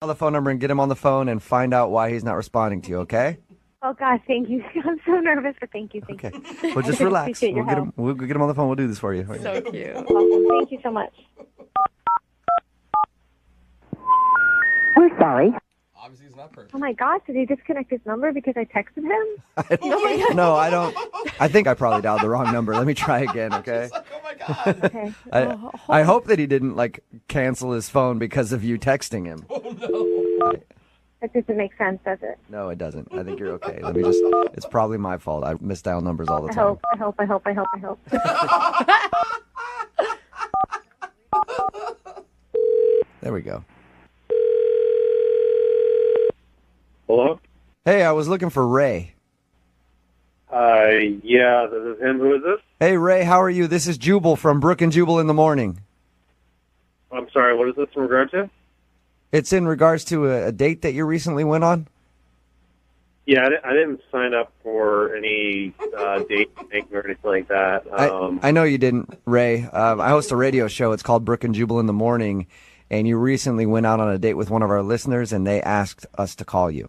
the phone number and get him on the phone and find out why he's not responding to you, okay? Oh, God, thank you. I'm so nervous, but thank you. Okay. Well, just relax. We'll get him on the phone. We'll do this for you. So cute. Awesome. Thank you so much. We're sorry. Obviously, he's not perfect. Oh, my gosh, did he disconnect his number because I texted him? No, I don't. I think I probably dialed the wrong number. Let me try again, okay? Like, oh my God. Okay. I hope that he didn't, cancel his phone because of you texting him. Oh, no. That doesn't make sense, does it? No, it doesn't. I think you're okay. It's probably my fault. I misdial numbers all the time. I hope. There we go. Hello? Hey, I was looking for Ray. Yeah, this is him. Who is this? Hey, Ray, how are you? This is Jubal from Brooke and Jubal in the morning. I'm sorry, what is this in regard to? It's in regards to a date that you recently went on. Yeah, I didn't sign up for any date or anything like that. I know you didn't, Ray. I host a radio show. It's called Brooke and Jubal in the morning, and you recently went out on a date with one of our listeners, and they asked us to call you.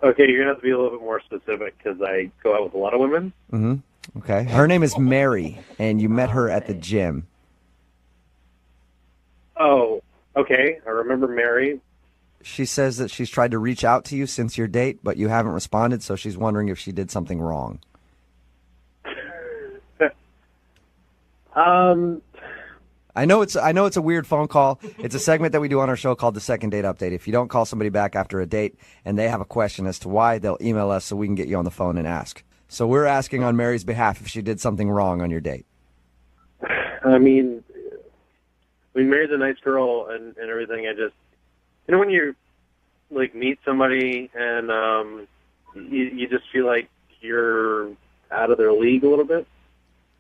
Okay, you're going to have to be a little bit more specific because I go out with a lot of women. Mm-hmm. Okay. Her name is Mary, and you met her at the gym. Oh, okay. I remember Mary. She says that she's tried to reach out to you since your date, but you haven't responded, so she's wondering if she did something wrong. I know it's a weird phone call. It's a segment that we do on our show called the Second Date Update. If you don't call somebody back after a date and they have a question as to why, they'll email us so we can get you on the phone and ask. So we're asking on Mary's behalf if she did something wrong on your date. I mean, Mary's a nice girl and everything. I just, when you meet somebody and you just feel like you're out of their league a little bit.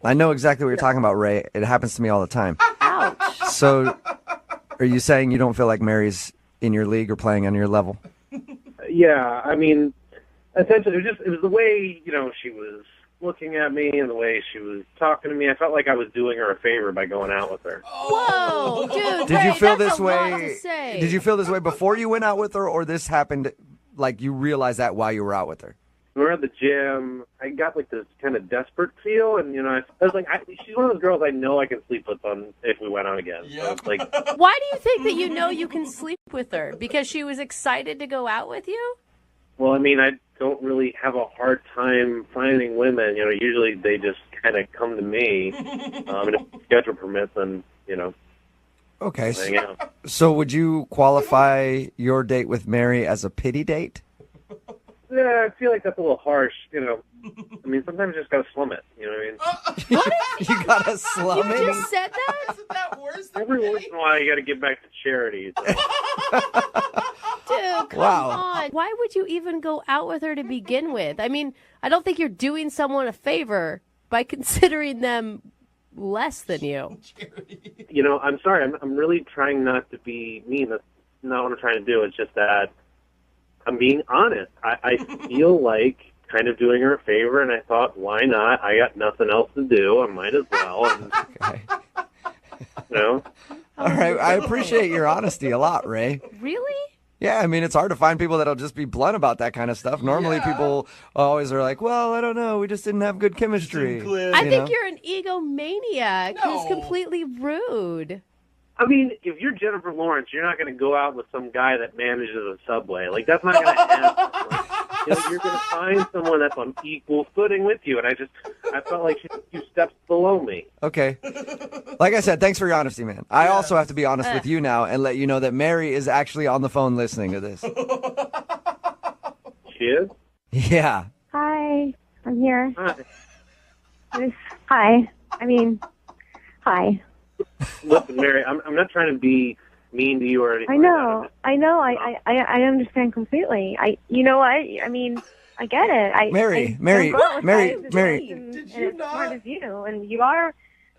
I know exactly what you're talking about, Ray. It happens to me all the time. Ouch. So are you saying you don't feel like Mary's in your league or playing on your level? Yeah, I mean, essentially, it was the way, she was looking at me and the way she was talking to me. I felt like I was doing her a favor by going out with her. Whoa, dude. Did you feel that's this a lot to way? say. Did you feel this way before you went out with her, or this happened like you realized that while you were out with her? We were at the gym. I got this kind of desperate feel, and I was like, she's one of those girls I know I can sleep with if we went out again. Yep. So it's Why do you think that you can sleep with her? Because she was excited to go out with you? well, I mean, I don't really have a hard time finding women. Usually they just kind of come to me, and if the schedule permits, then Okay. hang out. So would you qualify your date with Mary as a pity date? Yeah, I feel like that's a little harsh. I mean, sometimes you just gotta slum it. You know what I mean? You gotta slum You it. just said that? Isn't that worse than Every once in a while, you gotta give back to charity. So. Dude, come Wow. on. Why would you even go out with her to begin with? I mean, I don't think you're doing someone a favor by considering them less than you. I'm sorry. I'm really trying not to be mean. That's not what I'm trying to do. It's just that I'm being honest. I feel like kind of doing her a favor, and I thought, why not? I got nothing else to do. I might as well. And, Okay. All right. I appreciate your honesty a lot, Ray. Really? Yeah, I mean, it's hard to find people that'll just be blunt about that kind of stuff. Normally, people always are like, well, I don't know. We just didn't have good chemistry. I think you're an egomaniac who's No. completely rude. I mean, if you're Jennifer Lawrence, you're not going to go out with some guy that manages a Subway. That's not going to happen. You're going to find someone that's on equal footing with you. And I felt like she's a few steps below me. Okay. Like I said, thanks for your honesty, man. I also have to be honest with you now and let you know that Mary is actually on the phone listening to this. She is? Yeah. Hi, I'm here. Hi. Hi. Hi. Listen, Mary, I'm not trying to be mean to you or anything. I know. I understand completely. You know what? I get it. Mary, I Mary, don't go out with Mary, guys as Mary. nice and Did you as smart not? as you, and you are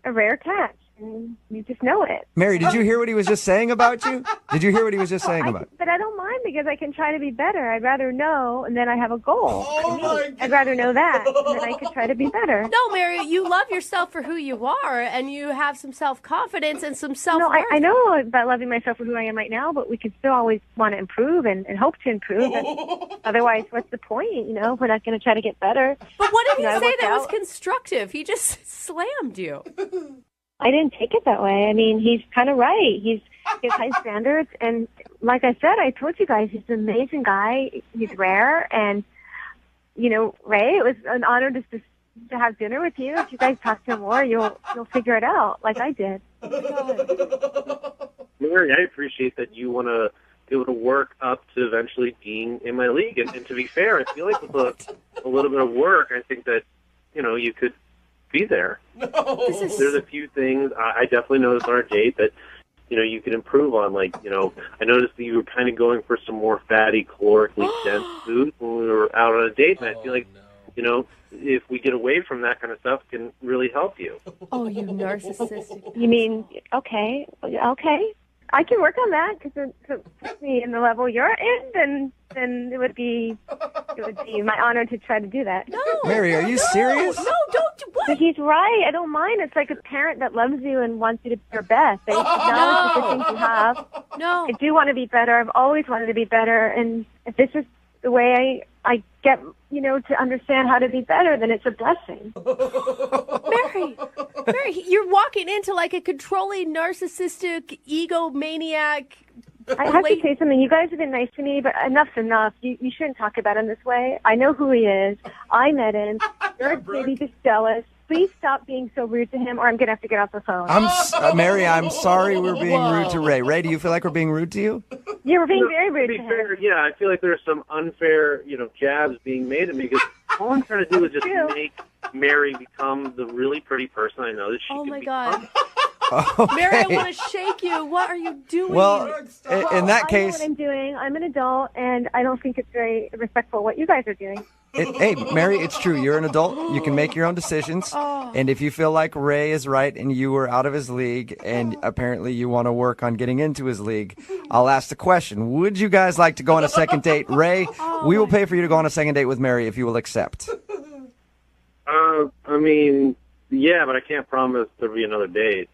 a rare catch. and you just know it. Mary, did you hear what he was just saying about you? Did you hear what he was just saying about you? But I don't mind because I can try to be better. I'd rather know, and then I have a goal. Oh, my I'd rather know that, and then I could try to be better. No, Mary, you love yourself for who you are, and you have some self-confidence and some self-worth. No, I know about loving myself for who I am right now, but we can still always want to improve and hope to improve. And otherwise, what's the point? If we're not going to try to get better. But what did he I say worked that was out. constructive? He just slammed you. I didn't take it that way. I mean, he's kind of right. He has high standards, and like I said, I told you guys, he's an amazing guy. He's rare, and Ray, it was an honor just to have dinner with you. If you guys talk to him more, you'll figure it out, like I did. Mary, I appreciate that you want to be able to work up to eventually being in my league. And to be fair, I feel like with a little bit of work, I think that, you could be there. There's a few things I definitely noticed on our date that, you could improve on. Like, I noticed that you were kind of going for some more fatty, calorically dense food when we were out on a date. And I feel like, if we get away from that kind of stuff, it can really help you. Oh, you narcissistic. You mean, okay. I can work on that because to put me in the level you're in, then it would be my honor to try to do that. No, Mary, are you serious? No, don't. What? But he's right. I don't mind. It's like a parent that loves you and wants you to be your best. They acknowledge the good things you have. No. I do want to be better. I've always wanted to be better. And if this is the way I get, to understand how to be better, then it's a blessing. Mary, you're walking into like a controlling, narcissistic, egomaniac. I have to say something. You guys have been nice to me, but enough's enough. You shouldn't talk about him this way. I know who he is. I met him. You're maybe just jealous. Please stop being so rude to him, or I'm going to have to get off the phone. Mary, I'm sorry we're being rude to Ray. Ray, do you feel like we're being rude to you? You were being very rude To be to him. fair, yeah, I feel like there's some unfair, jabs being made at me because all I'm trying to do is just True. make Mary become the really pretty person I know that she Oh can my become. God. Okay. Mary, I want to shake you. What are you doing? Well, in that I know case, what I'm doing. I'm an adult, and I don't think it's very respectful what you guys are doing. hey, Mary, it's true. You're an adult. You can make your own decisions. And if you feel like Ray is right and you were out of his league and apparently you want to work on getting into his league, I'll ask the question. Would you guys like to go on a second date? Ray, we will pay for you to go on a second date with Mary if you will accept. I mean, yeah, but I can't promise there'll be another date.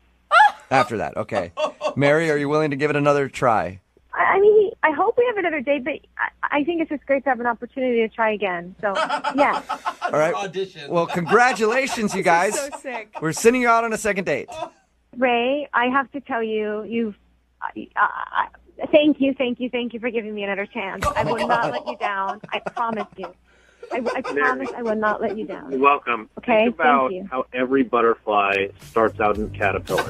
After that, okay. Mary, are you willing to give it another try? I mean, I hope we have another date, but I think it's just great to have an opportunity to try again. So, yeah. All right. Audition. Well, congratulations, you guys. So sick. We're sending you out on a second date. Ray, I have to tell you, thank you for giving me another chance. I will not let you down. I promise you. I promise I will not let you down. You're welcome. Okay, Think about thank you. how every butterfly starts out in a caterpillar.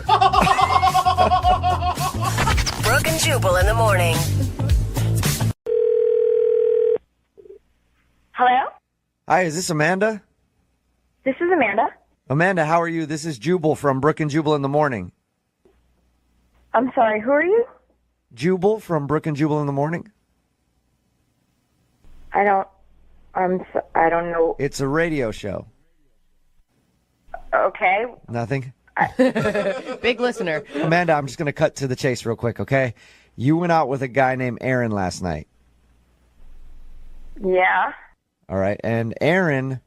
Brooke and Jubal in the morning. Hello? Hi, is this Amanda? This is Amanda. Amanda, how are you? This is Jubal from Brooke and Jubal in the morning. I'm sorry, who are you? Jubal from Brooke and Jubal in the morning? I don't know. It's a radio show. Okay. Nothing? Big listener. Amanda, I'm just going to cut to the chase real quick, okay? You went out with a guy named Aaron last night. Yeah. All right. And Aaron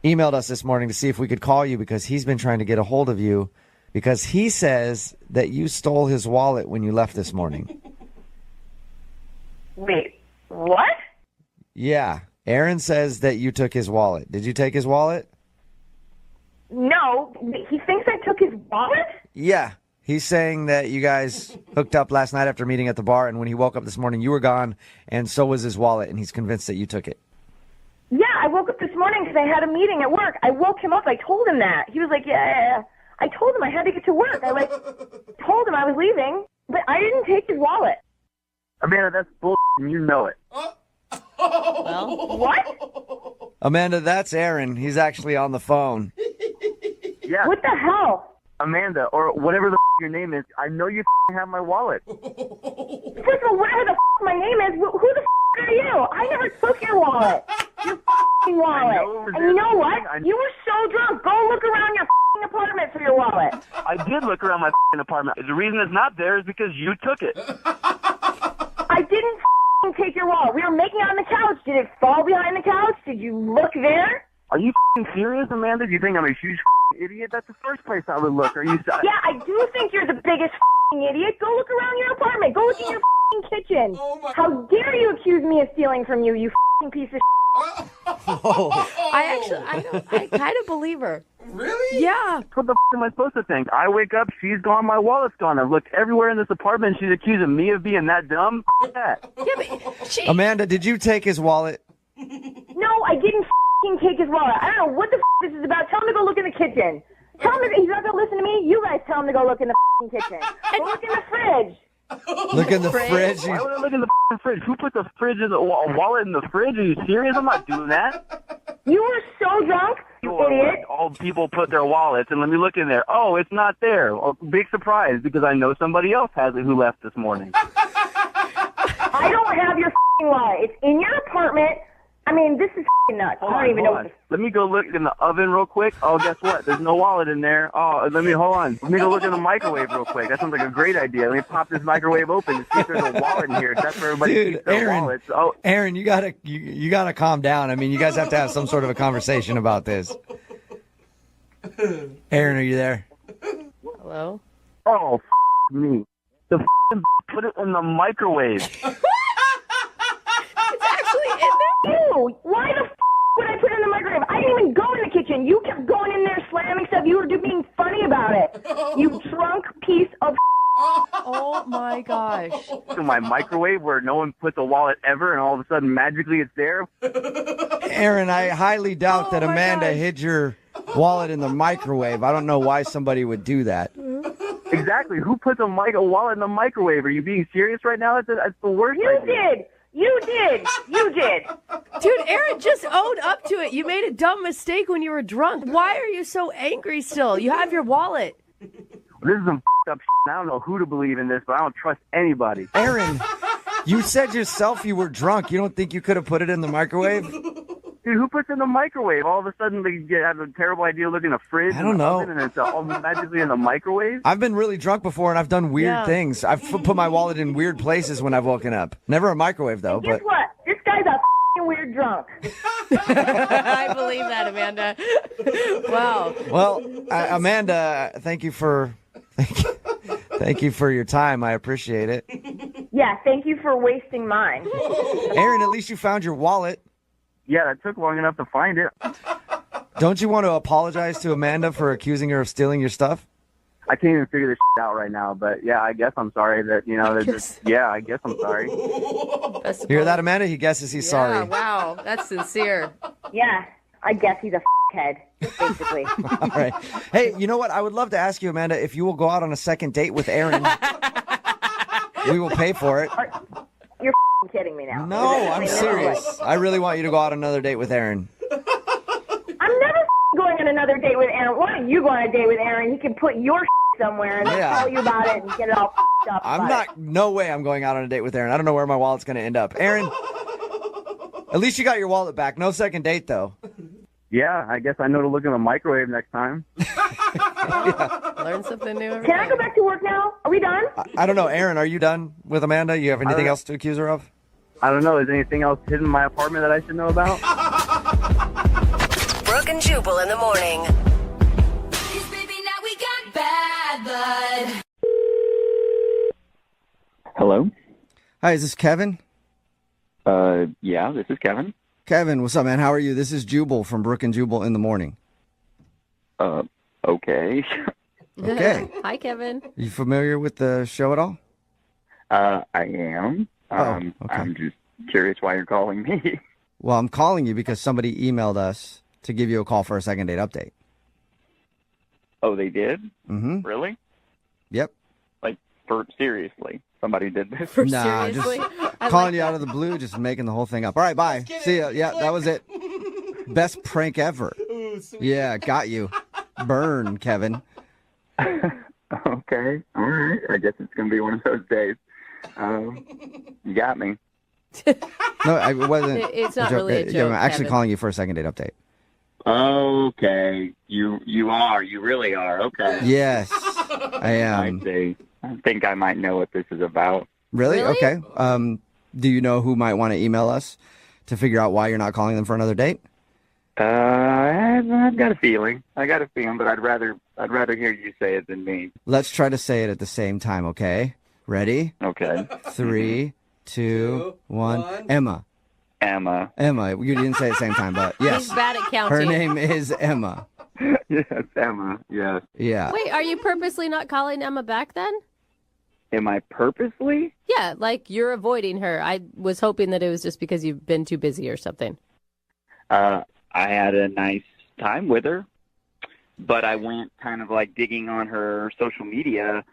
emailed us this morning to see if we could call you because he's been trying to get a hold of you because he says that you stole his wallet when you left this morning. Wait, what? Yeah. Aaron says that you took his wallet. Did you take his wallet? No, he thinks I took his wallet? Yeah. He's saying that you guys hooked up last night after meeting at the bar, and when he woke up this morning, you were gone, and so was his wallet, and he's convinced that you took it. Yeah, I woke up this morning because I had a meeting at work. I woke him up. I told him that. He was like, yeah. I told him I had to get to work. I told him I was leaving, but I didn't take his wallet. Amanda, that's bull, and you know it. Well, What? Amanda, that's Aaron. He's actually on the phone. Yeah, What the hell? Amanda, or whatever the your name is, I know you have my wallet. First of all, whatever the my name is, who the are you? I never took your wallet. Your wallet. know it was And you know what? everything. You were so drunk. Go look around your apartment for your wallet. I I did look around my apartment. The reason it's not there is because you took it. I didn't take your wallet. We were making out on the couch. Did it fall behind the couch? Did you look there? Are you serious, Amanda? Do you think I'm a huge idiot? That's the first place I would look. Are you? Yeah, I do think you're the biggest idiot. Go look around your apartment. Go look in your kitchen. Oh my- How dare you accuse me of stealing from you, you piece of I kind of believe her. Really? Yeah. What the am I supposed to think? I wake up, she's gone, my wallet's gone. I've looked everywhere in this apartment. She's accusing me of being that dumb. That. Yeah, but she. Amanda, did you take his wallet? No, I didn't take his wallet. I don't know what the this is about. Tell him to go look in the kitchen. Tell him he's not going to listen to me. You guys tell him to go look in the kitchen. Go look in the fridge. Look in the fridge. Why would I look in the fridge? Who put the fridge in a wallet in the fridge? Are you serious? I'm not doing that. You were so drunk, you idiot. All people put their wallets, and let me look in there. Oh, it's not there. Oh, big surprise, because I know somebody else has it who left this morning. I don't have your wallet. It's in your apartment. I mean, this is nuts. I don't even know what this. Let me go look in the oven real quick. Oh, guess what? There's no wallet in there. Oh, hold on. Let me go look in the microwave real quick. That sounds like a great idea. Let me pop this microwave open and see if there's a wallet in here. That's where everybody keeps their wallets. Oh, Aaron, you gotta calm down. I mean, you guys have to have some sort of a conversation about this. Aaron, are you there? Hello? oh, me. The put it in the microwave. It's actually in there? Ew, why the would I put it in the microwave? I didn't even go in the kitchen. You kept going in there slamming stuff. You were just being funny about it. You drunk piece of Oh, my gosh. To my microwave where no one puts a wallet ever, and all of a sudden magically it's there. Aaron, I highly doubt that my Amanda gosh. hid your wallet in the microwave. I don't know why somebody would do that. Exactly. Who puts a wallet in the microwave? Are you being serious right now? That's the worst. You idea. did. You did. You did. Dude, Aaron just owned up to it. You made a dumb mistake when you were drunk. Why are you so angry still? You have your wallet. This is some up shit. I don't know who to believe in this, but I don't trust anybody. Aaron, you said yourself you were drunk. You don't think you could have put it in the microwave? Dude, who puts it in the microwave? All of a sudden they have a terrible idea of looking in a fridge. I don't know. And it's all magically in the microwave. I've been really drunk before, and I've done weird things. I've put my wallet in weird places when I've woken up. Never a microwave, though. Guess But what? This guy's a weird drunk. I believe that, Amanda. Wow. Well, Amanda, thank you for your time. I appreciate it. Yeah, thank you for wasting mine. Aaron, at least you found your wallet. Yeah, that took long enough to find it. Don't you want to apologize to Amanda for accusing her of stealing your stuff? I can't even figure this shit out right now, but yeah, I guess I'm sorry that, I guess I'm sorry. Best You hear that, Amanda? He guesses he's sorry. Yeah, wow. That's sincere. Yeah, I guess he's a head, basically. All right. Hey, you know what? I would love to ask you, Amanda, if you will go out on a second date with Aaron. We will pay for it. You're kidding me now. No, I'm serious. I really want you to go out on another date with Aaron. I'm never going on another date with Aaron. Why don't you go on a date with Aaron? He can put your somewhere and Yeah. tell you about it and get it all up. I'm not, no way I'm going out on a date with Aaron. I don't know where my wallet's going to end up. Aaron, at least you got your wallet back. No second date, though. Yeah, I guess I know to look in the microwave next time. Learn something new every Can I day. go back to work now? Are we done? I don't know. Aaron, are you done with Amanda? You have anything else to accuse her of? I don't know. Is anything else hidden in my apartment that I should know about? Brooke and Jubal in the morning. Hello? Hi, is this Kevin? Yeah, this is Kevin. Kevin, what's up, man? How are you? This is Jubal from Brooke and Jubal in the morning. Okay. Okay. Hi, Kevin. You familiar with the show at all? I am. Okay. I'm just curious why you're calling me. Well, I'm calling you because somebody emailed us to give you a call for a second date update. Oh, they did? Mm-hmm. Really? Yep. Like, seriously, somebody did this? Nah, Seriously? just I calling like you out of the blue, just making the whole thing up. All right, bye. See ya. Yeah, that was it. Best prank ever. Ooh, sweet. Yeah, got you. Burn, Kevin. Okay. All right. I guess it's going to be one of those days. You got me. No, I wasn't. It's not really a joke, I'm actually Kevin. calling you for a second date update. Okay. You are. You really are. Okay. Yes. I see. I think I might know what this is about. Really? Really? Okay. Do you know who might want to email us to figure out why you're not calling them for another date? I've got a feeling. But I'd rather hear you say it than me. Let's try to say it at the same time, okay? Ready? Okay. 3, 2, 1. Emma. Emma. You didn't say it at the same time, but yes. He's bad at counting. Her name is Emma. Yes, Emma. Yes. Yeah. Wait, are you purposely not calling Emma back then? Am I purposely? Yeah, like you're avoiding her. I was hoping that it was just because you've been too busy or something. I had a nice time with her, but I went kind of like digging on her social media,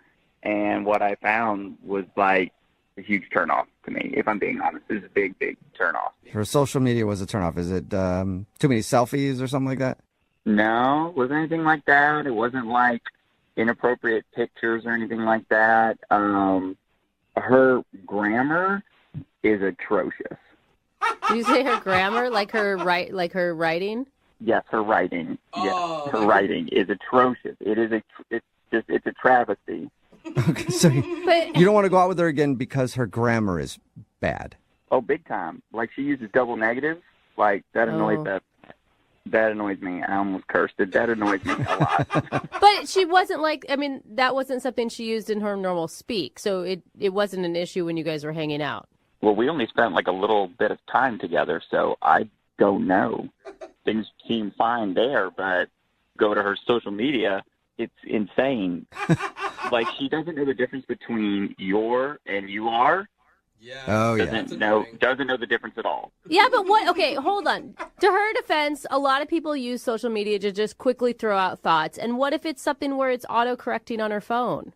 and what I found was like a huge turnoff to me, if I'm being honest. It was a big, big turnoff. Her social media was a turnoff. Is it too many selfies or something like that? No, it wasn't anything like that. It wasn't like inappropriate pictures or anything like that. Her grammar is atrocious. Did you say her grammar, like her writing? Yes, her writing. Yes, Oh. her writing is atrocious. It's a travesty. Okay, so But you don't want to go out with her again because her grammar is bad. Oh, big time. Like she uses double negatives. Like that annoys that annoys me. I almost cursed it. That annoys me a lot. but she wasn't like, I mean, that wasn't something she used in her normal speak, so it wasn't an issue when you guys were hanging out. Well, we only spent like a little bit of time together, so I don't know. Things seem fine there, but go to her social media, it's insane. Like she doesn't know the difference between your and you are. Yeah. Oh, yeah. Doesn't know the difference at all. Yeah, but what? Okay, hold on. To her defense, a lot of people use social media to just quickly throw out thoughts. And what if it's something where it's auto-correcting on her phone?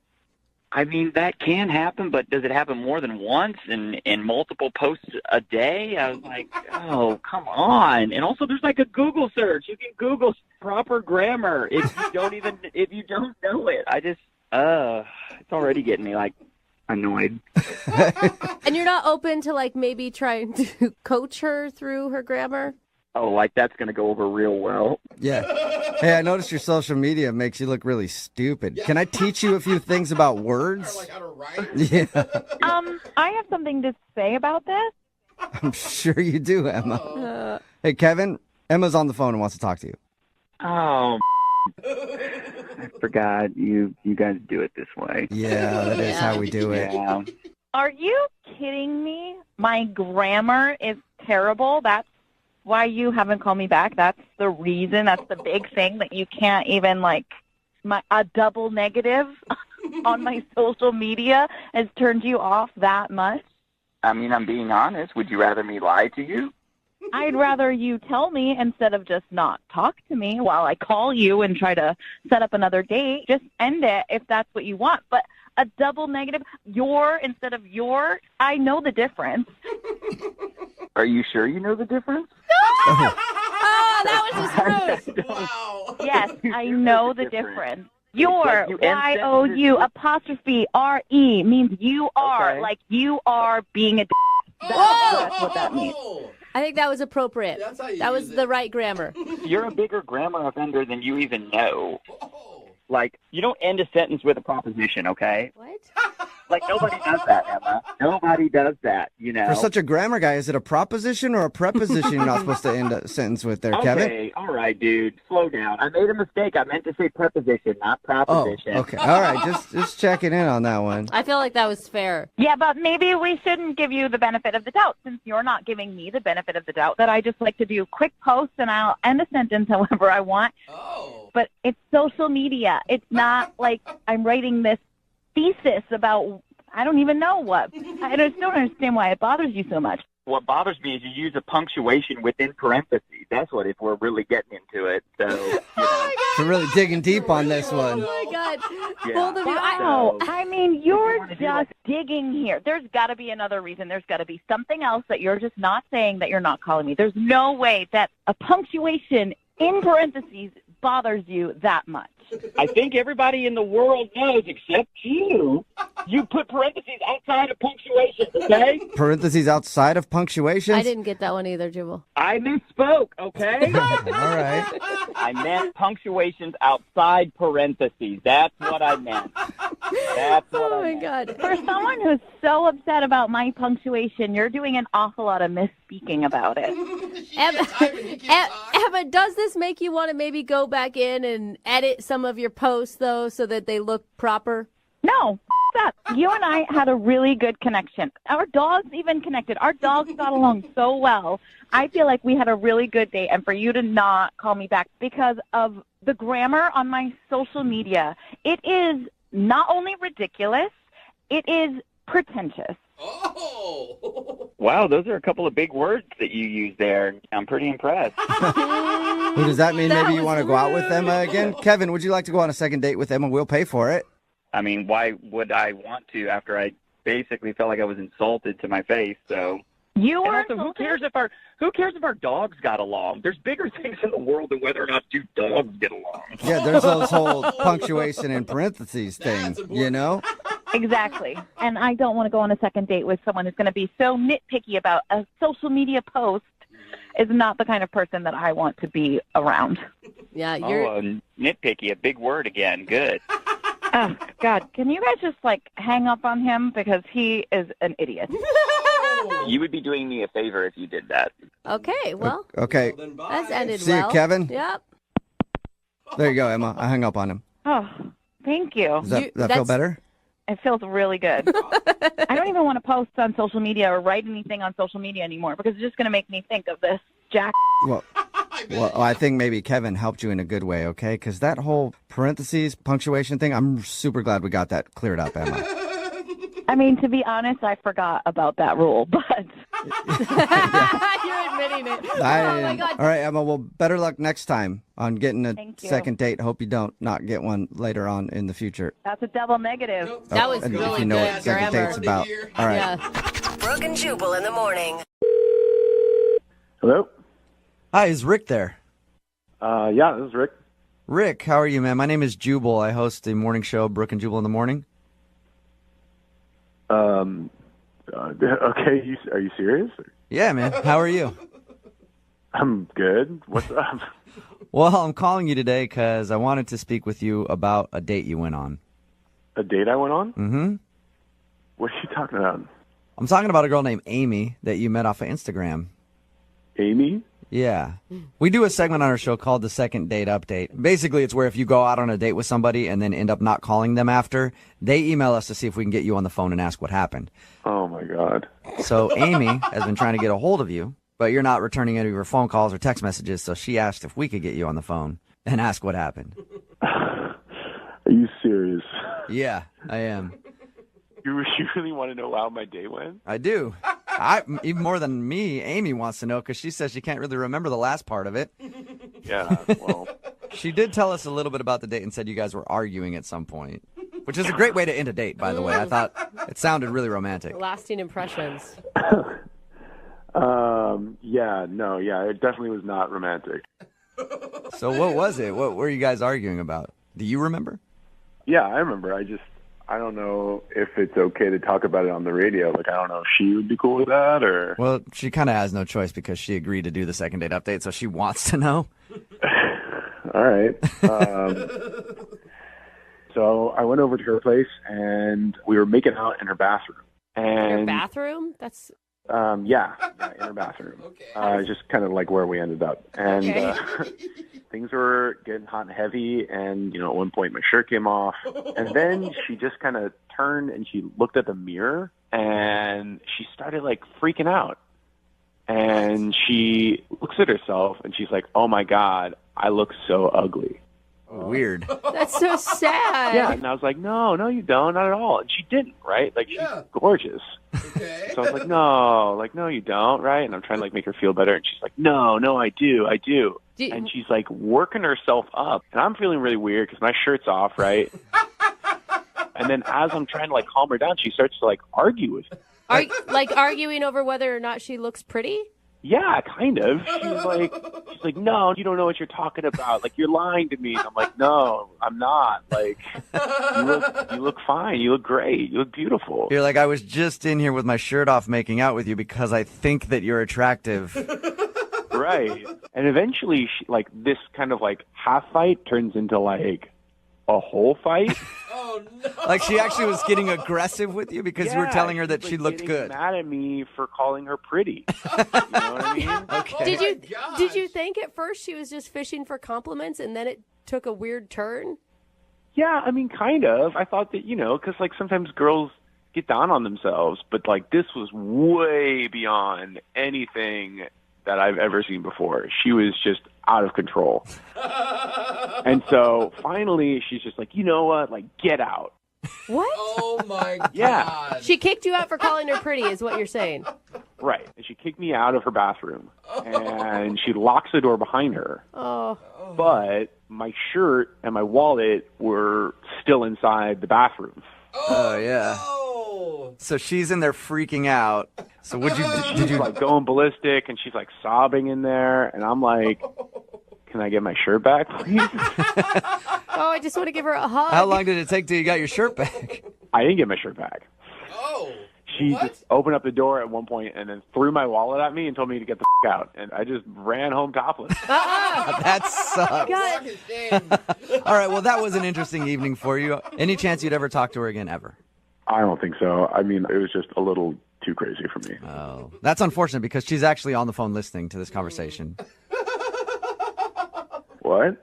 I mean, that can happen, but does it happen more than once and multiple posts a day? I was like, oh, come on. And also there's like a Google search. You can Google proper grammar if you don't know it. It's already getting me like annoyed. And you're not open to like maybe trying to coach her through her grammar? Oh, like that's going to go over real well. Yeah. Hey, I noticed your social media makes you look really stupid. Can I teach you a few things about words? Like how to write. Yeah. I have something to say about this. I'm sure you do, Emma. Hey, Kevin, Emma's on the phone and wants to talk to you. Oh, I forgot you guys do it this way. Yeah, that is how we do it. Yeah. Are you kidding me? My grammar is terrible. That's why you haven't called me back. That's the reason. That's the big thing that you can't even like a double negative on my social media has turned you off that much. I mean, I'm being honest. Would you rather me lie to you? I'd rather you tell me instead of just not talk to me while I call you and try to set up another date. Just end it if that's what you want. But a double negative, your instead of your, I know the difference. Are you sure you know the difference? Oh, that was just gross. Wow. Yes, I know the difference. Your, like you end Y-O-U, apostrophe R-E means you are, Okay. like you are being a That's what that means. Oh. I think that was appropriate. That's how you That was use the it. right grammar. You're a bigger grammar offender than you even know. Oh. Like, you don't end a sentence with a proposition, okay? What? Like, nobody does that, Emma. Nobody does that, you know? For such a grammar guy, is it a proposition or a preposition you're not supposed to end a sentence with there, Kevin? Okay, all right, dude. Slow down. I made a mistake. I meant to say preposition, not Oh, proposition. okay. All right, just checking in on that one. I feel like that was fair. Yeah, but maybe we shouldn't give you the benefit of the doubt since you're not giving me the benefit of the doubt that I just like to do quick posts and I'll end a sentence however I want. Oh. But it's social media. It's not like I'm writing this thesis about I don't even know what. I just don't understand why it bothers you so much. What bothers me is you use a punctuation within parentheses. That's what, if we're really getting into it. So, you know. We're really digging deep on this Oh one. my God. Yeah. Both of you. Wow. So- I mean, you're wanna do just digging here. There's got to be another reason. There's got to be something else that you're just not saying that you're not calling me. There's no way that a punctuation in parentheses bothers you that much? I think everybody in the world knows, except you. You put parentheses outside of punctuation, okay? Parentheses outside of punctuation? I didn't get that one either, Jubal. I misspoke, okay? All right. I meant punctuations outside parentheses. That's what I meant. That's what Oh, I my meant. God. For someone who's so upset about my punctuation, you're doing an awful lot of misspeaking about it. Emma, does this make you want to maybe go back in and edit some of your posts, though, so that they look proper? No, that. You and I had a really good connection. Our dogs even connected. Our dogs got along so well. I feel like we had a really good date, and for you to not call me back because of the grammar on my social media, it is not only ridiculous, it is pretentious. Oh. Wow, those are a couple of big words that you used there. I'm pretty impressed. Well, does that mean maybe you want to go out with Emma again? Kevin, would you like to go on a second date with Emma? We'll pay for it. I mean, why would I want to after I basically felt like I was insulted to my face? So, You and were also, who cares if our dogs got along? There's bigger things in the world than whether or not two dogs get along. Yeah, there's those whole punctuation and parentheses thing, you know? Exactly. And I don't want to go on a second date with someone who's going to be so nitpicky about a social media post. Is not the kind of person that I want to be around. Yeah, you're... Nitpicky, a big word again. Good. Oh, God. Can you guys just, hang up on him? Because he is an idiot. You would be doing me a favor if you did that. Okay, well, Okay. that's ended See well. you, Kevin. Yep. There you go, Emma. I hung up on him. Oh, thank you. Does that feel that's- better? It feels really good. I don't even want to post on social media or write anything on social media anymore because it's just going to make me think of this Jack. Well, I think maybe Kevin helped you in a good way, okay? Because that whole parentheses, punctuation thing, I'm super glad we got that cleared up, Emma. I mean, to be honest, I forgot about that rule, but... You're admitting it. Oh, my God. All right, Emma, well, better luck next time on getting a Thank you. second date. Hope you don't not get one later on in the future. That's a double negative. That was and really if you know good what second grammar. date's about. All right. Yeah. Brooke and Jubal in the morning. Hello? Hi, is Rick there? Yeah, this is Rick. Rick, how are you, man? My name is Jubal. I host the morning show, Brooke and Jubal in the morning. Okay, are you serious? Yeah, man. How are you? I'm good. What's up? Well, I'm calling you today because I wanted to speak with you about a date you went on. A date I went on? Mm-hmm. What are you talking about? I'm talking about a girl named Amy that you met off of Instagram. Amy? Yeah. We do a segment on our show called the Second Date Update. Basically, it's where if you go out on a date with somebody and then end up not calling them after, they email us to see if we can get you on the phone and ask what happened. Oh, my God. So Amy has been trying to get a hold of you, but you're not returning any of her phone calls or text messages, so she asked if we could get you on the phone and ask what happened. Are you serious? Yeah, I am. You really want to know how my day went? I do. Even more than me, Amy wants to know because she says she can't really remember the last part of it. Yeah, well... She did tell us a little bit about the date and said you guys were arguing at some point, which is a great way to end a date, by the way. I thought it sounded really romantic. Lasting impressions. Yeah, it definitely was not romantic. So what was it? What were you guys arguing about? Do you remember? Yeah, I remember. I don't know if it's okay to talk about it on the radio. I don't know if she would be cool with that or... Well, she kind of has no choice because she agreed to do the second date update, so she wants to know. All right. So I went over to her place, and we were making out in her bathroom. And Your bathroom? That's... Yeah, in her bathroom. Okay. Just kind of like where we ended up. And Okay. things were getting hot and heavy, and, at one point my shirt came off. And then she just kind of turned and she looked at the mirror, and she started, freaking out. And she looks at herself, and she's like, oh, my God, I look so ugly. Weird. That's so sad. Yeah, and I was like, no, you don't, not at all. And she didn't, right? She's gorgeous. Okay. So I was like, no, you don't, right? And I'm trying to make her feel better, and she's like, no, I do. And she's working herself up, and I'm feeling really weird because my shirt's off, right? And then as I'm trying to calm her down, she starts to argue with me. Arguing over whether or not she looks pretty? Yeah, kind of. She's like, no, you don't know what you're talking about. Like, you're lying to me. And I'm like, no, I'm not. Like, you look fine. You look great. You look beautiful. You're like, I was just in here with my shirt off making out with you because I think that you're attractive. Right. And eventually, this kind of half fight turns into a whole fight. Oh, no. Like she actually was getting aggressive with you because you were telling her that she looked good. Mad at me for calling her pretty. You know what I mean? Okay. Did you think at first she was just fishing for compliments and then it took a weird turn? Yeah, I mean, kind of. I thought that, because sometimes girls get down on themselves, but this was way beyond anything that I've ever seen before. She was just out of control. And so finally she's just like, you know what? Get out. What? Oh, my God. Yeah. She kicked you out for calling her pretty is what you're saying. Right. And she kicked me out of her bathroom. And she locks the door behind her. Oh. But my shirt and my wallet were still inside the bathroom. Oh, yeah. Oh. So she's in there freaking out. So did you going ballistic, and she's sobbing in there, and I'm like, can I get my shirt back, please? Oh, I just want to give her a hug. How long did it take till you got your shirt back? I didn't get my shirt back. Oh. She just opened up the door at one point and then threw my wallet at me and told me to get the out. And I just ran home topless. That sucks. God. All right, well, that was an interesting evening for you. Any chance you'd ever talk to her again, ever? I don't think so. I mean, it was just a little too crazy for me. Oh, that's unfortunate because she's actually on the phone listening to this conversation. What?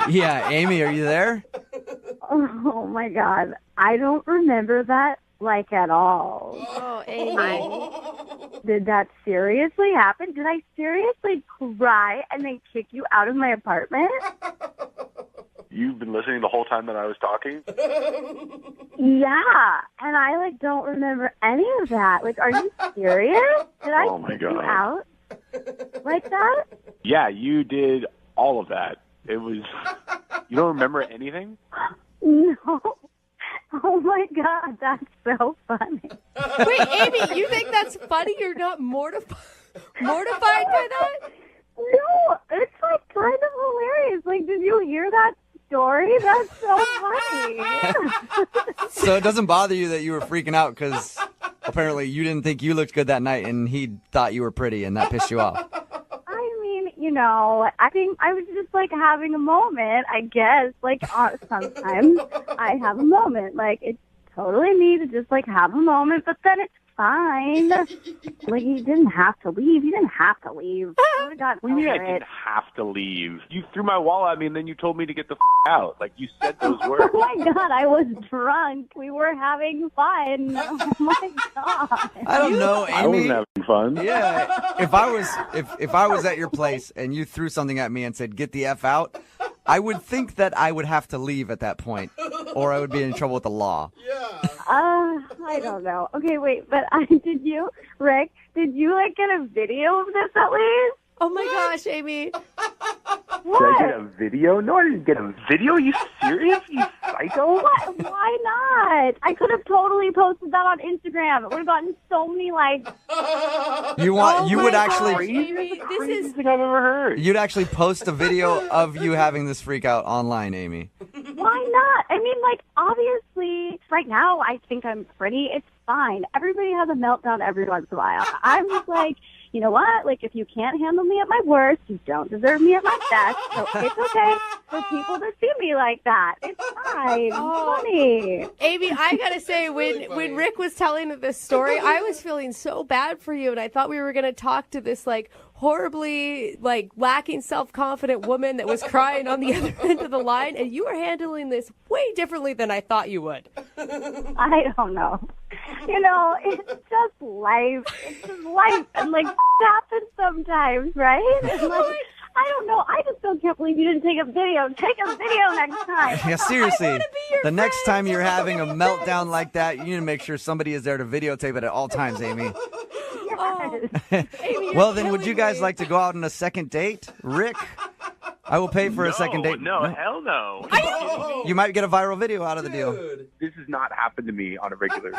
Yeah, Amy, are you there? Oh my God. I don't remember that at all. Oh, Amy. Did that seriously happen? Did I seriously cry and then kick you out of my apartment? You've been listening the whole time that I was talking? Yeah. And I don't remember any of that. Are you serious? Did I Oh, my kick you God. out like that? Yeah, you did all of that. It was... You don't remember anything? No. Oh my God, that's so funny. Wait, Amy, you think that's funny? You're not mortified by that? No, it's kind of hilarious. Did you hear that story? That's so funny. So it doesn't bother you that you were freaking out because apparently you didn't think you looked good that night and he thought you were pretty and that pissed you off. I think I was just having a moment, I guess. Sometimes I have a moment. It's totally me to just have a moment, but then it's fine. You didn't have to leave. You didn't have to leave. I would have gotten What do you mean over I it. didn't have to leave? You threw my wallet at me and then you told me to get the out. You said those words. Oh my God, I was drunk. We were having fun. Oh my God. I don't know, Amy. I wasn't having fun. Yeah, if I was at your place and you threw something at me and said, get the F out, I would think that I would have to leave at that point or I would be in trouble with the law. Yeah. I don't know. Okay, wait, but Rick, did you get a video of this at least? Oh my gosh, Amy. What? Did I get a video? No, I didn't get a video. Are you serious? You psycho? What? Why not? I could have totally posted that on Instagram. It would have gotten so many likes. You would actually Amy, this Craziest is thing I've ever heard. you'd actually post a video of you having this freak out online, Amy. Why not? I mean, obviously, right now I think I'm pretty. It's fine. Everybody has a meltdown every once in a while. I'm just you know what? If you can't handle me at my worst, you don't deserve me at my best. So it's okay for people to see me like that. It's fine. It's funny. Amy, I gotta say, when Rick was telling this story, I was feeling so bad for you, and I thought we were gonna talk to this horribly lacking self-confident woman that was crying on the other end of the line, and you were handling this way differently than I thought you would. I don't know. It's just life. It's just life, and it happens sometimes, right? And, I don't know. I just still can't believe you didn't take a video. Take a video next time. Yeah, seriously. The next time you're having a meltdown like that, you need to make sure somebody is there to videotape it at all times, Amy. Yes. Amy, Well, then, would you guys like to go out on a second date? Rick, I will pay for a second date. No, hell no. You might get a viral video out of the deal. Dude. this has not happened to me on a regular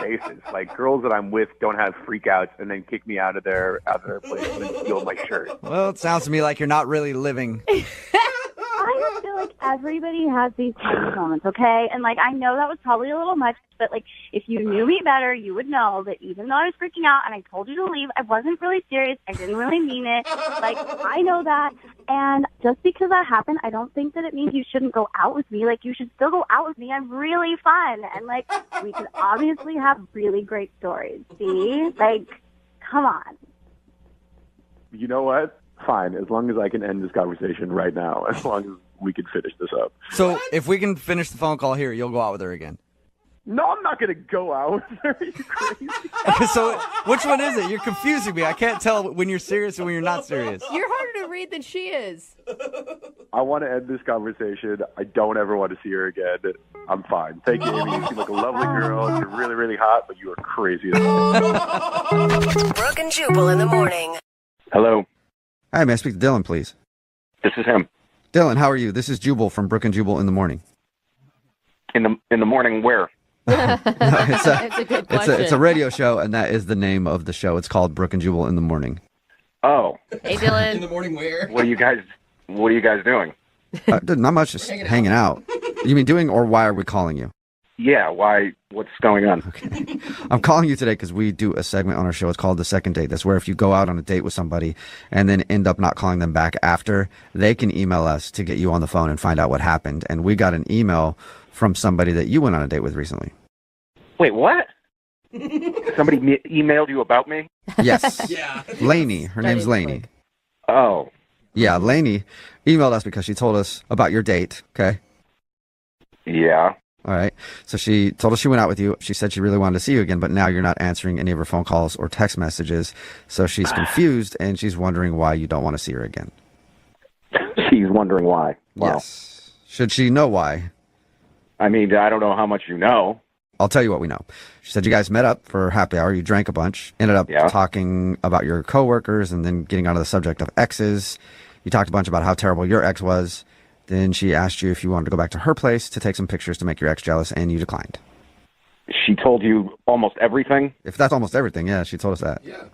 basis. Like, girls that I'm with don't have freakouts and then kick me out of their place and then steal my shirt. Well, it sounds to me like you're not really living. I just feel like everybody has these tiny moments, okay? And, like, I know that was probably a little much, but, like, if you knew me better, you would know that even though I was freaking out and I told you to leave, I wasn't really serious. I didn't really mean it. Like, I know that. And just because that happened, I don't think that it means you shouldn't go out with me. Like, you should still go out with me. I'm really fun. And, like, we could obviously have really great stories. See? Like, come on. You know what? Fine, as long as I can end this conversation right now, as long as we can finish this up. So if we can finish the phone call here, you'll go out with her again. No, I'm not going to go out with her. Are you crazy? So which one is it? You're confusing me. I can't tell when you're serious and when you're not serious. You're harder to read than she is. I want to end this conversation. I don't ever want to see her again. I'm fine. Thank you, Amy. You seem like a lovely girl. You're really, really hot, but you are crazy. Brooke and Jubal in the morning. Hello. Hi, may I speak to Dylan, please? This is him. Dylan, how are you? This is Jubal from Brooke and Jubal in the morning. In the morning, where? No, It's a good question. it's a radio show, and that is the name of the show. It's called Brooke and Jubal in the morning. Oh. Hey, In Dylan. the morning where? What are you guys doing? Not much, just hanging out. You mean doing, or why are we calling you? Yeah, why? What's going on? Okay. I'm calling you today because we do a segment on our show. It's called The Second Date. That's where if you go out on a date with somebody and then end up not calling them back after, they can email us to get you on the phone and find out what happened. And we got an email from somebody that you went on a date with recently. Wait, what? Somebody emailed you about me? Yes. Yeah. Lainey. Her name's Starting Lainey. quick. Oh. Yeah, Lainey emailed us because she told us about your date. Okay. Yeah. All right. So she told us she went out with you. She said she really wanted to see you again, but now you're not answering any of her phone calls or text messages. So she's confused and she's wondering why you don't want to see her again. She's wondering why. Wow. Yes. Should she know why? I mean, I don't know how much you know. I'll tell you what we know. She said you guys met up for happy hour. You drank a bunch, ended up talking about your coworkers and then getting onto the subject of exes. You talked a bunch about how terrible your ex was. Then she asked you if you wanted to go back to her place to take some pictures to make your ex jealous, and you declined. She told you almost everything? If that's almost everything, yeah, she told us that. Yeah.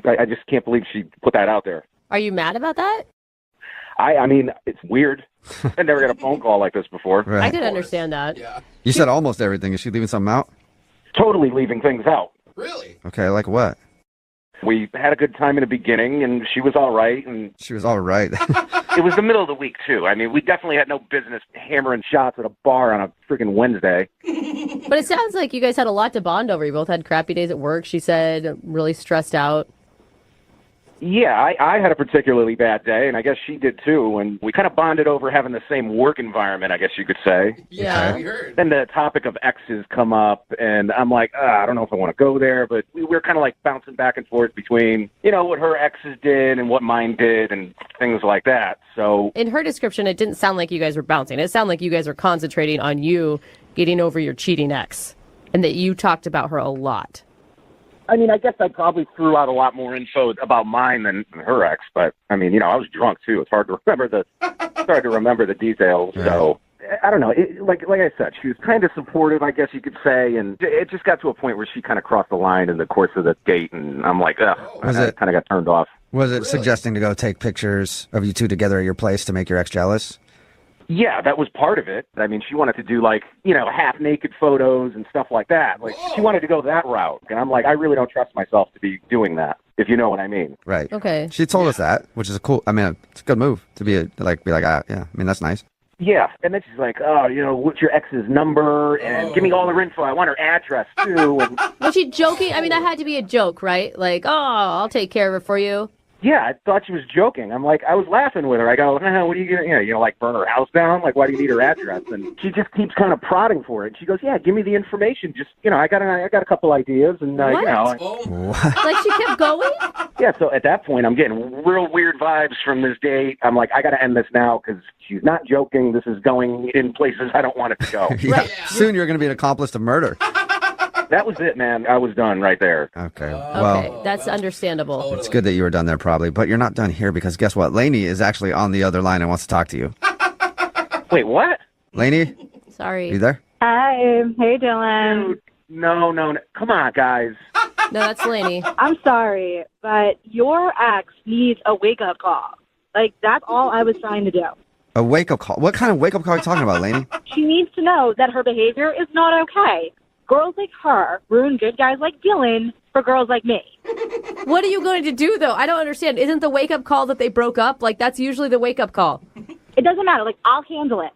I just can't believe she put that out there. Are you mad about that? I mean, it's weird. I never got a phone call like this before. Right. I could understand that. Yeah. You said almost everything. Is she leaving something out? Totally leaving things out. Really? Okay, like what? We had a good time in the beginning, and she was all right, and She was all right. it was the middle of the week, too. I mean, we definitely had no business hammering shots at a bar on a freaking Wednesday. But it sounds like you guys had a lot to bond over. You both had crappy days at work, she said, really stressed out. Yeah, I had a particularly bad day, and I guess she did too, and we kind of bonded over having the same work environment, I guess you could say. Yeah. We heard. Then the topic of exes come up, and I'm like, I don't know if I want to go there, but we were kind of like bouncing back and forth between, you know, what her exes did and what mine did and things like that. So In her description, it didn't sound like you guys were bouncing. It sounded like you guys were concentrating on you getting over your cheating ex, and that you talked about her a lot. I mean, I guess I probably threw out a lot more info about mine than her ex, but I mean, you know, I was drunk too. It's hard to remember the details. So I don't know. Like I said, she was kind of supportive, I guess you could say, and it just got to a point where she kind of crossed the line in the course of the date, and I'm like, ugh, I kind of got turned off. Was it suggesting to go take pictures of you two together at your place to make your ex jealous? Yeah, that was part of it. I mean, she wanted to do, like, you know, half-naked photos and stuff like that. Like, she wanted to go that route. And I'm like, I really don't trust myself to be doing that, if you know what I mean. Right. Okay. She told us that, which is a cool, I mean, it's a good move to be like, yeah, I mean, that's nice. Yeah, and then she's like, oh, you know, what's your ex's number? And give me all her info. I want her address, too. And Was she joking? I mean, that had to be a joke, right? Like, oh, I'll take care of it for you. yeah, I thought she was joking. I'm like, I was laughing with her. I go, what are you going to, like, burn her house down? Like, why do you need her address? And she just keeps kind of prodding for it. She goes, yeah, give me the information. Just, you know, I got a couple ideas. And, you know. Like, she kept going? Yeah, so at that point, I'm getting real weird vibes from this date. I'm like, I got to end this now because she's not joking. This is going in places I don't want it to go. Yeah. Soon you're going to be an accomplice to murder. That was it, man. I was done right there. Okay. Well, Okay, that's understandable. it's good that you were done there probably, but you're not done here because guess what? Lainey is actually on the other line and wants to talk to you. Wait, what? Lainey, Sorry. you there? Hi. Hey, Dylan. Dude, no. Come on, guys. No, that's Lainey. I'm sorry, but your ex needs a wake-up call. Like, that's all I was trying to do. A wake-up call? What kind of wake-up call are you talking about, Lainey? She needs to know that her behavior is not okay. Girls like her ruin good guys like Dylan for girls like me. What are you going to do, though? I don't understand. Isn't the wake-up call that they broke up? Like, that's usually the wake-up call. It doesn't matter. Like, I'll handle it.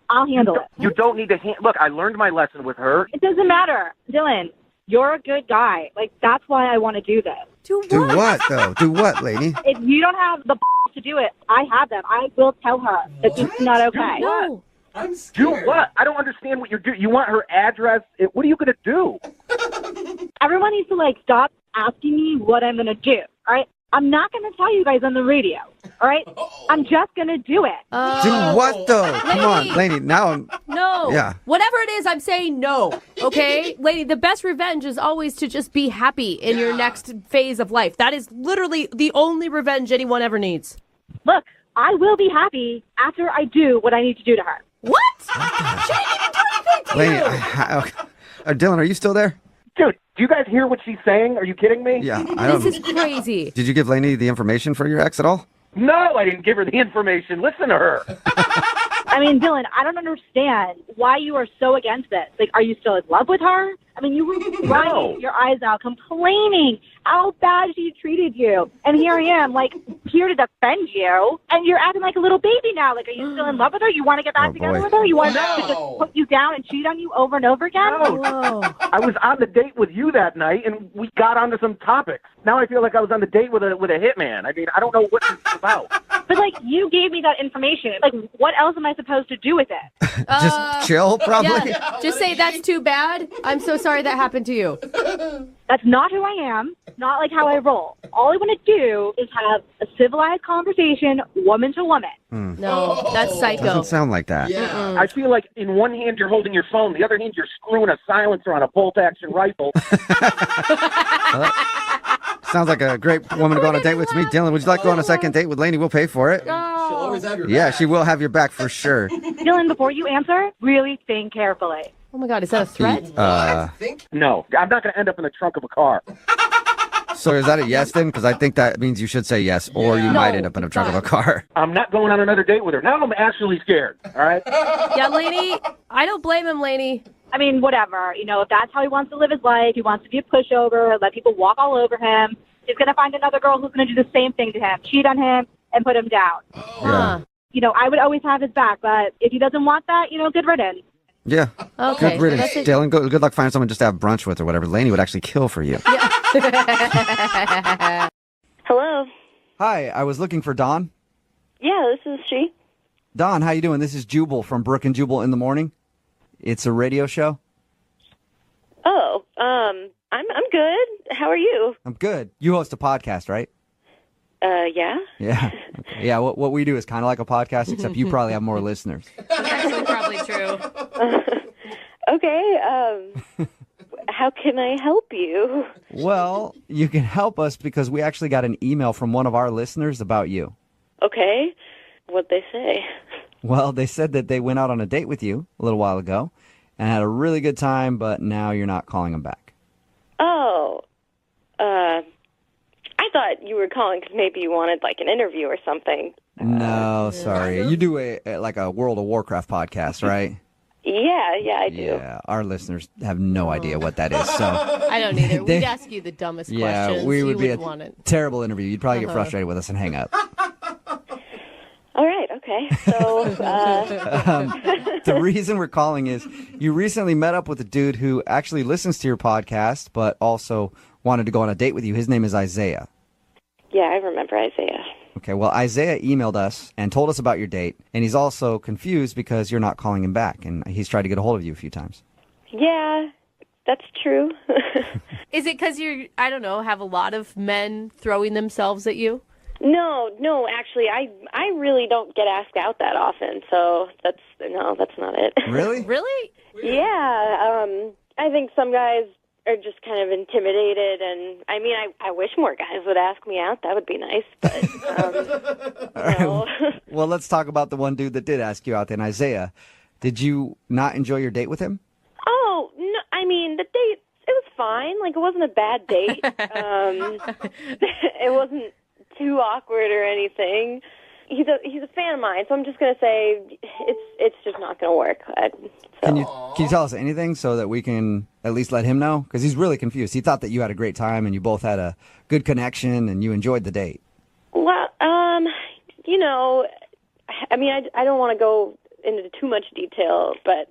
You don't need to look, I learned my lesson with her. It doesn't matter. Dylan, you're a good guy. Like, that's why I want to do this. Do what, though? Do what, Lainey? If you don't have the to do it, I have them. I will tell her that this is not okay. No. I'm scared. Do what? I don't understand what you're doing. You want her address? What are you going to do? Everyone needs to, like, stop asking me what I'm going to do, all right? I'm not going to tell you guys on the radio, all right? I'm just going to do it. Do what, though? Come on, Lainey, now I'm... No. Yeah. Whatever it is, I'm saying no. Okay? Lady, the best revenge is always to just be happy in your next phase of life. That is literally the only revenge anyone ever needs. Look, I will be happy after I do what I need to do to her. What? She didn't even do anything to Lainey, you. Dylan, are you still there? Dude, do you guys hear what she's saying? Are you kidding me? Yeah, I don't... This is crazy. Did you give Lainey the information for your ex at all? No, I didn't give her the information. Listen to her. I mean, Dylan, I don't understand why you are so against this. Like, are you still in love with her? I mean, you were crying your eyes out, complaining how bad she treated you. And here I am, like, here to defend you. And you're acting like a little baby now. Like, are you still in love with her? You want to get back together with her? You want her to just put you down and cheat on you over and over again? No. I was on the date with you that night, and we got onto some topics. Now I feel like I was on the date with a hitman. I mean, I don't know what this is about. But, like, you gave me that information. Like, what else am I supposed to do with it? Just chill, probably? Yeah, just say that's too bad. I'm so sorry that happened to you. That's not who I am. Not like how I roll. All I want to do is have a civilized conversation, woman to woman. No, that's psycho. Doesn't sound like that. Yeah. I feel like in one hand you're holding your phone, the other hand you're screwing a silencer on a bolt-action rifle. Sounds like a great woman to go on a date with me. Dylan, would you like to go on a second date with Lainey? We'll pay for it. She'll always have your Yeah, back. she will have your back for sure. Dylan, before you answer, really think carefully. Oh my God, is that a threat? No, I'm not going to end up in the trunk of a car. So is that a yes then? Because I think that means you should say yes, or you might end up in the trunk of a car. I'm not going on another date with her. Now I'm actually scared, all right? Yeah, Lainey, I don't blame him, Lainey. I mean, whatever. You know, if that's how he wants to live his life, he wants to be a pushover, let people walk all over him, he's going to find another girl who's going to do the same thing to him, cheat on him, and put him down. Yeah. You know, I would always have his back, but if he doesn't want that, you know, good riddance. Yeah. Okay. Good riddance. Dylan, good luck finding someone just to have brunch with or whatever. Lainey would actually kill for you. Hello. Hi, I was looking for Dawn. Yeah, this is she. Dawn, how you doing? This is Jubal from Brooke and Jubal in the Morning. It's a radio show. Oh, I'm good. How are you? I'm good. You host a podcast, right? Yeah. Yeah. Okay. Yeah, what we do is kind of like a podcast, except you probably have more listeners. Actually, probably true. Okay, how can I help you? Well, you can help us because we actually got an email from one of our listeners about you. Okay. What'd they say? Well, they said that they went out on a date with you a little while ago and had a really good time, but now you're not calling them back. Oh, I thought you were calling because maybe you wanted, like, an interview or something. No, sorry. You do a World of Warcraft podcast, right? Yeah, I do. Yeah, our listeners have no idea what that is. So I don't either. We'd ask you the dumbest questions. Yeah, we would be a want it. terrible interview. You'd probably get frustrated with us and hang up. All right, okay. So, the reason we're calling is you recently met up with a dude who actually listens to your podcast, but also wanted to go on a date with you. His name is Isaiah. yeah, I remember Isaiah. Okay, well, Isaiah emailed us and told us about your date, and he's also confused because you're not calling him back, and he's tried to get a hold of you a few times. Yeah, that's true. Is it because you're, I don't know, have a lot of men throwing themselves at you? No, actually, I really don't get asked out that often, so that's not it. Really? Really? Yeah, I think some guys are just kind of intimidated, and I mean, I wish more guys would ask me out. That would be nice, but no. Well, let's talk about the one dude that did ask you out then, Isaiah. Did you not enjoy your date with him? Oh, fine. Like, it wasn't a bad date. It wasn't too awkward or anything. He's a fan of mine, so I'm just gonna say it's just not gonna work. Can you tell us anything so that we can at least let him know? Because he's really confused. He thought that you had a great time and you both had a good connection and you enjoyed the date. Well, you know, I mean, I don't want to go into too much detail, but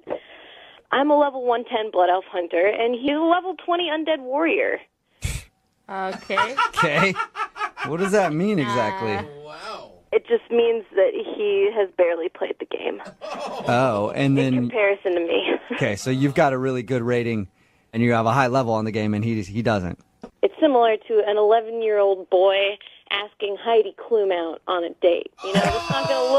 I'm a level 110 Blood Elf Hunter, and he's a level 20 Undead Warrior. Okay. Okay. What does that mean exactly? It just means that he has barely played the game. Oh, and then... In comparison to me. Okay, so you've got a really good rating, and you have a high level on the game, and he doesn't. It's similar to an 11-year-old boy asking Heidi Klum out on a date. You know, it's not gonna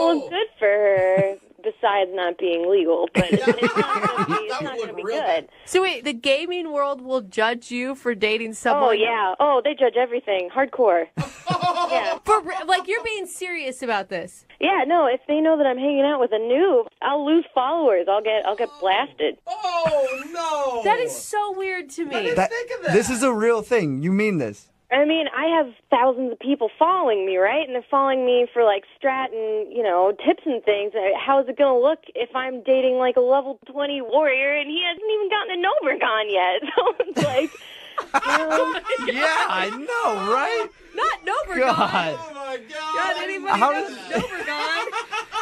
look good for her. Besides not being legal, but it's not going to be good. So wait, the gaming world will judge you for dating someone? Oh, yeah. Oh, they judge everything. Hardcore. Yeah. Like, you're being serious about this? Yeah, no, if they know that I'm hanging out with a noob, I'll lose followers. I'll get blasted. Oh, no. That is so weird to me. This is a real thing. You mean this? I mean, I have thousands of people following me, right? And they're following me for, like, strat and, you know, tips and things. How is it going to look if I'm dating, like, a level 20 warrior and he hasn't even gotten a Nobergon yet? So it's like, Yeah, I know, right? Not Nobergon. God. Oh, my God. God, anybody How knows Nobergon?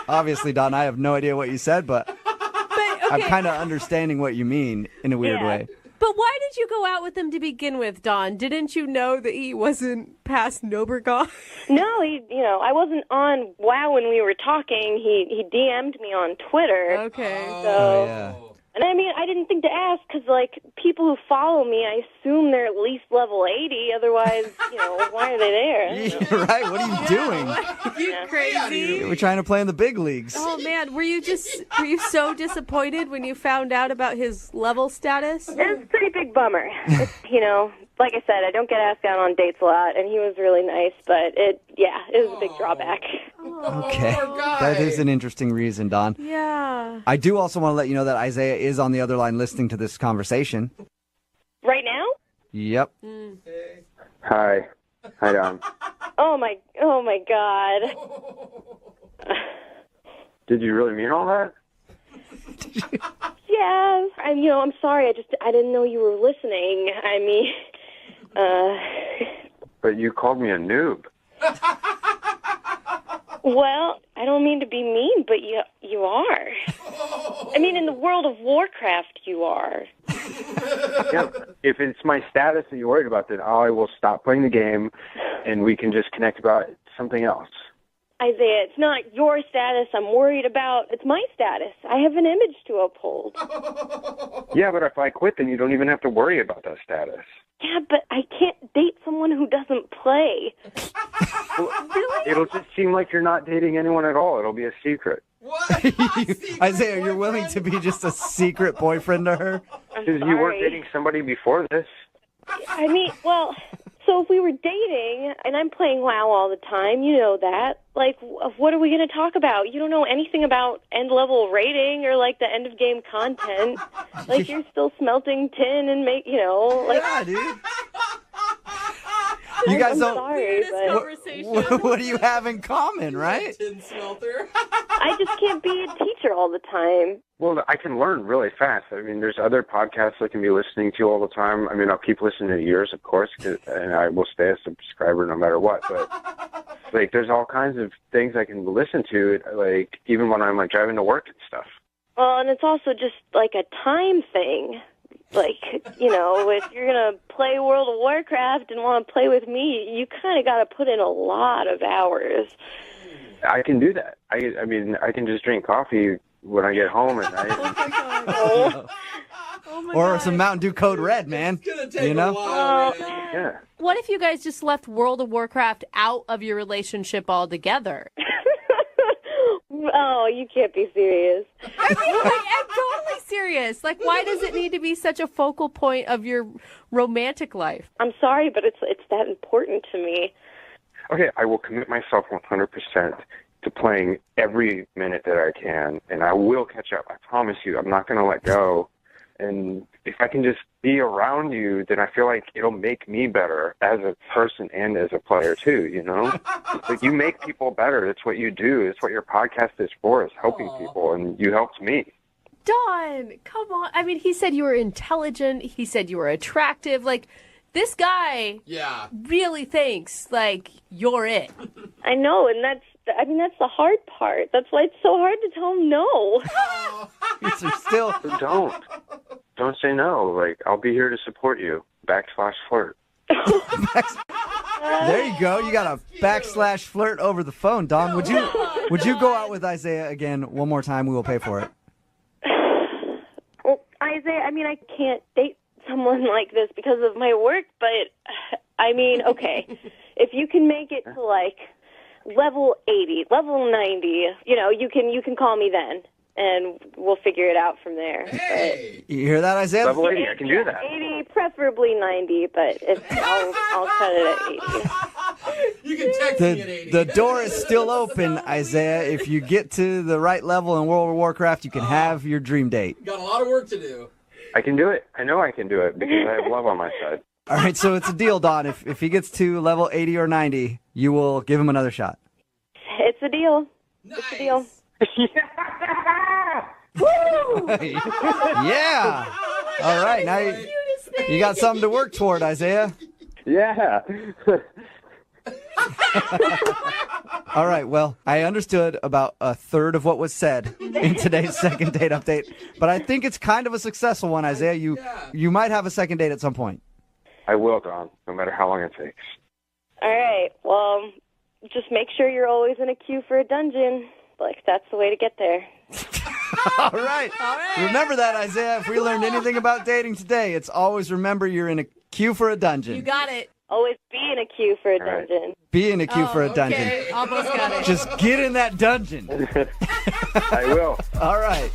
Obviously, Don, I have no idea what you said, but I'm kind of understanding what you mean in a weird way. But why did you go out with him to begin with, Don? Didn't you know that he wasn't past Nobergon? No, I wasn't on WoW when we were talking. He DM'd me on Twitter. Okay. And I mean, I didn't think to ask because, like, people who follow me, I assume they're at least level 80. Otherwise, why are they there? Yeah, right? What are you doing? You crazy? We're trying to play in the big leagues. Oh, man. Were you so disappointed when you found out about his level status? It was a pretty big bummer. It's, like I said, I don't get asked out on dates a lot, and he was really nice, but it was a big drawback. Okay. That is an interesting reason, Don. Yeah. I do also want to let you know that Isaiah is on the other line listening to this conversation. Right now? Yep. Hi. Hi, Don. Oh my God. Did you really mean all that? Yeah. I'm sorry. I didn't know you were listening. I mean, But you called me a noob. Well, I don't mean to be mean, but you are. I mean, in the world of Warcraft, you are. Yeah, if it's my status that you're worried about, then I will stop playing the game, and we can just connect about something else. Isaiah, it's not your status I'm worried about. It's my status. I have an image to uphold. Yeah, but if I quit, then you don't even have to worry about that status. Yeah, but I can't date someone who doesn't play. Really? It'll just seem like you're not dating anyone at all. It'll be a secret. Isaiah, you're willing to be just a secret boyfriend to her? Because you weren't dating somebody before this. I mean, well, so if we were dating, and I'm playing WoW all the time, you know that, like, what are we going to talk about? You don't know anything about end-level rating or, like, the end-of-game content. Like, you're still smelting tin and Yeah, dude. You guys don't... Sorry, but... What do you have in common, right? Tin smelter. I just can't be a teacher all the time. Well, I can learn really fast. I mean, there's other podcasts I can be listening to all the time. I mean, I'll keep listening to yours, of course, and I will stay a subscriber no matter what. But, like, there's all kinds of things I can listen to, like, even when I'm, like, driving to work and stuff. Well, and it's also just, like, a time thing. Like, if you're going to play World of Warcraft and want to play with me, you kind of got to put in a lot of hours. I can do that. I mean, I can just drink coffee when I get home at night. Or some Mountain Dew Code Red, man. It's going to take a while, man. Yeah. What if you guys just left World of Warcraft out of your relationship altogether? Oh, you can't be serious. I mean, I'm totally serious. Like, why does it need to be such a focal point of your romantic life? I'm sorry, but it's that important to me. Okay, I will commit myself 100% to playing every minute that I can, and I will catch up. I promise you. I'm not going to let go And if I can just be around you, then I feel like it'll make me better as a person and as a player too, you know? Like, you make people better. That's what you do. It's what your podcast is for, is helping people, and you helped me. Don, come on. I mean, he said you were intelligent. He said you were attractive. Like, this guy really thinks, like, you're it. I know, and that's the hard part. That's why it's so hard to tell him no. Still, don't say no. Like, I'll be here to support you. /flirt. There you go. You got a /flirt over the phone, Don. Would you go out with Isaiah again one more time? We will pay for it. Well, Isaiah, I mean, I can't date someone like this because of my work, but I mean, okay, if you can make it to like level 80, level 90, you can call me then, and we'll figure it out from there. Hey. You hear that, Isaiah? Level 80, I can do that. 80, preferably 90, but I'll cut it at 80. You can text me at 80. The door is still open, Isaiah. If you get to the right level in World of Warcraft, you can have your dream date. Got a lot of work to do. I can do it. I know I can do it because I have love on my side. All right, so it's a deal, Don. If he gets to level 80 or 90, you will give him another shot. It's a deal. Nice. It's a deal. Yeah. All right, now you got something to work toward, Isaiah. Yeah. All right, well, I understood about a third of what was said in today's second date update, but I think it's kind of a successful one, Isaiah. You might have a second date at some point. I will, Don, no matter how long it takes. All right. Well, just make sure you're always in a queue for a dungeon. Like, that's the way to get there. All right. Remember that, Isaiah. If we learned anything about dating today, it's always remember you're in a queue for a dungeon. You got it. Always be in a queue for a dungeon. Be in a queue for a dungeon. Okay, almost got it. Just get in that dungeon. I will. All right.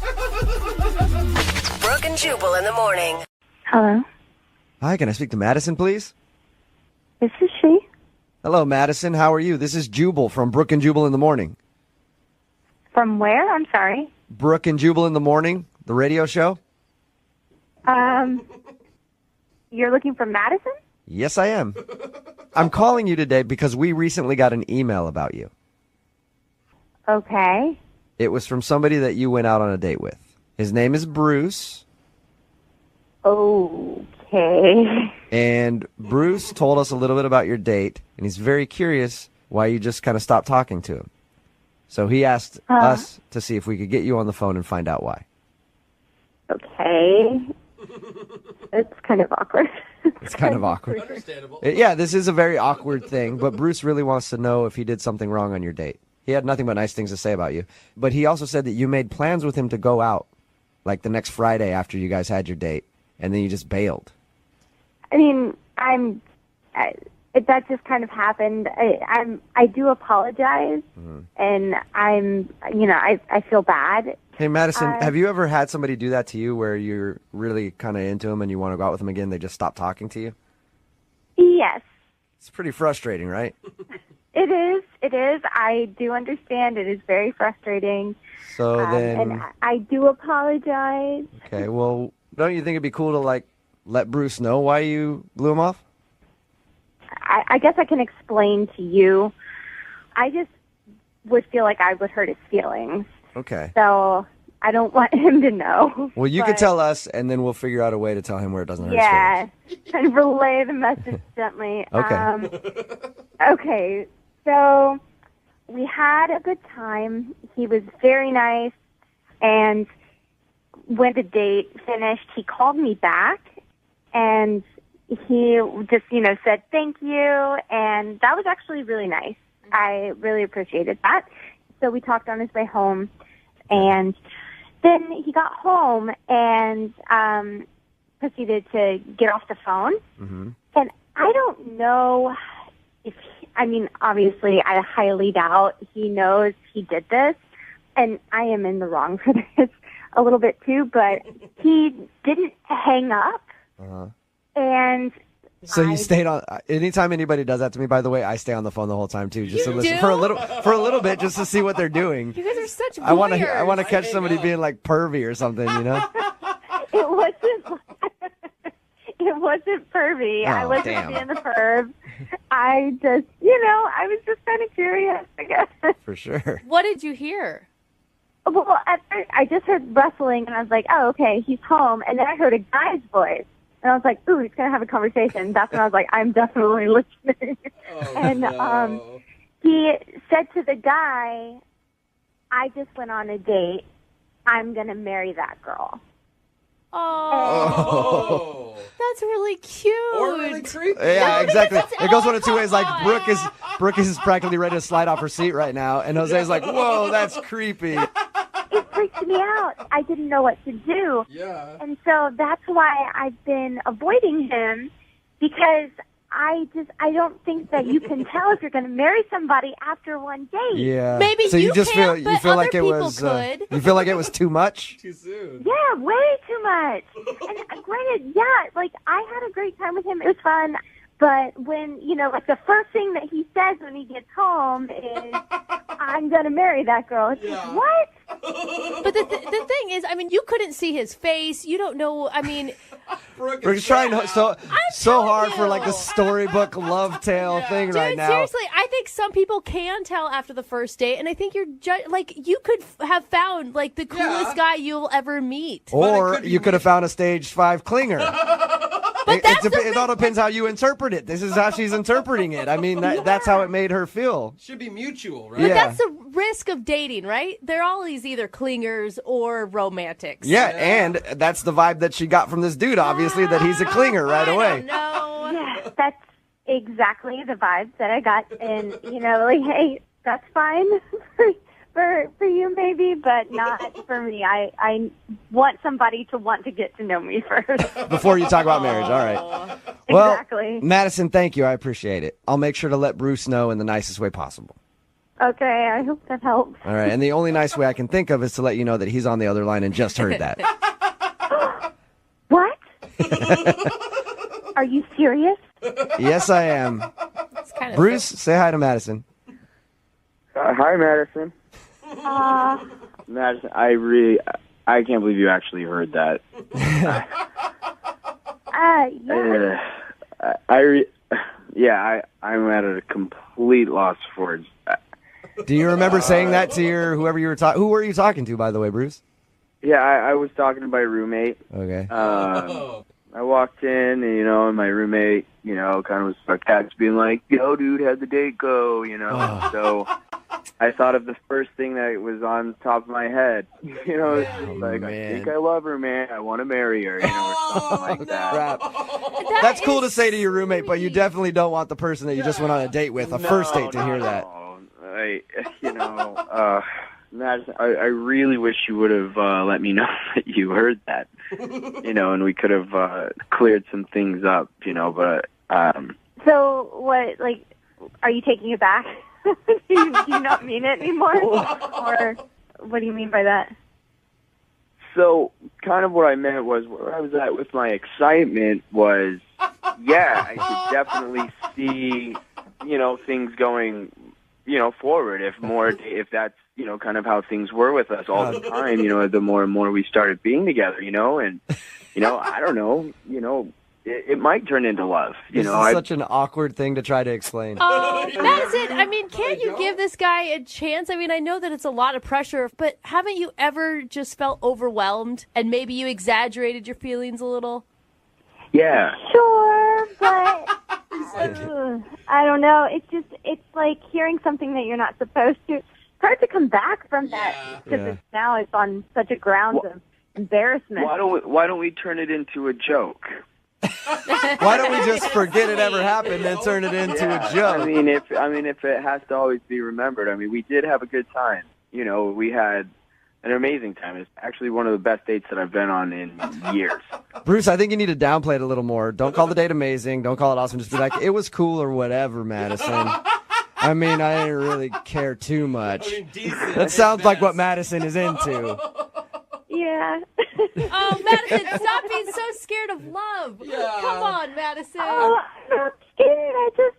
Brooke and Jubal in the morning. Hello, Hi, can I speak to Madison, please? this is she. Hello, Madison. How are you? This is Jubal from Brooke and Jubal in the morning. From where? I'm sorry. Brooke and Jubal in the morning, the radio show? You're looking for Madison? Yes, I am. I'm calling you today because we recently got an email about you. Okay. It was from somebody that you went out on a date with. His name is Bruce. Okay. And Bruce told us a little bit about your date, and he's very curious why you just kind of stopped talking to him. So he asked us to see if we could get you on the phone and find out why. Okay. It's kind of awkward. It's kind of awkward. Understandable. Yeah, this is a very awkward thing, but Bruce really wants to know if he did something wrong on your date. He had nothing but nice things to say about you. But he also said that you made plans with him to go out, like the next Friday after you guys had your date, and then you just bailed. I mean, that just kind of happened. I do apologize, and I feel bad. Hey, Madison, have you ever had somebody do that to you where you're really kind of into them and you want to go out with them again, they just stop talking to you? Yes. It's pretty frustrating, right? It is. It is. I do understand. It is very frustrating. So then... And I do apologize. Okay, well, don't you think it'd be cool to, like, let Bruce know why you blew him off? I guess I can explain to you. I just would feel like I would hurt his feelings. Okay. So I don't want him to know. Well, you can tell us, and then we'll figure out a way to tell him where it doesn't hurt his feelings. Kind of relay the message gently. Okay. Okay, so we had a good time. He was very nice, and when the date finished, he called me back, and he just, said thank you, and that was actually really nice. I really appreciated that. So we talked on his way home, and then he got home and proceeded to get off the phone. Mm-hmm. And I don't know if, obviously, I highly doubt he knows he did this, and I am in the wrong for this a little bit too, but he didn't hang up. Uh-huh. And so you stayed on. Anytime anybody does that to me, by the way, I stay on the phone the whole time too, just to listen for a little bit, just to see what they're doing. You guys are such I want to voyeurs. catch somebody being like pervy or something, It wasn't. It wasn't pervy. I Oh, wasn't damn. being the perv. I just, I was just kind of curious, I guess. For sure. What did you hear? Well, at first, I just heard rustling, and I was like, oh, okay, he's home. And then I heard a guy's voice. And I was like, ooh, he's going to have a conversation. That's when I was like, I'm definitely listening. He said to the guy, I just went on a date. I'm going to marry that girl. Oh, that's really cute. Or really creepy. Yeah, exactly. that's It goes one of two oh, ways. come Like Brooke is practically ready to slide off her seat right now, and Jose's like, "Whoa, that's creepy." It freaked me out. I didn't know what to do. Yeah. And so that's why I've been avoiding him, because I don't think that you can tell if you're going to marry somebody after one date. Yeah. Maybe so you you just can't, feel but like other it people was could. you feel like it was too much. Too soon. Yeah, way too much. And granted, yeah, like I had a great time with him. It was fun. But when, like the first thing that he says when he gets home is, I'm going to marry that girl. It's like, what? But the thing is, I mean, you couldn't see his face. You don't know. I mean, Brooke's trying so hard for like a storybook love tale thing dude, right now. seriously, I think some people can tell after the first date, and I think you're like you could have found like the coolest guy you'll ever meet. Or you could have found a stage 5 clinger. It all depends how you interpret it. This is how she's interpreting it. I mean, that's how it made her feel. Should be mutual, right? But that's the risk of dating, right? They're always either clingers or romantics. Yeah, and that's the vibe that she got from this dude, obviously, that he's a clinger right away. No. Yeah, that's exactly the vibes that I got. And, like, hey, that's fine for you maybe, but not for me. I want somebody to want to get to know me first. Before you talk about marriage, all right. Well, Exactly. Madison, thank you. I appreciate it. I'll make sure to let Bruce know in the nicest way possible. Okay, I hope that helps. All right, and the only nice way I can think of is to let you know that he's on the other line and just heard that. What? Are you serious? Yes, I am. Bruce, say hi to Madison. Hi, Madison. Madison, I can't believe you actually heard that. Yeah. I'm at a complete loss for words. Do you remember saying that to whoever you were talking? Who were you talking to, by the way, Bruce? Yeah, I was talking to my roommate. Okay. I walked in, and my roommate, kind of was sarcastic, being like, "Yo, dude, how'd the date go?" So I thought of the first thing that was on top of my head. I think I love her, man. I want to marry her, or something like that. Crap. That's cool to say to your roommate, but you definitely don't want the person that you just went on a date with, first date, to hear that. Madison, I really wish you would have let me know that you heard that, and we could have cleared some things up, but... So, what, like, are you taking it back? do you not mean it anymore? Or what do you mean by that? So, kind of what I meant was, where I was at with my excitement was, I could definitely see, things going, forward if that's, kind of how things were with us all the time, the more and more we started being together, and, I don't know, it might turn into love. This is such an awkward thing to try to explain. Madison, I mean, can't you give this guy a chance? I mean, I know that it's a lot of pressure, but haven't you ever just felt overwhelmed and maybe you exaggerated your feelings a little? Yeah. Sure, but I don't know. It's like hearing something that you're not supposed to. It's hard to come back from that because now it's on such a grounds of embarrassment. Why don't we turn it into a joke? Why don't we just forget it ever happened and turn it into a joke? I mean, if it has to always be remembered, we did have a good time. We had an amazing time. It's actually one of the best dates that I've been on in years. Bruce, I think you need to downplay it a little more. Don't call the date amazing. Don't call it awesome. Just be like, it was cool or whatever, Madison. I mean, I didn't really care too much. That sounds like what Madison is into. Yeah. Oh, Madison, stop being so scared of love. Yeah. Come on, Madison. Oh, I'm not scared. I just,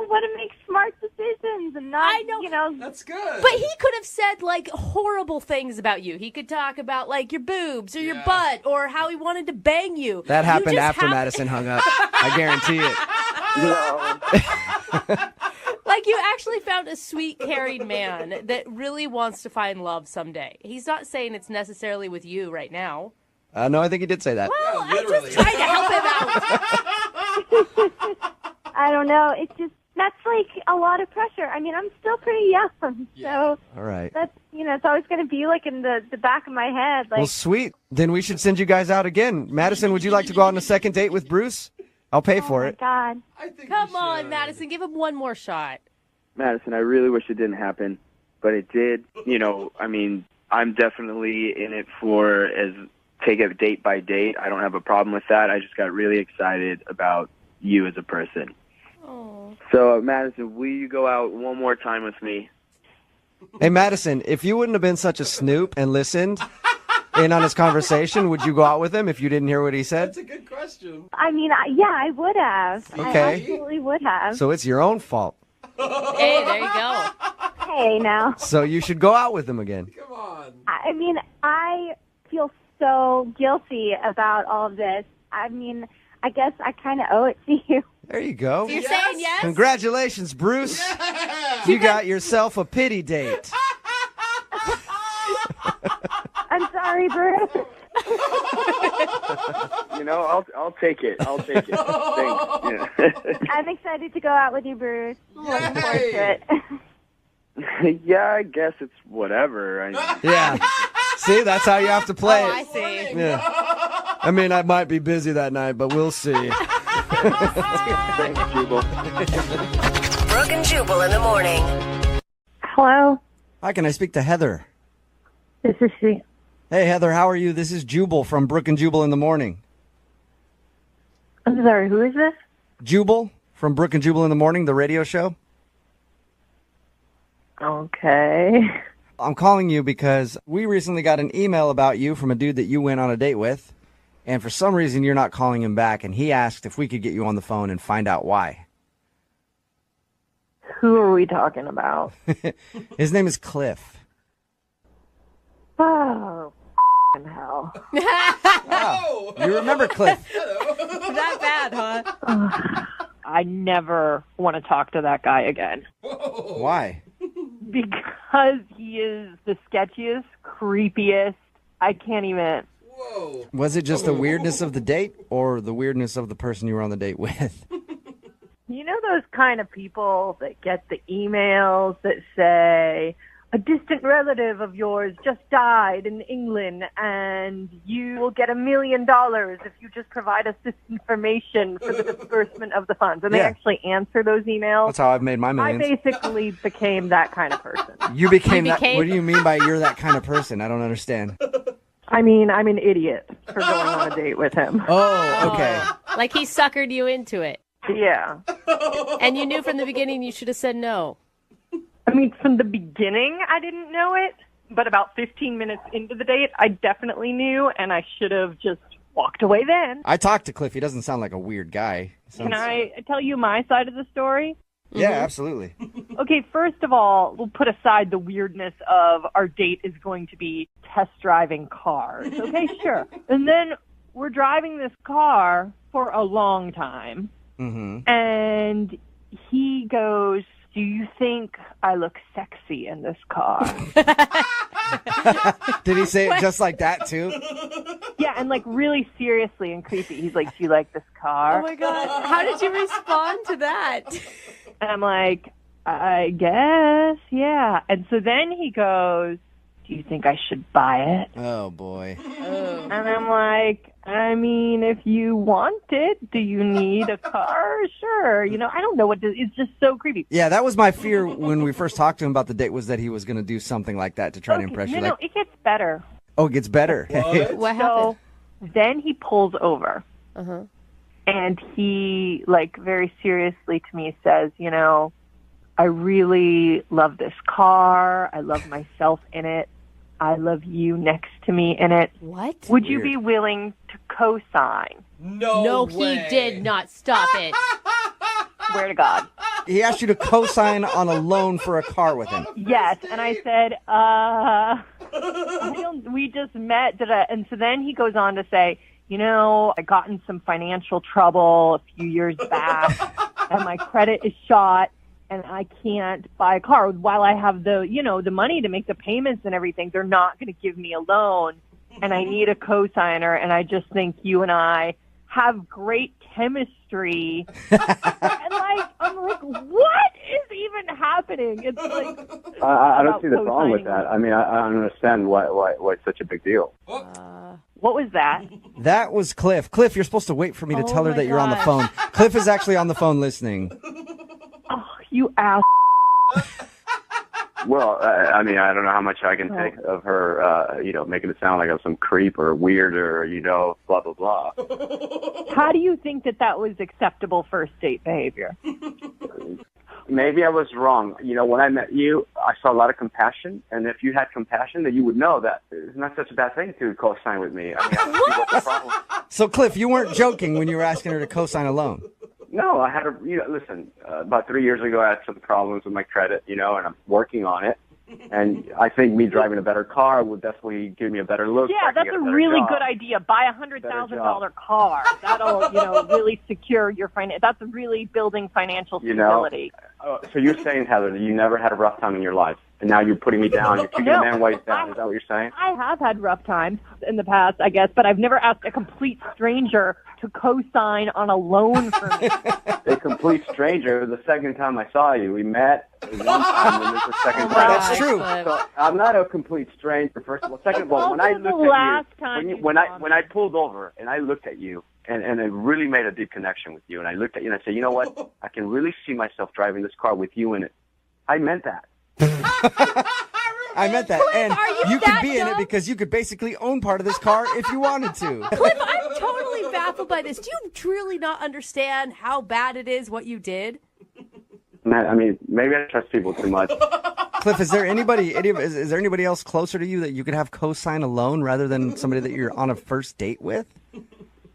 want to make smart decisions and not, I know. you know. That's good. But he could have said, like, horrible things about you. He could talk about, like, your boobs or your butt or how he wanted to bang you. That happened You just after Madison hung up. I guarantee it. Like, you actually found a sweet, caring man that really wants to find love someday. He's not saying it's necessarily with you right now. No, I think he did say that. Well, I'm just trying to help him out. I don't know. It's just, that's like a lot of pressure. I mean, I'm still pretty young, so All right. that's, you know, it's always going to be like in the back of my head. Like, Well, sweet. Then we should send you guys out again. Madison, would you like to go on a second date with Bruce? I'll pay for it. God. Come on, Madison, give him one more shot. Madison, I really wish it didn't happen, but it did. You know, I mean, I'm definitely in it for take it date by date. I don't have a problem with that. I just got really excited about you as a person. Oh. So, Madison, will you go out one more time with me? Hey, Madison, if you wouldn't have been such a snoop and listened in on his conversation, would you go out with him if you didn't hear what he said? That's a good question. I mean, yeah, I would have. Okay. I absolutely would have. So it's your own fault. Hey, there you go. Hey, now. So you should go out with him again. Come on. I mean, I feel so guilty about all of this. I mean, I guess I kind of owe it to you. There you go. You're saying yes? Congratulations, Bruce. You got yourself a pity date. I'm sorry, Bruce. You know, I'll take it. I'll take it. Thanks. Yeah. I'm excited to go out with you, Bruce. I'm looking forward to it. Yeah, I guess it's whatever. Yeah. See, that's how you have to play Oh, it. I see. Yeah. I mean, I might be busy that night, but we'll see. Thanks, Jubal. Brooke and Jubal in the morning. Hello, Hi, can I speak to Heather? this is she. Hey, Heather, how are you? This is Jubal from Brooke and Jubal in the morning. I'm sorry, who is this? Jubal from Brooke and Jubal in the morning, the radio show. Okay. I'm calling you because we recently got an email about you from a dude that you went on a date with, and for some reason you're not calling him back, and he asked if we could get you on the phone and find out why. Who are we talking about? His name is Cliff. Oh, hell. Wow. You remember Cliff? That bad, huh? I never want to talk to that guy again. Why? Because he is the sketchiest, creepiest. I can't even. Whoa. Was it just the weirdness of the date or the weirdness of the person you were on the date with? You know those kind of people that get the emails that say, a distant relative of yours just died in England and you will get $1 million if you just provide us this information for the disbursement of the funds. And they Yeah. actually answer those emails. That's how I've made my I millions. basically became that kind of person. You became that. became- What do you mean by you're that kind of person? I don't understand. I mean, I'm an idiot for going on a date with him. Oh, okay. Like he suckered you into it. Yeah. And you knew from the beginning you should have said no. I mean, from the beginning, I didn't know it, but about 15 minutes into the date, I definitely knew, and I should have just walked away then. I talked to Cliff. He doesn't sound like a weird guy. Can I tell you my side of the story? Yeah, absolutely. Okay, first of all, we'll put aside the weirdness of our date is going to be test driving cars. Okay, sure. And then we're driving this car for a long time, Mm-hmm. and he goes, do you think I look sexy in this car? Did he say it just like that, too? Yeah, and like really seriously and creepy. He's like, do you like this car? Oh my God. How did you respond to that? And I'm like, I guess, yeah. And so then he goes, do you think I should buy it? Oh, boy. And I'm like, I mean, if you want it, do you need a car? Sure. You know, I don't know what to, it's just so creepy. Yeah, that was my fear when we first talked to him about the date, was that he was going to do something like that to try to impress you. No, Like, it gets better. oh, it gets better. What happened? So then he pulls over. Uh-huh. And he, like, very seriously to me says, you know, I really love this car. I love myself in it. I love you next to me in it. What? Would you be willing to co-sign? No No, way. he did not. Stop it. Swear to God. he asked you to co-sign on a loan for a car with him. Yes, and I said, we just met, and so then he goes on to say, I got in some financial trouble a few years back, and my credit is shot, and I can't buy a car. While I have the money to make the payments and everything, they're not going to give me a loan, and I need a co-signer, and I just think you and I have great chemistry. And I'm like, what is even happening? It's like I don't see the problem with that. I mean, I don't understand why it's such a big deal. What was that? That was Cliff. Cliff, you're supposed to wait for me to tell her that you're on the phone. Cliff is actually on the phone listening. Oh, you ass. Well, I mean, I don't know how much I can take of her, making it sound like I'm some creep or weird or, blah, blah, blah. How do you think that was acceptable first date behavior? Maybe I was wrong. When I met you, I saw a lot of compassion, and if you had compassion, then you would know that it's not such a bad thing to co-sign with me. I mean, I don't see what's the problem. So, Cliff, you weren't joking when you were asking her to co-sign a loan? No, I had listen, about 3 years ago, I had some problems with my credit, and I'm working on it. And I think me driving a better car would definitely give me a better look. Yeah, that's a really good idea. Buy $100,000 car. That'll, really secure your finance. That's really building financial stability. So you're saying, Heather, that you never had a rough time in your life, and now you're putting me down. You're kicking a man ways down. Is that what you're saying? I have had rough times in the past, I guess, but I've never asked a complete stranger to co-sign on a loan for me. A complete stranger. The second time I saw you, we met one time, and this is the second time. That's true. So I'm not a complete stranger. First of all, second of all, when I looked at you, when I pulled over and I looked at you, and it really made a deep connection with you, and I looked at you and I said, you know what? I can really see myself driving this car with you in it. I meant that. I meant that. Cliff, and are you could that be in it dumb? because you could basically own part of this car if you wanted to. Cliff, I'm totally baffled by this. Do you truly not understand how bad it is what you did? I mean, maybe I trust people too much. Cliff, is there anybody else closer to you that you could have co-sign a loan rather than somebody that you're on a first date with?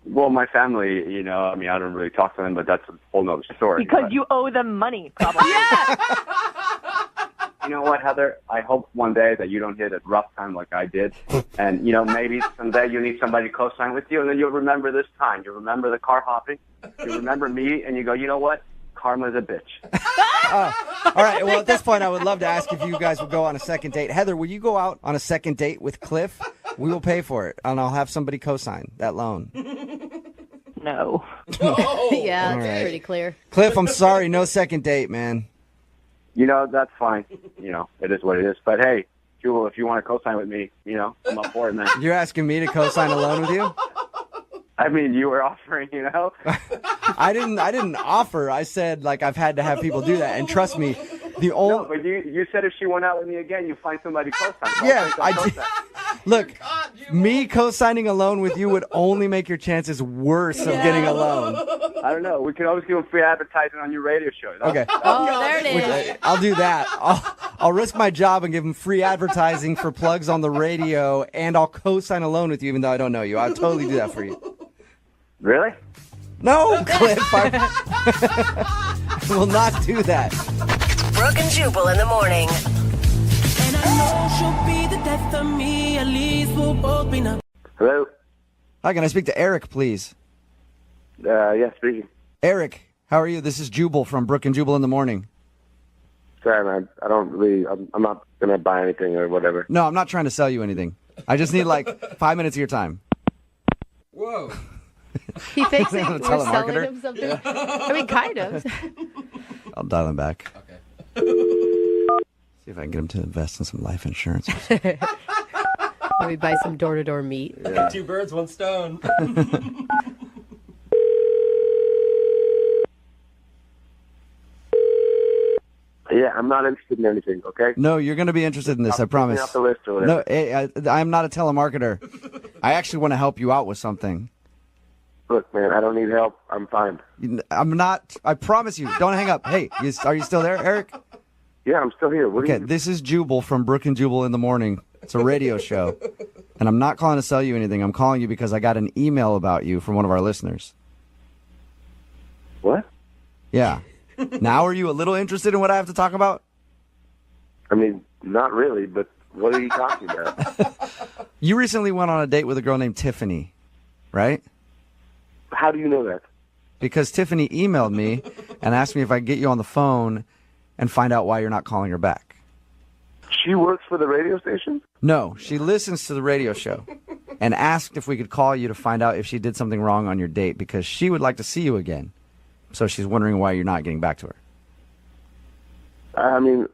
Well, my family, I mean, I don't really talk to them, but that's a whole nother story. Because you owe them money, probably. Yeah. You know what, Heather? I hope one day that you don't hit a rough time like I did. And, maybe someday you need somebody to co-sign with you, and then you'll remember this time. You'll remember the car hopping. You'll remember me, and you go, you know what? Karma's a bitch. All right. Well, at this point, I would love to ask if you guys would go on a second date. Heather, will you go out on a second date with Cliff? We will pay for it, and I'll have somebody co-sign that loan. No. Yeah, All it's right. pretty clear. Cliff, I'm sorry. No second date, man. That's fine. It is what it is. But, hey, Jubal, if you want to co-sign with me, I'm up for it, man. You're asking me to co-sign a loan with you? I mean, you were offering, I didn't offer. I said, I've had to have people do that. And trust me, the only... No, but you said if she went out with me again, you find somebody co-sign. Yeah, I did. Look, me co-signing a loan with you would only make your chances worse of getting a loan. I don't know. We can always give them free advertising on your radio show. Okay. Oh, there it is. I'll do that. I'll risk my job and give them free advertising for plugs on the radio, and I'll co-sign a loan with you even though I don't know you. I'll totally do that for you. Really? No, Cliff. I will not do that. Brooke and Jubal in the morning. And I know she'll be the death of me. At least we'll both be numb. Hello? Hi, can I speak to Eric, please? Yes, speaking. Eric, how are you? This is Jubal from Brooke and Jubal in the morning. Sorry, man. I don't really... I'm not going to buy anything or whatever. No, I'm not trying to sell you anything. I just need 5 minutes of your time. Whoa. He thinks I'm that a we're selling telemarketer. him something. I mean, kind of. I'll dial him back. Okay. See if I can get him to invest in some life insurance. Maybe buy some door-to-door meat. Yeah. 2 birds, 1 stone. Yeah, I'm not interested in anything, okay? No, you're going to be interested in this, I promise. Off the list or No, whatever. I'm not a telemarketer. I actually want to help you out with something. Look, man, I don't need help. I'm fine. I'm not. I promise you. Don't hang up. Hey, are you still there, Eric? Yeah, I'm still here. Okay, this is Jubal from Brooke and Jubal in the morning. It's a radio show. And I'm not calling to sell you anything. I'm calling you because I got an email about you from one of our listeners. What? Yeah. Now are you a little interested in what I have to talk about? I mean, not really, but what are you talking about? You recently went on a date with a girl named Tiffany, right? How do you know that? Because Tiffany emailed me and asked me if I could get you on the phone and find out why you're not calling her back. She works for the radio station? No, she listens to the radio show and asked if we could call you to find out if she did something wrong on your date because she would like to see you again. So she's wondering why you're not getting back to her. I mean,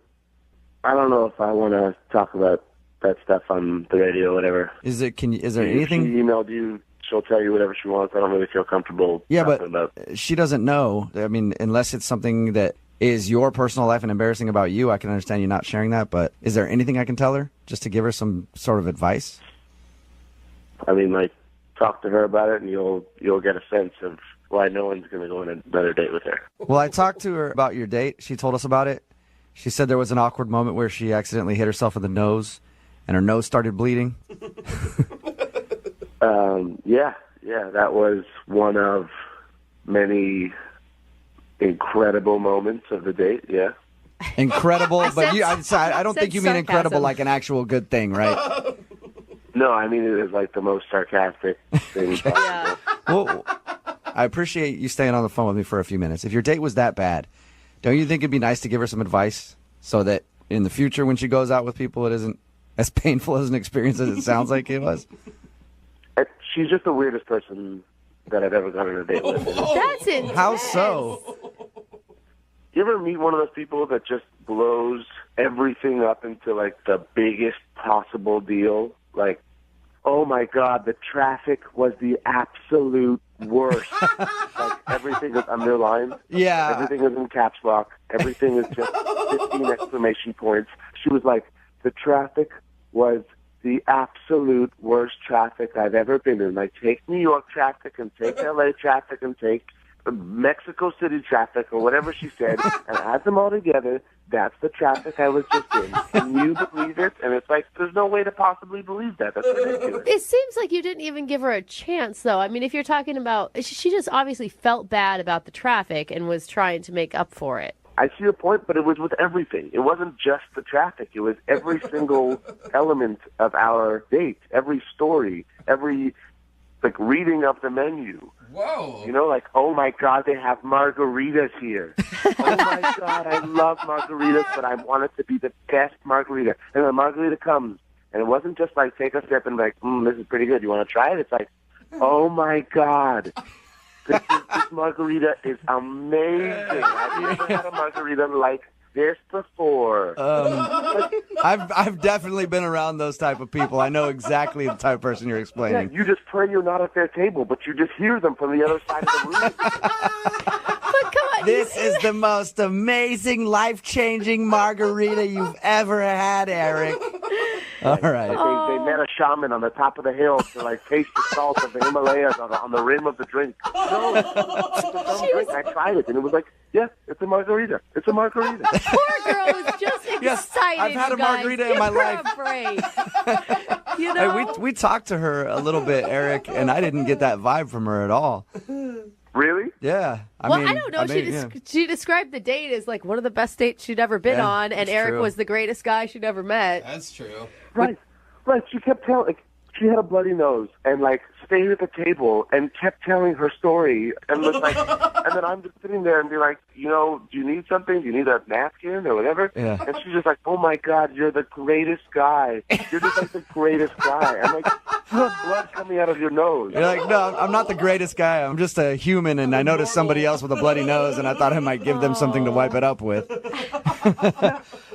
I don't know if I want to talk about that stuff on the radio or whatever. Is there anything? If she emailed you, she'll tell you whatever she wants. I don't really feel comfortable talking about. She doesn't know. I mean, unless it's something that is your personal life and embarrassing about you, I can understand you not sharing that. But is there anything I can tell her just to give her some sort of advice? I mean, like, talk to her about it, and you'll get a sense of why no one's going to go on another date with her. Well, I talked to her about your date. She told us about it. She said there was an awkward moment where she accidentally hit herself in the nose, and her nose started bleeding. Yeah, that was one of many incredible moments of the date, yeah. Incredible, but I don't think you mean incredible like an actual good thing, right? No, I mean it is like the most sarcastic thing possible. Well, I appreciate you staying on the phone with me for a few minutes. If your date was that bad, don't you think it'd be nice to give her some advice so that in the future when she goes out with people, it isn't as painful as an experience as it sounds like it was? She's just the weirdest person that I've ever gone on a date with. That's intense. How so? You ever meet one of those people that just blows everything up into, like, the biggest possible deal? Like, oh, my God, the traffic was the absolute worst. Like, everything is underlined. Yeah. Everything is in caps lock. Everything is just 15 exclamation points. She was like, the traffic was the absolute worst traffic I've ever been in. Like, take New York traffic and take LA traffic and take Mexico City traffic or whatever she said and add them all together. That's the traffic I was just in. Can you believe it? And it's like, there's no way to possibly believe that. That's ridiculous. It seems like you didn't even give her a chance, though. I mean, if you're talking about, she just obviously felt bad about the traffic and was trying to make up for it. I see your point, but it was with everything. It wasn't just the traffic. It was every single element of our date, every story, every, like, reading of the menu. Whoa. You know, like, oh, my God, they have margaritas here. Oh, my God, I love margaritas, but I want it to be the best margarita. And the margarita comes, and it wasn't just like, take a sip and like, this is pretty good. You want to try it? It's like, oh, my God. This margarita is amazing. I've never had a margarita like this before. I've definitely been around those type of people. I know exactly the type of person you're explaining. Yeah, you just pray you're not at their table, but you just hear them from the other side of the room. But come on, this is the most amazing, life-changing margarita you've ever had, Eric. All right. They met a shaman on the top of the hill to, like, taste the salt of the Himalayas on the rim of the drink. No, it's a dumb drink. I tried it, and it was like, yeah, it's a margarita. It's a margarita. Poor girl was just excited. Yes, I've had a margarita in my life. You know? Hey, we talked to her a little bit, Eric, and I didn't get that vibe from her at all. Really? Yeah. I don't know. She described the date as like one of the best dates she'd ever been on, and Eric true. was the greatest guy she'd ever met. That's true. Right. She kept telling, like, she had a bloody nose and, like, stayed at the table and kept telling her story and was like, and then I'm just sitting there and be like, you know, do you need something? Do you need a napkin or whatever? Yeah. And she's just like, oh my God, you're the greatest guy. You're just like the greatest guy. I'm like, you have blood coming out of your nose. You're like, no, I'm not the greatest guy. I'm just a human, and I noticed somebody else with a bloody nose, and I thought I might give them something to wipe it up with.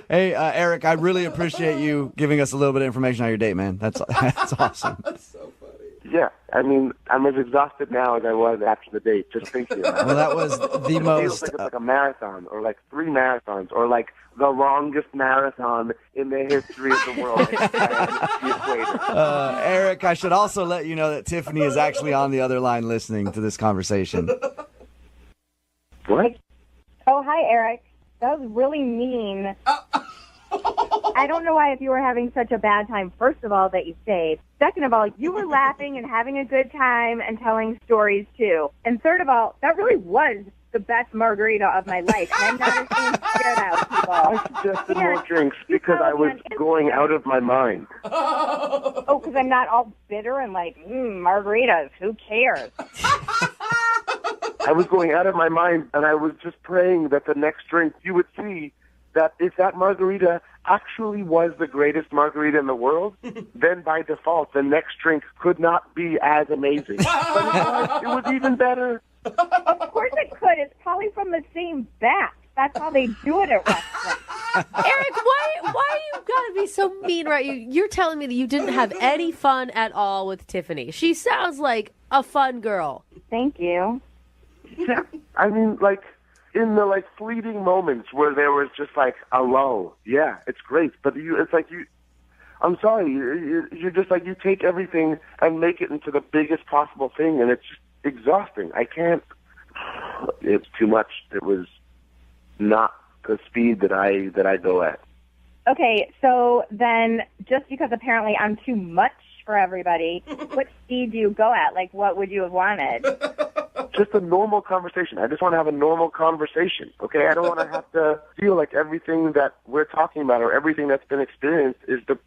Hey, Eric, I really appreciate you giving us a little bit of information on your date, man. That's awesome. That's so funny. Yeah, I mean, I'm as exhausted now as I was after the date, just thinking about it. Well, that was the It most... feels like it's like a marathon, or like 3 marathons, or like the longest marathon in the history of the world. The equator. Eric, I should also let you know that Tiffany is actually on the other line listening to this conversation. What? Oh, hi, Eric. That was really mean. I don't know why if you were having such a bad time, first of all, that you stayed. Second of all, you were laughing and having a good time and telling stories, too. And third of all, that really was the best margarita of my life. And I'm not ashamed to share that with people. I suggested more drinks because I was going out of my mind. Oh, because I'm not all bitter and like, margaritas, who cares? I was going out of my mind, and I was just praying that the next drink you would see that if that margarita actually was the greatest margarita in the world, then by default, the next drink could not be as amazing. But it was even better. Of course it could. It's probably from the same batch. That's how they do it at restaurants. Eric, why you gotta be so mean, right? You're telling me that you didn't have any fun at all with Tiffany. She sounds like a fun girl. Thank you. Yeah, I mean, like, in the, like, fleeting moments where there was just, like, a lull. Yeah, it's great. But it's like I'm sorry, you're just like, you take everything and make it into the biggest possible thing, and it's just exhausting. I can't. It's too much. It was not the speed that I go at. Okay, so then just because apparently I'm too much for everybody, what speed do you go at? Like, what would you have wanted? Just a normal conversation. I just want to have a normal conversation, okay? I don't want to have to feel like everything that we're talking about or everything that's been experienced is the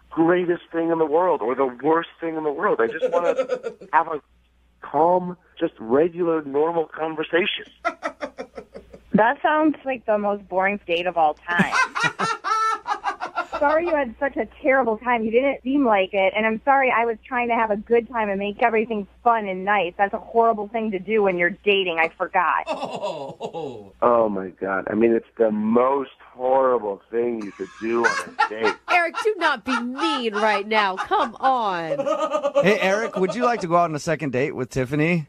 greatest thing in the world or the worst thing in the world. I just want to have a calm, just regular, normal conversation. That sounds like the most boring date of all time. Sorry you had such a terrible time. You didn't seem like it. And I'm sorry I was trying to have a good time and make everything fun and nice. That's a horrible thing to do when you're dating. I forgot. Oh, my God. I mean, it's the most horrible thing you could do on a date. Eric, do not be mean right now. Come on. Hey, Eric, would you like to go out on a second date with Tiffany?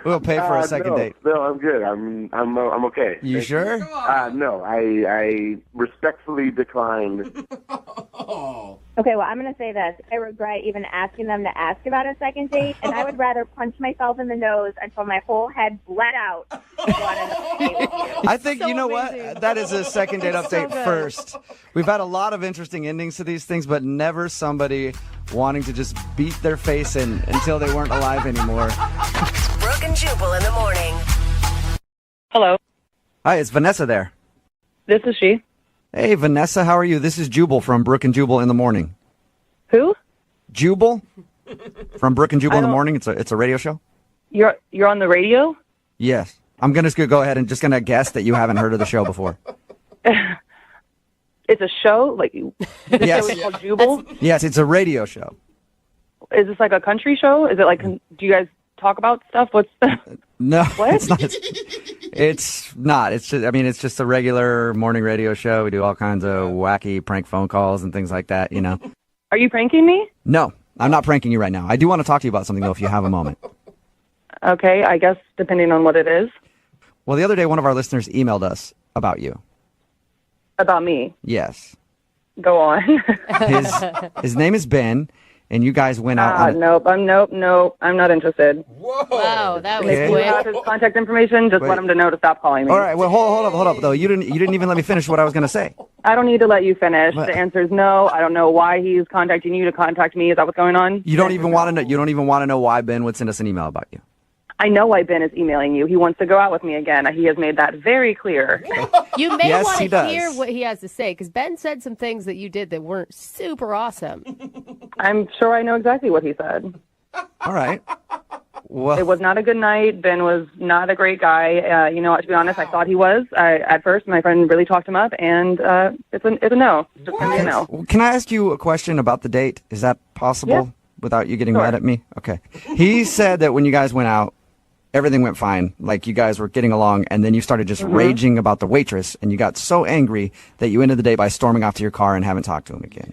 We'll pay for a second date. No, I'm good. I'm okay. You sure? No, I respectfully declined. Okay, well, I'm going to say this. I regret even asking them to ask about a second date, and I would rather punch myself in the nose until my whole head bled out. I think, you know what? That is a second date update first. We've had a lot of interesting endings to these things, but never somebody wanting to just beat their face in until they weren't alive anymore. Brooke and Jubal in the morning. Hello. Hi, it's Vanessa there. This is she. Hey, Vanessa, how are you? This is Jubal from Brooke and Jubal in the morning. Who? Jubal from Brooke and Jubal in the morning. It's a radio show. You're on the radio? Yes. I'm going to go ahead and just going to guess that you haven't heard of the show before. It's a show? Like, the Yes. show is called Jubal? Yes, it's a radio show. Is this like a country show? Is it like, do you guys talk about stuff? No, What? it's not. It's not. It's just, I mean, it's just a regular morning radio show. We do all kinds of wacky prank phone calls and things like that, you know. Are you pranking me? No, I'm not pranking you right now. I do want to talk to you about something, though, if you have a moment. Okay, I guess depending on what it is. Well, the other day, one of our listeners emailed us about you. About me. Yes. Go on. His name is Ben, and you guys went out on Nope, I'm not interested. Wow, that was Okay. If you have quick. his contact information, just let him to know to stop calling me. All right, well, hold up, though. You didn't even let me finish what I was going to say. I don't need to let you finish. What? The answer is no. I don't know why he's contacting you to contact me. Is that what's going on? You don't even want to know. You don't even want to know why Ben would send us an email about you. I know why Ben is emailing you. He wants to go out with me again. He has made that very clear. You may Yes, want he to does. hear what he has to say, because Ben said some things that you did that weren't super awesome. I'm sure I know exactly what he said. All right. Well, It was not a good night. Ben was not a great guy. You know, to be honest, I thought he was. At first, my friend really talked him up, and it's a no. It's just going to be a no. Can I ask you a question about the date? Is that possible Yeah. without you getting Sure. mad at me? Okay. He said that when you guys went out, everything went fine. Like you guys were getting along, and then you started just raging about the waitress, and you got so angry that you ended the day by storming off to your car and haven't talked to him again.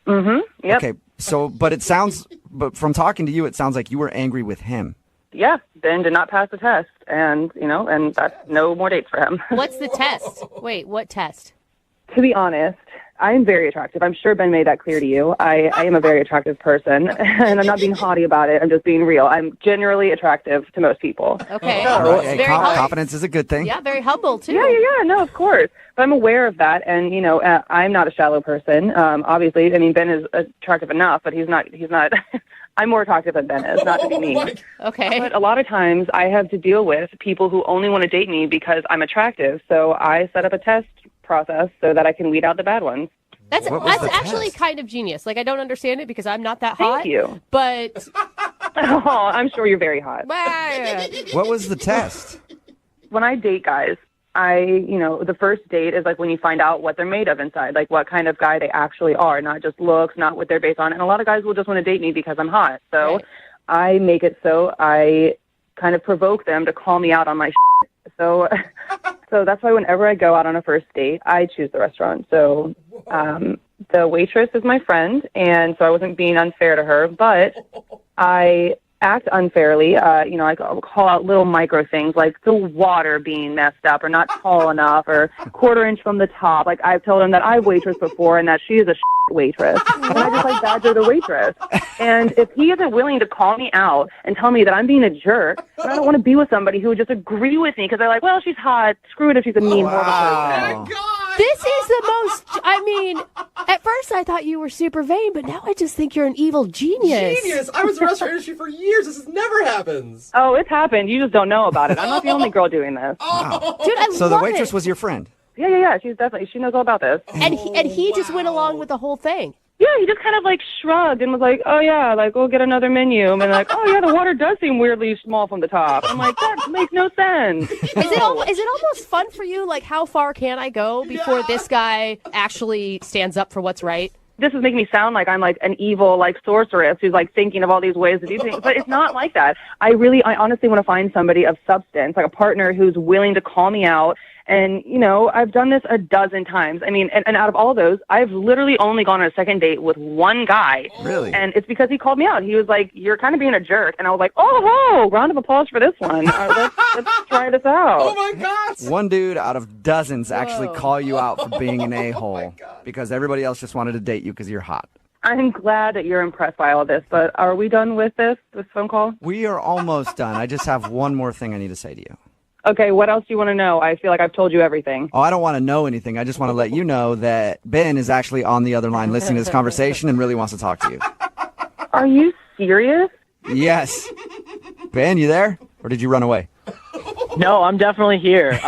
Mm-hmm. Yep. Okay. So, but from talking to you, it sounds like you were angry with him. Yeah. Ben did not pass the test, and that's no more dates for him. What's the test? Wait, what test? To be honest, I'm very attractive. I'm sure Ben made that clear to you. I am a very attractive person, and I'm not being haughty about it. I'm just being real. I'm generally attractive to most people. Okay. Right. It's Hey, very humble. confidence is a good thing. Yeah, very humble, too. Yeah, no, of course. But I'm aware of that, and, I'm not a shallow person. Obviously, I mean, Ben is attractive enough, but he's not I'm more attractive than Ben is, not to be mean. Okay. But a lot of times I have to deal with people who only want to date me because I'm attractive. So I set up a test process so that I can weed out the bad ones. That's actually kind of genius. Like, I don't understand it because I'm not that hot. Thank you. But Oh, I'm sure you're very hot. What was the test? When I date guys, the first date is like when you find out what they're made of inside, like what kind of guy they actually are, not just looks, not what they're based on. And a lot of guys will just want to date me because I'm hot. So Right. I make it so I kind of provoke them to call me out on my shit. So that's why whenever I go out on a first date, I choose the restaurant. So the waitress is my friend, and so I wasn't being unfair to her, but I act unfairly. I call out little micro things like the water being messed up or not tall enough or quarter-inch from the top. Like, I've told him that I've waitressed before and that she is a waitress. And I just like badger the waitress. And if he isn't willing to call me out and tell me that I'm being a jerk, then I don't want to be with somebody who would just agree with me because they're like, well, she's hot. Screw it if she's a mean, horrible person. this is the most, I mean, at first I thought you were super vain, but now I just think you're an evil genius. Genius! I was in the restaurant industry for years. This never happens. Oh, it's happened. You just don't know about it. I'm not the only girl doing this. Wow. Dude, I So the love waitress it. was your friend? Yeah. She knows all about this. And he just went along with the whole thing. Yeah, he just kind of like shrugged and was like, oh yeah, like we'll get another menu. And like, oh yeah, the water does seem weirdly small from the top. I'm like, that makes no sense. Is it almost fun for you? Like, how far can I go before this guy actually stands up for what's right? This is making me sound like I'm like an evil like sorceress who's like thinking of all these ways to do things, but it's not like that. I honestly want to find somebody of substance, like a partner who's willing to call me out. And, you know, I've done this a dozen times. I mean, and out of all those, I've literally only gone on a second date with one guy. Really? And it's because he called me out. He was like, you're kind of being a jerk. And I was like, oh, round of applause for this one. Let's try this out. Oh, my God. One dude out of dozens actually call you out for being an a-hole because everybody else just wanted to date you because you're hot. I'm glad that you're impressed by all this, but are we done with this phone call? We are almost done. I just have one more thing I need to say to you. Okay, what else do you want to know? I feel like I've told you everything. Oh, I don't want to know anything. I just want to let you know that Ben is actually on the other line listening to this conversation and really wants to talk to you. Are you serious? Yes. Ben, you there? Or did you run away? No, I'm definitely here.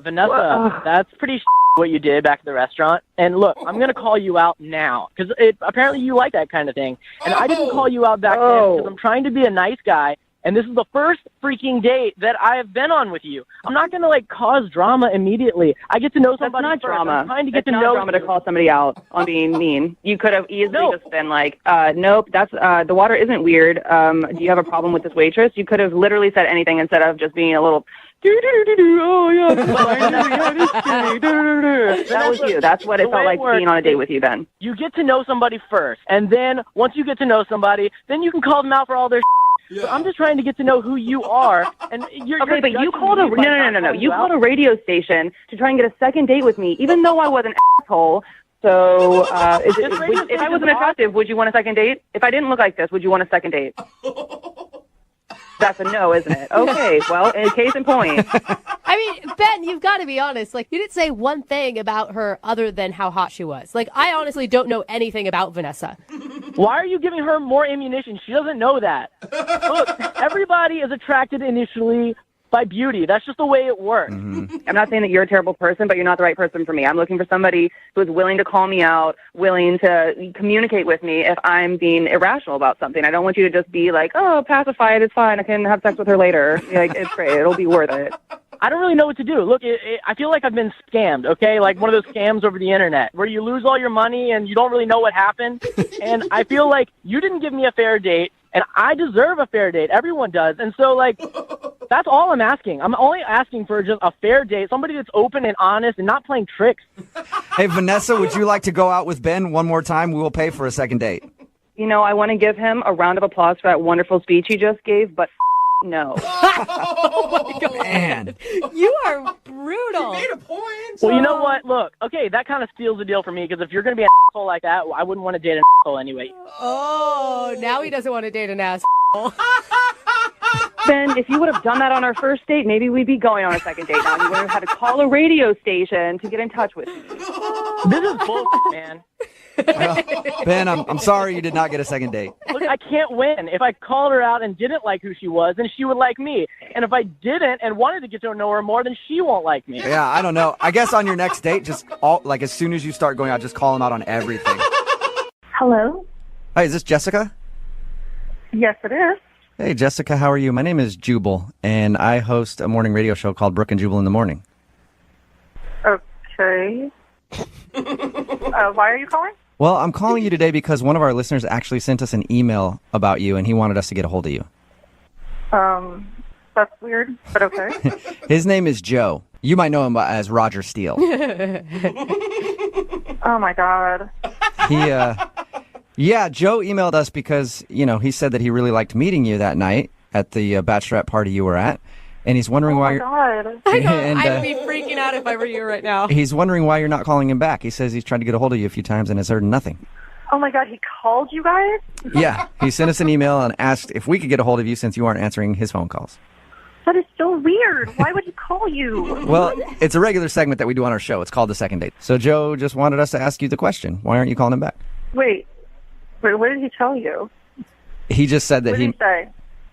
Vanessa, that's pretty what you did back at the restaurant. And look, I'm going to call you out now because apparently you like that kind of thing. And I didn't call you out back then because I'm trying to be a nice guy. And this is the first freaking date that I have been on with you. I'm not going to, like, cause drama immediately. I get to know somebody That's not first. drama. I'm trying to get to It's know not drama you. to call somebody out on being mean. You could have easily just been like, nope, that's the water isn't weird. Do you have a problem with this waitress? You could have literally said anything instead of just being a little, oh, yeah, that's fine. Yeah, this kitty. That was you. That's what it felt like being on a date with you, Ben. You get to know somebody first. And then once you get to know somebody, then you can call them out for all their But I'm just trying to get to know who you are. And you're Okay, but you judging called me a by not no. calling You out. called a radio station to try and get a second date with me, even though I was an asshole. So, if I wasn't attractive, would you want a second date? If I didn't look like this, would you want a second date? That's a no, isn't it? Okay, well, in case in point. I mean, Ben, you've got to be honest. Like, you didn't say one thing about her other than how hot she was. Like, I honestly don't know anything about Vanessa. Why are you giving her more ammunition? She doesn't know that. Look, everybody is attracted initially by beauty. That's just the way it works. I'm not saying that you're a terrible person, but you're not the right person for me. I'm looking for somebody who is willing to call me out, willing to communicate with me if I'm being irrational about something. I don't want you to just be like, oh, pacify it, it's fine, I can have sex with her later. Like, it's great, it'll be worth it. I don't really know what to do. Look, I feel like I've been scammed, okay? Like one of those scams over the internet where you lose all your money and you don't really know what happened. And I feel like you didn't give me a fair date, and I deserve a fair date. Everyone does. And so, like, that's all I'm asking. I'm only asking for just a fair date, somebody that's open and honest and not playing tricks. Hey, Vanessa, would you like to go out with Ben one more time? We will pay for a second date. You know, I want to give him a round of applause for that wonderful speech he just gave, but no. Oh, my God. Man. You are brutal. You made a point. Well, you know what? Look, okay, that kind of steals the deal for me because if you're going to be an asshole like that, I wouldn't want to date an asshole anyway. Oh, now he doesn't want to date an asshole. Ben, if you would have done that on our first date, maybe we'd be going on a second date now. You would have had to call a radio station to get in touch with me. This is bullshit, man. Ben, I'm sorry you did not get a second date. Look, I can't win. If I called her out and didn't like who she was, then she would like me. And if I didn't and wanted to get to know her more, then she won't like me. Yeah, I don't know. I guess on your next date, just as soon as you start going out, just call him out on everything. Hello? Hi, is this Jessica? Yes, it is. Hey, Jessica, how are you? My name is Jubal, and I host a morning radio show called Brooke and Jubal in the Morning. Okay. Why are you calling? Well, I'm calling you today because one of our listeners actually sent us an email about you, and he wanted us to get a hold of you. That's weird, but okay. His name is Joe. You might know him as Roger Steele. Oh, my God. Yeah, Joe emailed us because, he said that he really liked meeting you that night at the bachelorette party you were at. And he's wondering why you're... God. I know. And, I'd be freaking out if I were you right now. He's wondering why you're not calling him back. He says he's tried to get a hold of you a few times and has heard nothing. Oh, my God, he called you guys? Yeah, he sent us an email and asked if we could get a hold of you since you aren't answering his phone calls. That is so weird. Why would he call you? Well, it's a regular segment that we do on our show. It's called The Second Date. So Joe just wanted us to ask you the question. Why aren't you calling him back? Wait, what did he tell you? He just said that What did he say?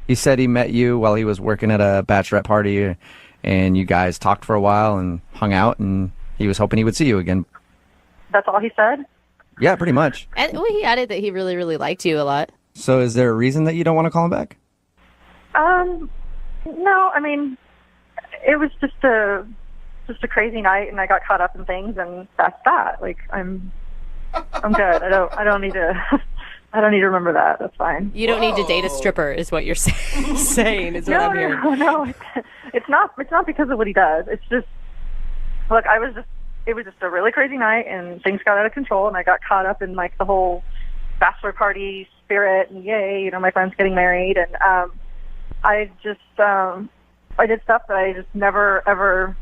He said he met you while he was working at a bachelorette party, and you guys talked for a while and hung out, and he was hoping he would see you again. That's all he said? Yeah, pretty much. And he added that he really, really liked you a lot. So is there a reason that you don't want to call him back? No, I mean, it was just a crazy night, and I got caught up in things, and that's that. Like, I'm good. I don't need to. I don't need to remember that. That's fine. You don't need to date a stripper, is what you're saying. Is what I'm hearing. No. It's not because of what he does. It's just, look, it was just a really crazy night, and things got out of control, and I got caught up in like the whole bachelor party spirit, and yay, my friend's getting married, and I just I did stuff that I just never ever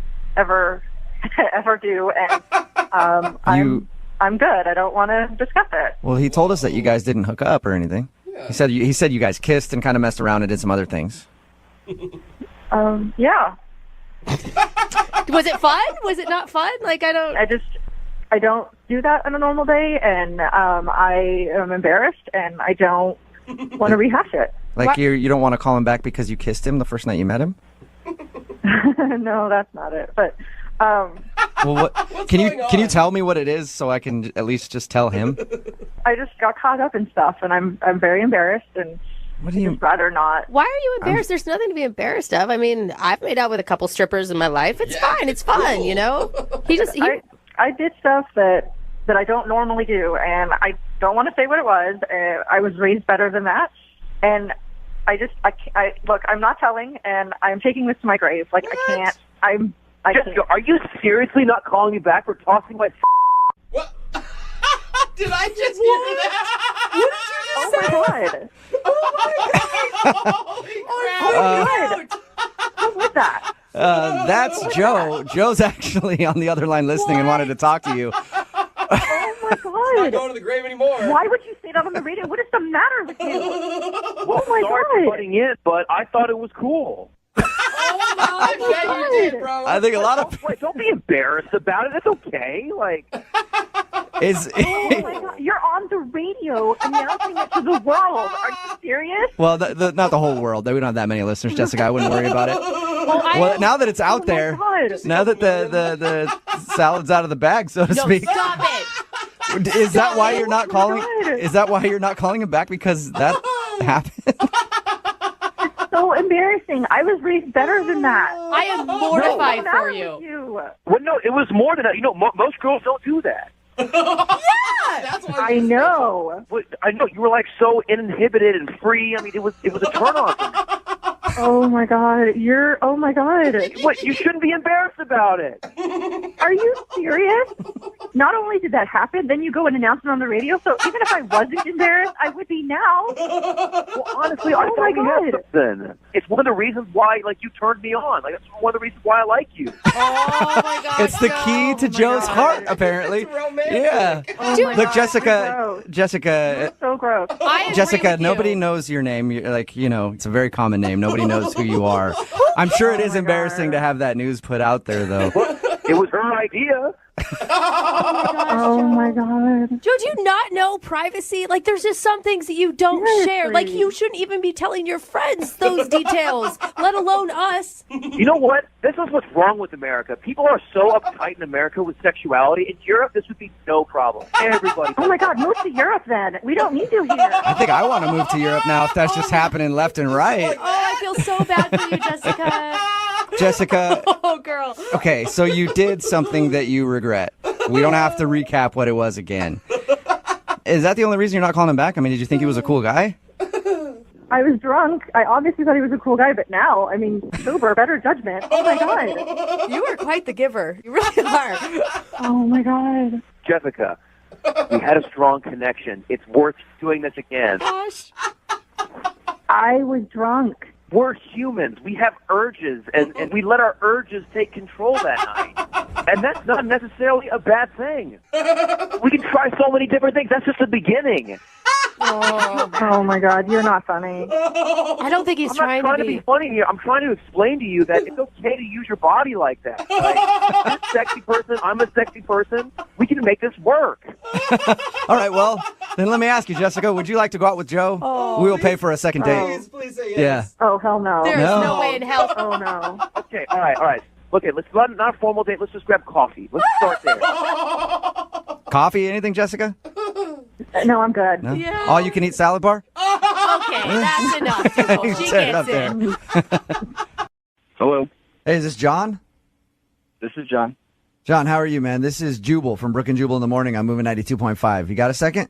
do, and I'm good. I don't want to discuss it. Well, he told us that you guys didn't hook up or anything. Yeah. He said you guys kissed and kind of messed around and did some other things. Yeah. Was it fun? Was it not fun? Like, I don't do that on a normal day, and I am embarrassed, and I don't want to rehash it. Like you don't want to call him back because you kissed him the first night you met him? No, that's not it. But well, can you tell me what it is so I can at least just tell him? I just got caught up in stuff, and I'm very embarrassed, and what do you just rather not. Why are you embarrassed? There's nothing to be embarrassed of. I mean, I've made out with a couple strippers in my life. It's fine. It's fun, I did stuff that I don't normally do, and I don't want to say what it was. I was raised better than that, and look, I'm not telling, and I'm taking this to my grave. Like, what? I can't. I Jessica, are you seriously not calling me back for tossing my? What? Did I just hear that? What did you just say? Oh my god! What was that? That's Joe. Joe's actually on the other line listening and wanted to talk to you. Oh my god! Not going to the grave anymore. Why would you say that on the radio? What is the matter with you? Well, Oh my sorry god! for butting in, but I thought it was cool. I bet you did, bro. I think a lot of Wait, don't be embarrassed about it. It's okay. Like, Oh my god! You're on the radio announcing it to the world. Are you serious? Well, not the whole world. We don't have that many listeners, Jessica. I wouldn't worry about it. Well, now that it's out there, now that the salad's out of the bag, so to speak. Stop it! Is that why you're not calling? Is that why you're not calling him back? Because that happened. So embarrassing. I was raised better than that. I am mortified for you. well, no, it was more than that. Most girls don't do that. Yeah, that's why I know. I know you were like so uninhibited and free. I mean, it was a turn on for me. Oh my god! Oh my god! What? You shouldn't be embarrassed about it. Are you serious? Not only did that happen, then you go and announce it on the radio. So even if I wasn't embarrassed, I would be now. Well, honestly, I thought we had something. It's one of the reasons why, you turned me on. Like, that's one of the reasons why I like you. Oh my god! It's the key to Joe's heart, apparently. It's romantic. Yeah. Oh my Look, God, Jessica, you're so so gross. Jessica, nobody knows your name. You're like, it's a very common name. Nobody knows who you are. I'm sure it is embarrassing to have that news put out there, though. It was her idea. Oh my God. Joe, do you not know privacy? Like, there's just some things that you don't share. Like, you shouldn't even be telling your friends those details, let alone us. You know what? This is what's wrong with America. People are so uptight in America with sexuality. In Europe, this would be no problem. Everybody. Oh my God, move to Europe then. We don't need you here. I think I want to move to Europe now if that's just happening left and right. Oh, I feel so bad for you, Jessica. Jessica. Oh, girl. Okay, so you did something that you regret. We don't have to recap what it was again. Is that the only reason you're not calling him back? I mean, did you think he was a cool guy? I was drunk. I obviously thought he was a cool guy, but now, I mean, sober, better judgment. Oh my God. You are quite the giver. You really are. Oh my God. Jessica, we had a strong connection. It's worth doing this again. Gosh. I was drunk. We're humans. We have urges, and we let our urges take control that night. And that's not necessarily a bad thing. We can try so many different things. That's just the beginning. Oh my God, you're not funny. I don't think he's I'm not trying to be funny here. I'm trying to explain to you that it's okay to use your body like that. Like, you're a sexy person. I'm a sexy person. We can make this work. All right, well, then let me ask you, Jessica, would you like to go out with Joe? We will pay for a second date. Please say yes. Yeah. Oh, hell no. There is no way in hell. Oh, no. Okay, all right. Okay, let's not a formal date. Let's just grab coffee. Let's start there. Coffee, anything, Jessica? No, I'm good. No? Yeah. All you can eat salad bar? Okay, that's enough. Jubal. She Set it up gets it. there. Hello. Hey, is this John? This is John. John, how are you, man? This is Jubal from Brooke and Jubal in the morning. I'm moving 92.5. You got a second?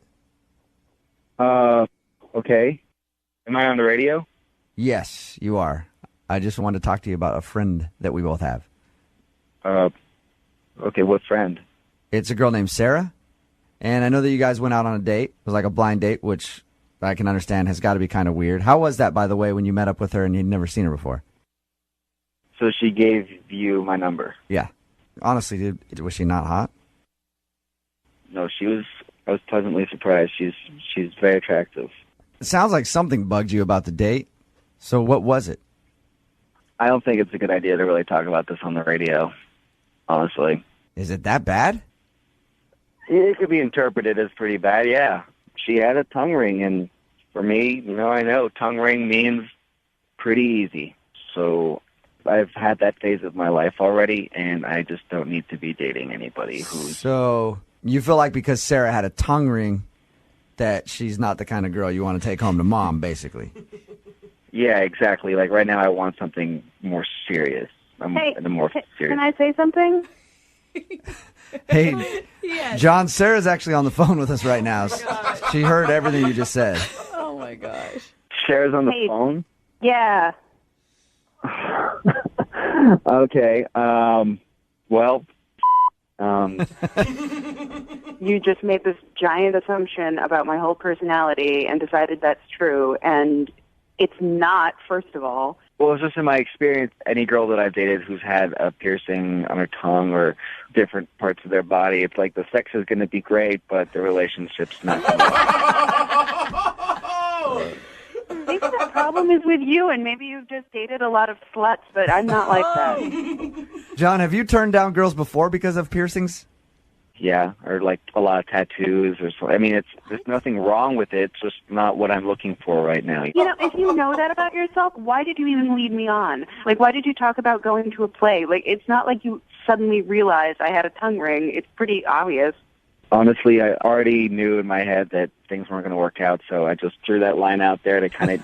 Okay. Am I on the radio? Yes, you are. I just wanted to talk to you about a friend that we both have. Okay, what friend? It's a girl named Sarah. And I know that you guys went out on a date. It was like a blind date, which I can understand has got to be kind of weird. How was that, by the way, when you met up with her and you'd never seen her before? So she gave you my number? Yeah. Honestly, dude, was she not hot? No, I was pleasantly surprised. She's very attractive. It sounds like something bugged you about the date. So what was it? I don't think it's a good idea to really talk about this on the radio, honestly. Is it that bad? It could be interpreted as pretty bad, yeah. She had a tongue ring, and for me, I know tongue ring means pretty easy. So I've had that phase of my life already, and I just don't need to be dating anybody who's... So you feel like because Sarah had a tongue ring that she's not the kind of girl you want to take home to mom, basically. Yeah, exactly. Like right now I want something more serious. Can I say something? Hey, Yes. John, Sarah's actually on the phone with us right now. She heard everything you just said. Oh, my gosh. Sarah's on the phone? Yeah. Okay. Well, You just made this giant assumption about my whole personality and decided that's true, and it's not, first of all. Well, it's just in my experience, any girl that I've dated who's had a piercing on her tongue or different parts of their body, it's like the sex is going to be great, but the relationship's not going to Maybe the problem is with you, and maybe you've just dated a lot of sluts, but I'm not like that. John, have you turned down girls before because of piercings? Yeah, or like a lot of tattoos or so. I mean, there's nothing wrong with it. It's just not what I'm looking for right now. You know, if you know that about yourself, why did you even lead me on? Like, why did you talk about going to a play? Like, it's not like you suddenly realized I had a tongue ring. It's pretty obvious. Honestly, I already knew in my head that things weren't going to work out, so I just threw that line out there to kind of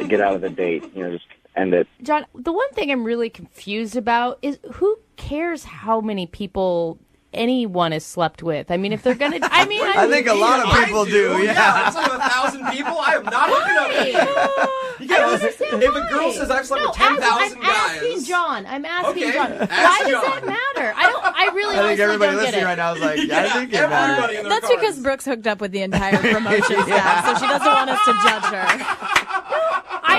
get out of the date, just end it. John, the one thing I'm really confused about is who cares how many people anyone has slept with? I mean, if they're going to... I think a lot of people do, yeah. It's like 1,000 people. I am not hooking up with you. You gotta listen. If a girl says I've slept with 10,000 guys... I'm asking Okay, John. ask Why does John. that matter? I really I think honestly everybody don't get listening it. right now is like, I think it matters. That's because Brooke's hooked up with the entire promotion staff, so she doesn't want us to judge her.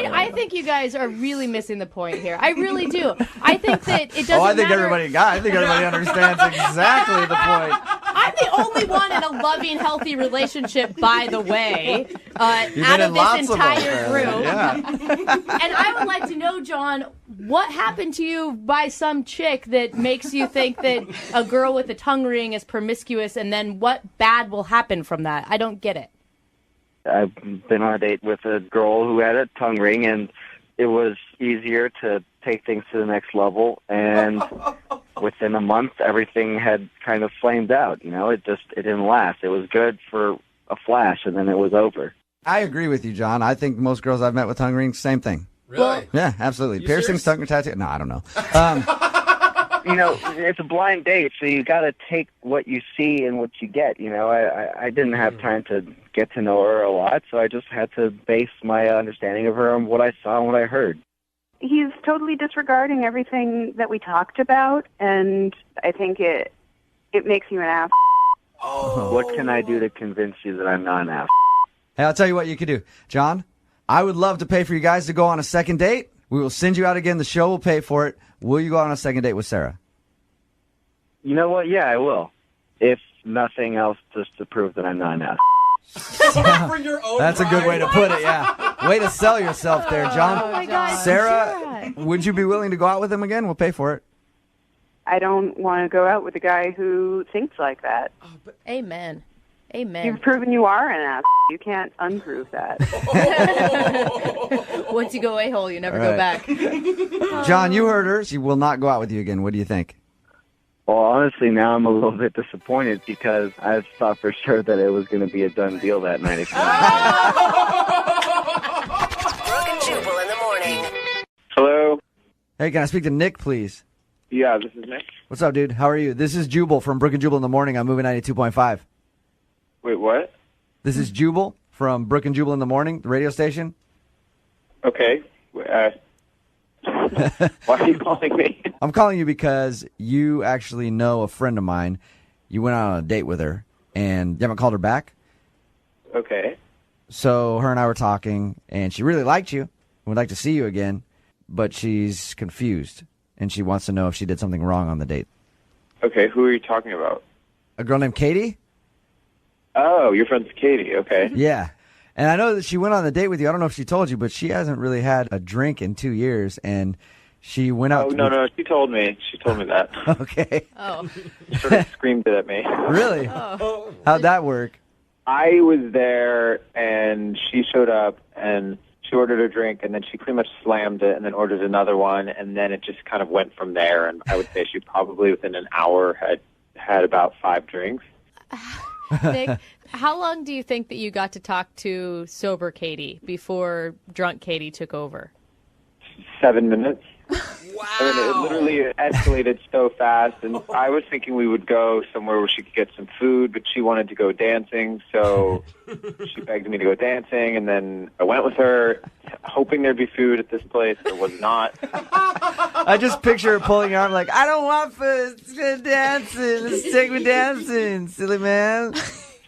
I think you guys are really missing the point here. I really do. I think that it doesn't I think matter. everybody understands exactly the point. I'm the only one in a loving, healthy relationship, by the way, You've out been of in this lots of entire them. group. Yeah. And I would like to know, John, what happened to you by some chick that makes you think that a girl with a tongue ring is promiscuous, and then what bad will happen from that? I don't get it. I've been on a date with a girl who had a tongue ring, and it was easier to take things to the next level. And within a month, everything had kind of flamed out. You know, it didn't last. It was good for a flash, and then it was over. I agree with you, John. I think most girls I've met with tongue rings, same thing. Really? Yeah, absolutely. You Piercings, serious? tongue tattoo. No, I don't know. You know, it's a blind date, so you got to take what you see and what you get. You know, I didn't have time to get to know her a lot, so I just had to base my understanding of her on what I saw and what I heard. He's totally disregarding everything that we talked about, and I think it makes you an ass. What can I do to convince you that I'm not an ass? Hey, I'll tell you what you could do. John, I would love to pay for you guys to go on a second date. We will send you out again. The show will pay for it. Will you go on a second date with Sarah? You know what? Yeah, I will. If nothing else, just to prove that I'm not an ass. Bring your own That's a good way to put it, yeah. Way to sell yourself there, John. Oh, my God, Sarah, would you be willing to go out with him again? We'll pay for it. I don't want to go out with a guy who thinks like that. Amen. Amen. You've proven you are an ass. You can't unprove that. Once you go a-hole, you never All go right. back. John, you heard her. She will not go out with you again. What do you think? Well, honestly, now I'm a little bit disappointed because I thought for sure that it was going to be a done deal that night. Brooke and Jubal in the morning. Hello? Hey, can I speak to Nick, please? Yeah, this is Nick. What's up, dude? How are you? This is Jubal from Brooke and Jubal in the morning on Movie 92.5. Wait, what? This is Jubal from Brooke and Jubal in the morning, the radio station. Okay. Why are you calling me? I'm calling you because you actually know a friend of mine. You went out on a date with her, and you haven't called her back. Okay. So her and I were talking, and she really liked you and would like to see you again, but she's confused, and she wants to know if she did something wrong on the date. Okay, who are you talking about? A girl named Katie? Oh, your friend's Katie, okay. Yeah. And I know that she went on the date with you. I don't know if she told you, but she hasn't really had a drink in 2 years, and she went out. Oh, no, she told me. She told me that. Okay. Oh. She sort of screamed it at me. Really? Oh. How'd that work? I was there, and she showed up, and she ordered a drink, and then she pretty much slammed it, and then ordered another one, and then it just kind of went from there. And I would say she probably within an hour had about 5 drinks. Nick, how long do you think that you got to talk to sober Katie before drunk Katie took over? 7 minutes. Wow. I mean, it literally escalated so fast, and I was thinking we would go somewhere where she could get some food, but she wanted to go dancing, so she begged me to go dancing, and then I went with her, hoping there'd be food at this place. There was not. I just picture her pulling your arm like, I don't want food. Let's go dancing. Let's take me dancing, silly man.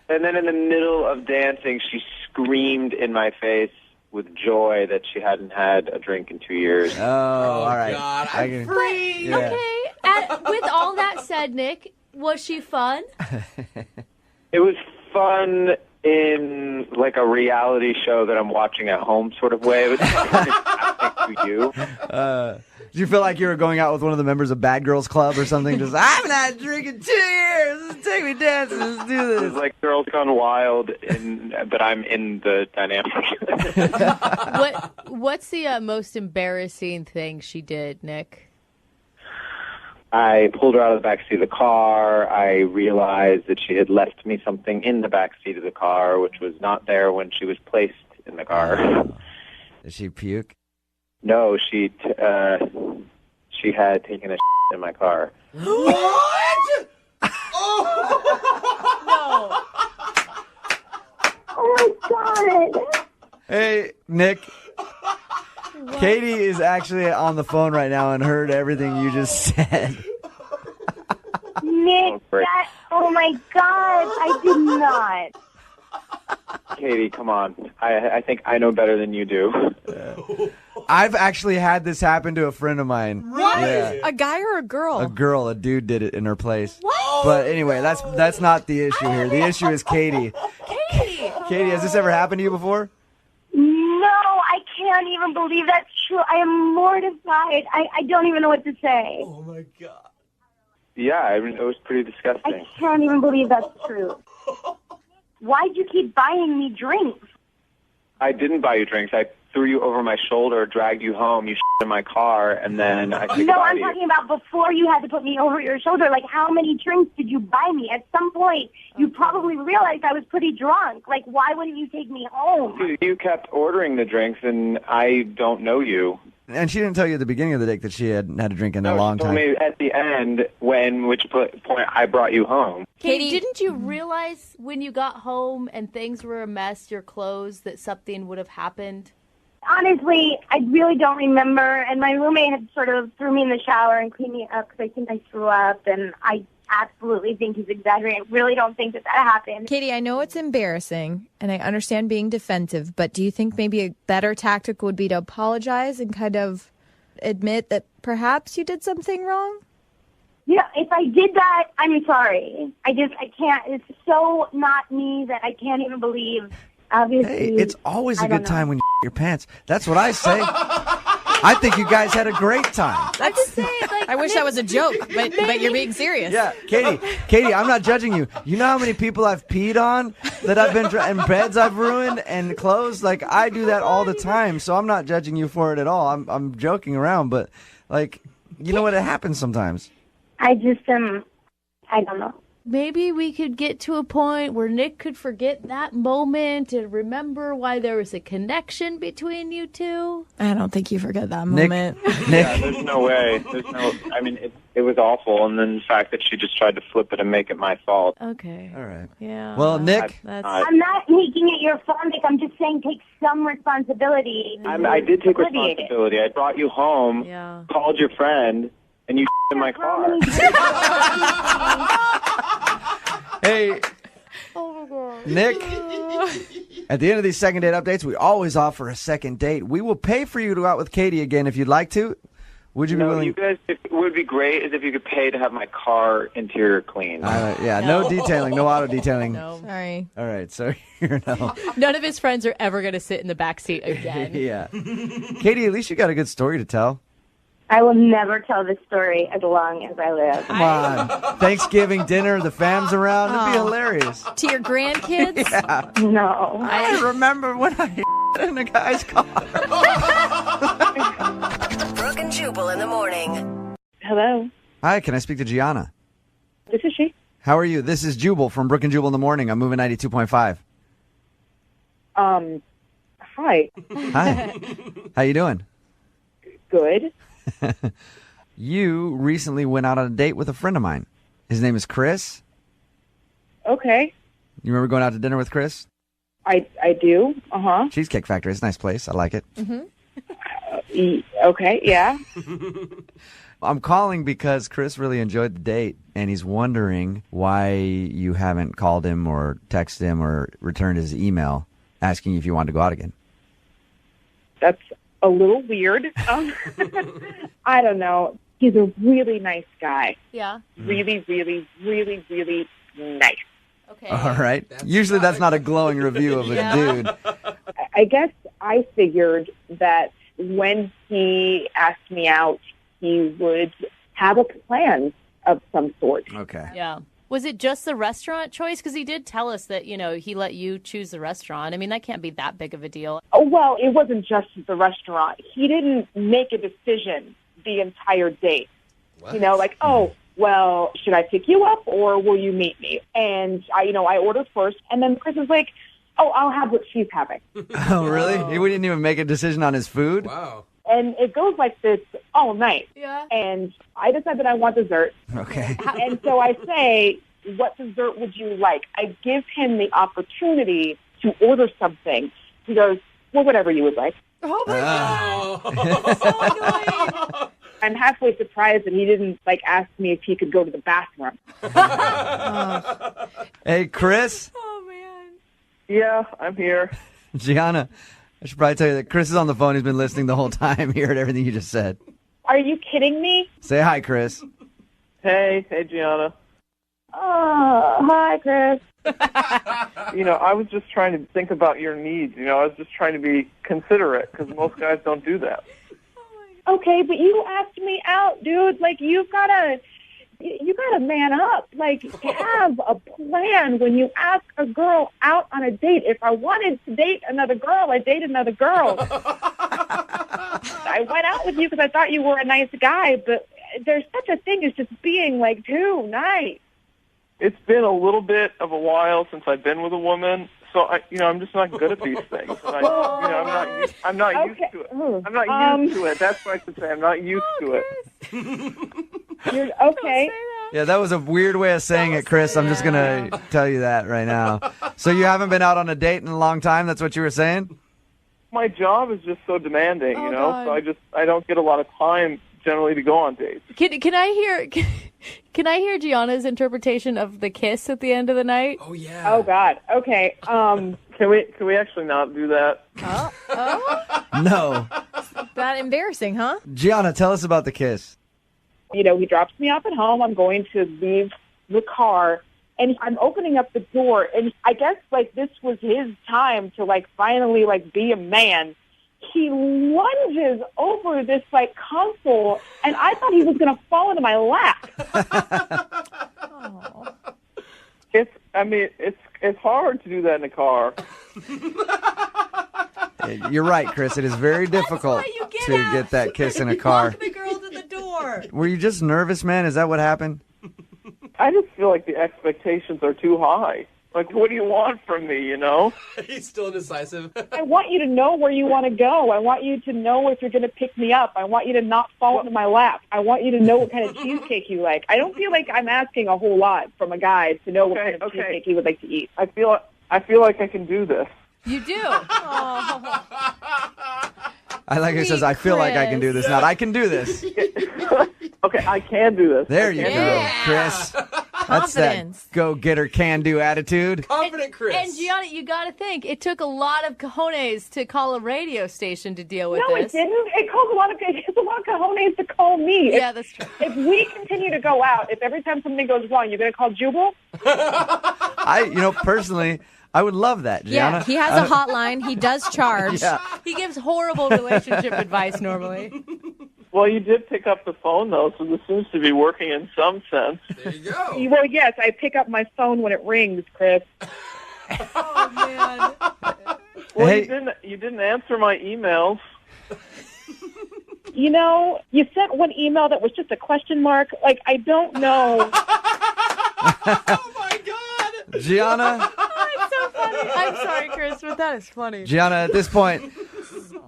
And then in the middle of dancing, she screamed in my face with joy that she hadn't had a drink in 2 years. Oh, all right. God, I'm free. Yeah. Okay. With all that said, Nick, was she fun? It was fun in like a reality show that I'm watching at home sort of way. It was happening to you. Did you feel like you were going out with one of the members of Bad Girls Club or something? Just, I haven't had a drink in 2 years. Let's take me dancing. Let's do It this. was like Girls Gone Wild, but I'm in the dynamic. What's the most embarrassing thing she did, Nick? I pulled her out of the back seat of the car. I realized that she had left me something in the back seat of the car, which was not there when she was placed in the car. Did she puke? No, she had taken a in my car. What? No. Oh my God. Hey, Nick. Katie is actually on the phone right now and heard everything you just said. Nick, oh my God, I did not. Katie, come on. I think I know better than you do. I've actually had this happen to a friend of mine. What? Yeah. A guy or a girl? A dude did it in her place. What? But anyway, that's not the issue here. The issue is Katie. Katie, has this ever happened to you before? No, I can't even believe that's true. I am mortified. I don't even know what to say. Oh my God. Yeah, I mean, it was pretty disgusting. I can't even believe that's true. Why'd you keep buying me drinks? I didn't buy you drinks. I threw you over my shoulder, dragged you home, you shit in my car, and then I said No, goodbye I'm to you. talking about before you had to put me over your shoulder. Like, how many drinks did you buy me? At some point, you probably realized I was pretty drunk. Like, why wouldn't you take me home? Dude, you kept ordering the drinks, and I don't know you. And she didn't tell you at the beginning of the date that she had had a drink in a long Told time. me at the end, which point I brought you home. Katie, didn't you realize when you got home and things were a mess, your clothes, that something would have happened? Honestly, I really don't remember. And my roommate had sort of threw me in the shower and cleaned me up because I think I threw up. And I absolutely think he's exaggerating. I really don't think that happened. Katie, I know it's embarrassing, and I understand being defensive, but do you think maybe a better tactic would be to apologize and kind of admit that perhaps you did something wrong? Yeah, if I did that, I'm sorry. I can't. It's so not me that I can't even believe. Obviously, Hey, it's always a good time when you your pants. That's what I say. I think you guys had a great time. I'm just saying, like, I wish that was a joke, but you're being serious. Yeah, Katie, I'm not judging you. You know how many people I've peed on that I've been and beds I've ruined and clothes? Like, I do that all the time, so I'm not judging you for it at all. I'm joking around, but like, you know what? It happens sometimes. I just I don't know. Maybe we could get to a point where Nick could forget that moment and remember why there was a connection between you two. I don't think you forget that Nick, moment. Yeah, there's no way. I mean, it was awful, and then the fact that she just tried to flip it and make it my fault. Okay. All right. Yeah. Well, Nick. I'm not making it your fault, Nick. I'm just saying take some responsibility. I did take Alleviate it. responsibility. I brought you home, called your friend, and you in my car. Hey, Oh my God. Nick, at the end of these second date updates, we always offer a second date. We will pay for you to go out with Katie again if you'd like to. Would you be willing? You guys, it would be great is if you could pay to have my car interior cleaned. No detailing, no auto detailing. No. Sorry. All right, so here now. None of his friends are ever going to sit in the back seat again. Yeah. Katie, at least you got a good story to tell. I will never tell this story as long as I live. Come on. Thanksgiving dinner, the fam's around. It'd be hilarious. To your grandkids? Yeah. No. I remember when I in a guy's car. Brooke and Jubal in the morning. Hello. Hi, can I speak to Gianna? This is she. How are you? This is Jubal from Brooke and Jubal in the morning. I'm moving 92.5. Hi. Hi. How you doing? Good. You recently went out on a date with a friend of mine. His name is Chris. Okay. You remember going out to dinner with Chris? I do. Uh-huh. Cheesecake Factory. It's a nice place. I like it. Okay, yeah. I'm calling because Chris really enjoyed the date, and he's wondering why you haven't called him or texted him or returned his email asking if you wanted to go out again. That's a little weird. I don't know. He's a really nice guy. Yeah. Really, really, really, really nice. Okay. All right. Usually that's not a glowing review of a dude. I guess I figured that when he asked me out, he would have a plan of some sort. Okay. Yeah. Was it just the restaurant choice? Because he did tell us that, he let you choose the restaurant. I mean, that can't be that big of a deal. Oh, well, it wasn't just the restaurant. He didn't make a decision the entire date. What? Well, should I pick you up or will you meet me? And I ordered first, and then Chris was like, oh, I'll have what she's having. Oh, really? He didn't even make a decision on his food? Wow. And it goes like this all night. Yeah. And I decide that I want dessert. Okay. And so I say, what dessert would you like? I give him the opportunity to order something. He goes, well, whatever you would like. Oh, my God. So annoying. I'm halfway surprised that he didn't ask me if he could go to the bathroom. Hey, Chris? Oh, man. Yeah, I'm here. Gianna, I should probably tell you that Chris is on the phone. He's been listening the whole time. He heard everything you just said. Are you kidding me? Say hi, Chris. Hey, Gianna. Oh, hi, Chris. I was just trying to think about your needs. I was just trying to be considerate because most guys don't do that. Okay, but you asked me out, dude. Like, you gotta man up. Like, have a plan when you ask a girl out on a date. If I wanted to date another girl, I'd date another girl. I went out with you because I thought you were a nice guy, but there's such a thing as just being, like, too nice. It's been a little bit of a while since I've been with a woman, so I'm just not good at these things. I'm not used to it. I'm not used to it. That's what I should say. I'm not used to it. You're okay. Yeah, that was a weird way of saying it, Chris. I'm just going to tell you that right now. So you haven't been out on a date in a long time? That's what you were saying? My job is just so demanding, God. so I don't get a lot of time generally to go on dates. Can I hear Gianna's interpretation of the kiss at the end of the night? Oh yeah. Oh God. Okay. Can we actually not do that? No. That embarrassing, huh? Gianna, tell us about the kiss. He drops me off at home. I'm going to leave the car, and I'm opening up the door, and I guess, like, this was his time to, like, finally, like, be a man. He lunges over this, like, console, and I thought he was going to fall into my lap. It's hard to do that in a car. You're right, Chris. It is very difficult to get that kiss in a car. The girl to the door. Were you just nervous, man? Is that what happened? I just feel like the expectations are too high. Like, what do you want from me, He's still indecisive. I want you to know where you want to go. I want you to know if you're going to pick me up. I want you to not fall into my lap. I want you to know what kind of cheesecake you like. I don't feel like I'm asking a whole lot from a guy to know what kind of cheesecake he would like to eat. I feel like I can do this. You do. I like it says, I feel like I can do this. Not, I can do this. Okay, I can do this. There you go, Chris. That's that go-getter, can-do attitude. Confident Chris. And Gianna, you got to think, it took a lot of cojones to call a radio station to deal with No, this. it didn't. It took a lot of cojones to call me. Yeah, that's true. If we continue to go out, if every time something goes wrong, you're going to call Jubal? Personally, I would love that, Gianna. Yeah, he has a hotline. He does charge. Yeah. He gives horrible relationship advice normally. Well, you did pick up the phone, though, so this seems to be working in some sense. There you go. Well, yes, I pick up my phone when it rings, Chris. Oh, man. Well, Hey. you didn't answer my emails. You sent one email that was just a question mark. Like, I don't know. Oh, my God. Gianna, It's so funny. I'm sorry, Chris, but that is funny. Gianna, at this point,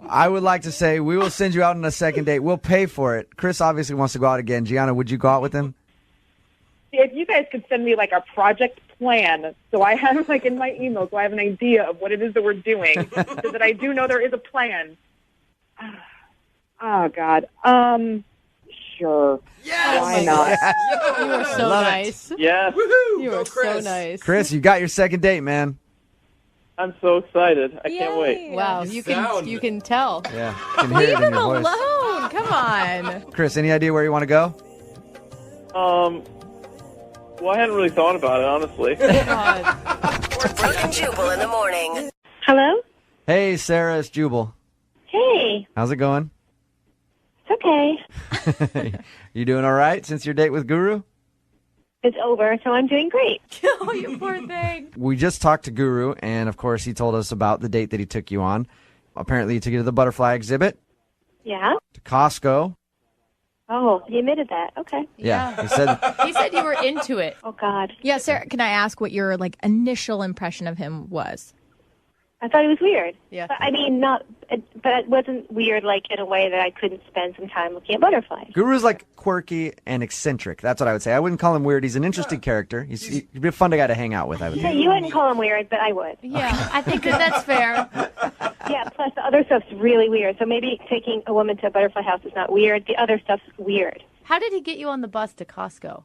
I would like to say we will send you out on a second date. We'll pay for it. Chris obviously wants to go out again. Gianna, would you go out with him? If you guys could send me, like, a project plan so I have, like, in my email, so I have an idea of what it is that we're doing, so that I do know there is a plan. Oh, God. Sure. Yes! Why not? Yes! You are so Love it. nice. Yes. Woohoo! You Go are Chris. so nice. Chris, you got your second date, man. I'm so excited. I can't wait. Wow, you can tell. Yeah, you can hear Leave it in him your voice. alone. Come on. Chris, any idea where you want to go? Well, I hadn't really thought about it, honestly. Brooke and Jubal in the morning. Hello? Hey, Sarah, it's Jubal. Hey. How's it going? It's okay. You doing all right since your date with Guru? It's over, so I'm doing great. Oh, you poor thing. We just talked to Guru, and of course, he told us about the date that he took you on. Apparently, he took you to the butterfly exhibit, Yeah? to Costco. Oh, he admitted that. Okay. Yeah, he said. He said you were into it. Oh, God. Yeah, Sarah, can I ask what your initial impression of him was? I thought it was weird. Yeah. But, I mean, but it wasn't weird, like, in a way that I couldn't spend some time looking at butterflies. Guru's like quirky and eccentric. That's what I would say. I wouldn't call him weird. He's an interesting character. He'd be a fun guy to hang out with, I would Yeah, think. you wouldn't call him weird, but I would. Yeah, I think that's fair. Yeah, plus the other stuff's really weird. So maybe taking a woman to a butterfly house is not weird. The other stuff's weird. How did he get you on the bus to Costco?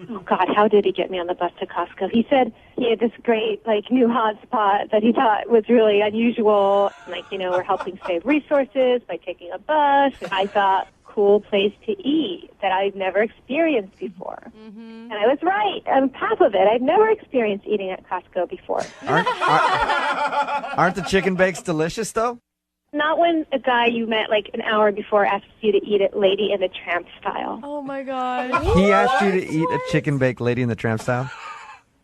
Oh God, how did he get me on the bus to Costco? He said he had this great, like, new hot spot that he thought was really unusual. Like, we're helping save resources by taking a bus. And I thought, cool place to eat that I've never experienced before. And I was right on half of it. I've never experienced eating at Costco before. Aren't the chicken bakes delicious, though? Not when a guy you met like an hour before asks you to eat it Lady in the Tramp style. Oh, my God. He asked you to eat a chicken baked Lady in the Tramp style?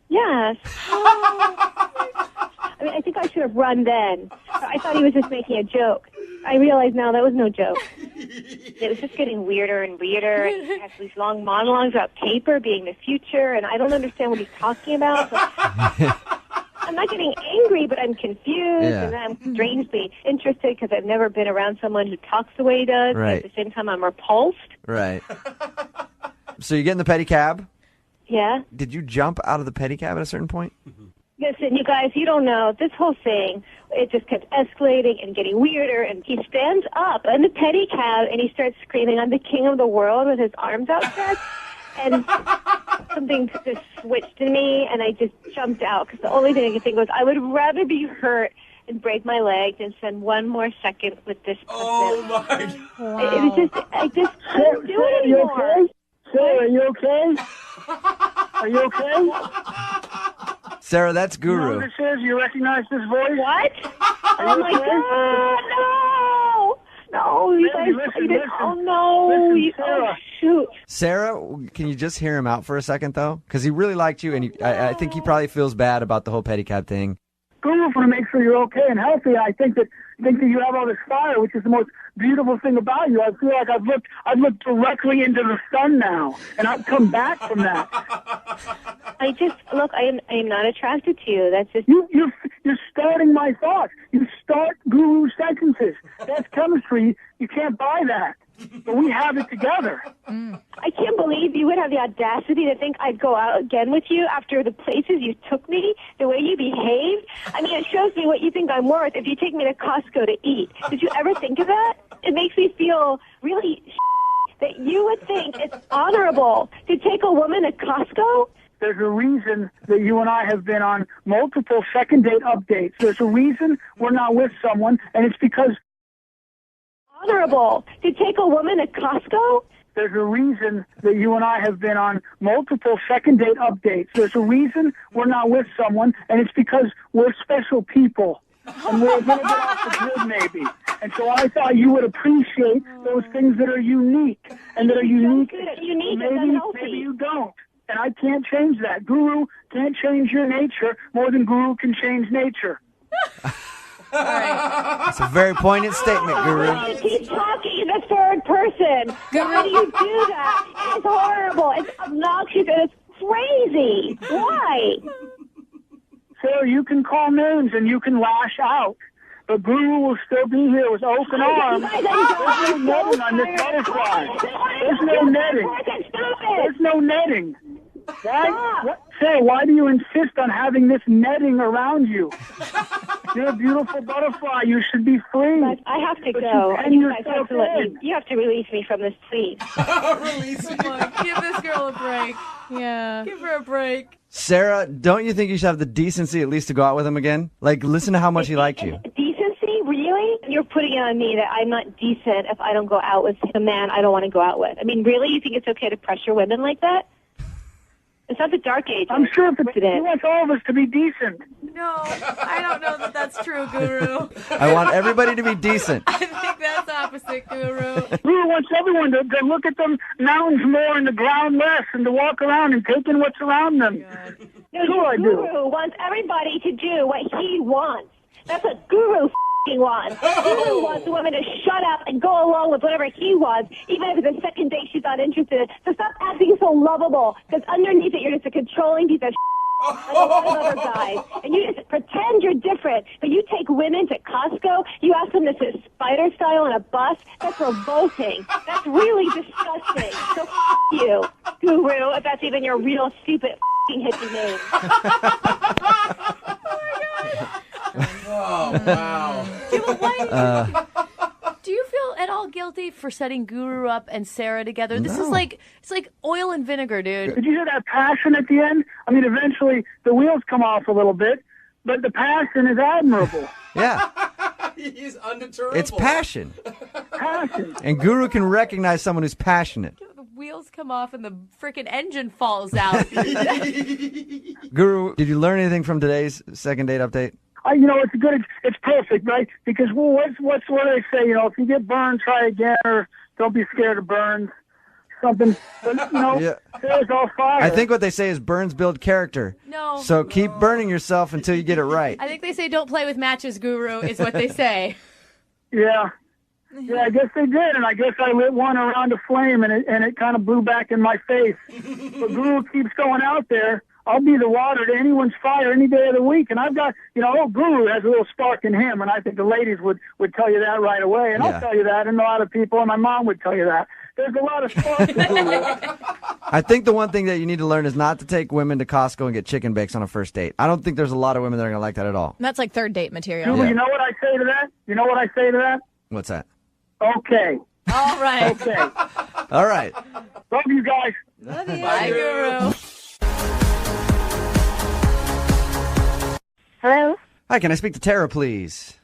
Yes. I mean, I think I should have run then. I thought he was just making a joke. I realize now that was no joke. It was just getting weirder and weirder. And he has these long monologues about paper being the future, and I don't understand what he's talking about. I'm not getting angry, but I'm confused, and I'm strangely interested because I've never been around someone who talks the way he does. Right. But at the same time, I'm repulsed. Right. So you get in the pedicab. Yeah. Did you jump out of the pedicab at a certain point? Listen, you guys, you don't know. This whole thing, it just kept escalating and getting weirder. And he stands up in the pedicab and he starts screaming, "I'm the king of the world," with his arms outstretched. And something just switched in me, and I just jumped out because the only thing I could think was I would rather be hurt and break my leg than spend one more second with this person. Oh my God! It was just, I just couldn't do it anymore. Sarah, are you okay? Are you okay? Sarah, that's You know Guru. what this is? You recognize this voice? What? Are Oh you my okay? God! No, you guys played it. Oh no! Oh shoot! Sarah, can you just hear him out for a second, though? Because he really liked you, and I think he probably feels bad about the whole pedicab thing. Guru, want to make sure you're okay and healthy. I think that you have all this fire, which is the most beautiful thing about you. I feel like I've looked directly into the sun now, and I've come back from that. I am not attracted to you. That's just you're starting my thoughts. You start Guru sentences. That's chemistry. You can't buy that. But we have it together. I can't believe you would have the audacity to think I'd go out again with you after the places you took me, the way you behaved. I mean, it shows me what you think I'm worth if you take me to Costco to eat. Did you ever think of that? It makes me feel really that you would think it's honorable to take a woman to Costco. There's a reason that you and I have been on multiple second date updates. There's a reason we're not with someone, and it's because honorable to take a woman to Costco? There's a reason that you and I have been on multiple second date updates. There's a reason we're not with someone, and it's because we're special people. And we're a little bit off the grid, maybe. And so I thought you would appreciate those things that are unique. And that are unique. Maybe you don't. And I can't change that. Guru can't change your nature more than Guru can change nature. It's a very poignant statement, Guru. You keep talking in the third person. Why do you do that? It's horrible. It's obnoxious and it's crazy. Why? Sarah, you can call names and you can lash out. But Guru will still be here with open arms. There's no netting on this butterfly. There's no netting. There's no netting. Sarah, why do you insist on having this netting around you? You're a beautiful butterfly. You should be free. But I have to go. You guys have to you have to release me from this, please. Release me. Give this girl a break. Yeah. Give her a break. Sarah, don't you think you should have the decency at least to go out with him again? Like, listen to how much he liked you. Decency? Really? You're putting it on me that I'm not decent if I don't go out with a man I don't want to go out with. I mean, really? You think it's okay to pressure women like that? It's not the dark age. I'm sure he wants all of us to be decent. No, I don't know that that's true, Guru. I want everybody to be decent. I think that's opposite, Guru. Guru wants everyone to look at the mountains more and the ground less and to walk around and take in what's around them. No, Guru wants everybody to do what he wants. That's what Guru wants. Guru wants the woman to shut up and go along with whatever he wants, even if it's a second date she's not interested in. So stop acting so lovable, because underneath it you're just a controlling piece of like a lot of other guys. And you just pretend you're different, but you take women to Costco, you ask them to sit spider style on a bus. That's revolting. That's really disgusting. So you, Guru, if that's even your real stupid hippie name. Oh, wow. Do you feel at all guilty for setting Guru up and Sarah together? This is like, it's like oil and vinegar, dude. Did you hear that passion at the end? I mean, eventually the wheels come off a little bit, but the passion is admirable. Yeah. He's undeterrable. It's passion. Passion. And Guru can recognize someone who's passionate. The wheels come off and the freaking engine falls out. Guru, did you learn anything from today's second date update? It's perfect, right? Because what do they say? If you get burned, try again, or don't be scared of burns. Something, but there's all fire. I think what they say is burns build character. No. So keep burning yourself until you get it right. I think they say don't play with matches, Guru, is what they say. Yeah, I guess they did, and I guess I lit one around a flame, and it kind of blew back in my face. But Guru keeps going out there. I'll be the water to anyone's fire any day of the week. And I've got, Guru has a little spark in him, and I think the ladies would tell you that right away. And I'll tell you that, and a lot of people, and my mom would tell you that. There's a lot of spark in Guru. I think the one thing that you need to learn is not to take women to Costco and get chicken bakes on a first date. I don't think there's a lot of women that are going to like that at all. That's like third date material. Guru, you know what I say to that? What's that? Okay. All right. Okay. All right. Love you guys. Love you. Bye, Guru. Hello? Hi, can I speak to Tara, please?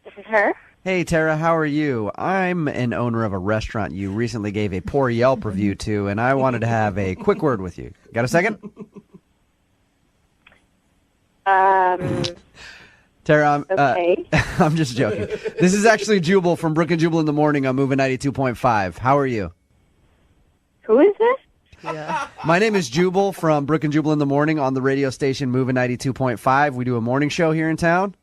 This is her. Hey, Tara, how are you? I'm an owner of a restaurant you recently gave a poor Yelp review to, and I wanted to have a quick word with you. Got a second? Tara, okay. I'm just joking. This is actually Jubal from Brooke and Jubal in the Morning on Moving 92.5. How are you? Who is this? Yeah. My name is Jubal from Brooke and Jubal in the Morning on the radio station Moving 92.5. We do a morning show here in town.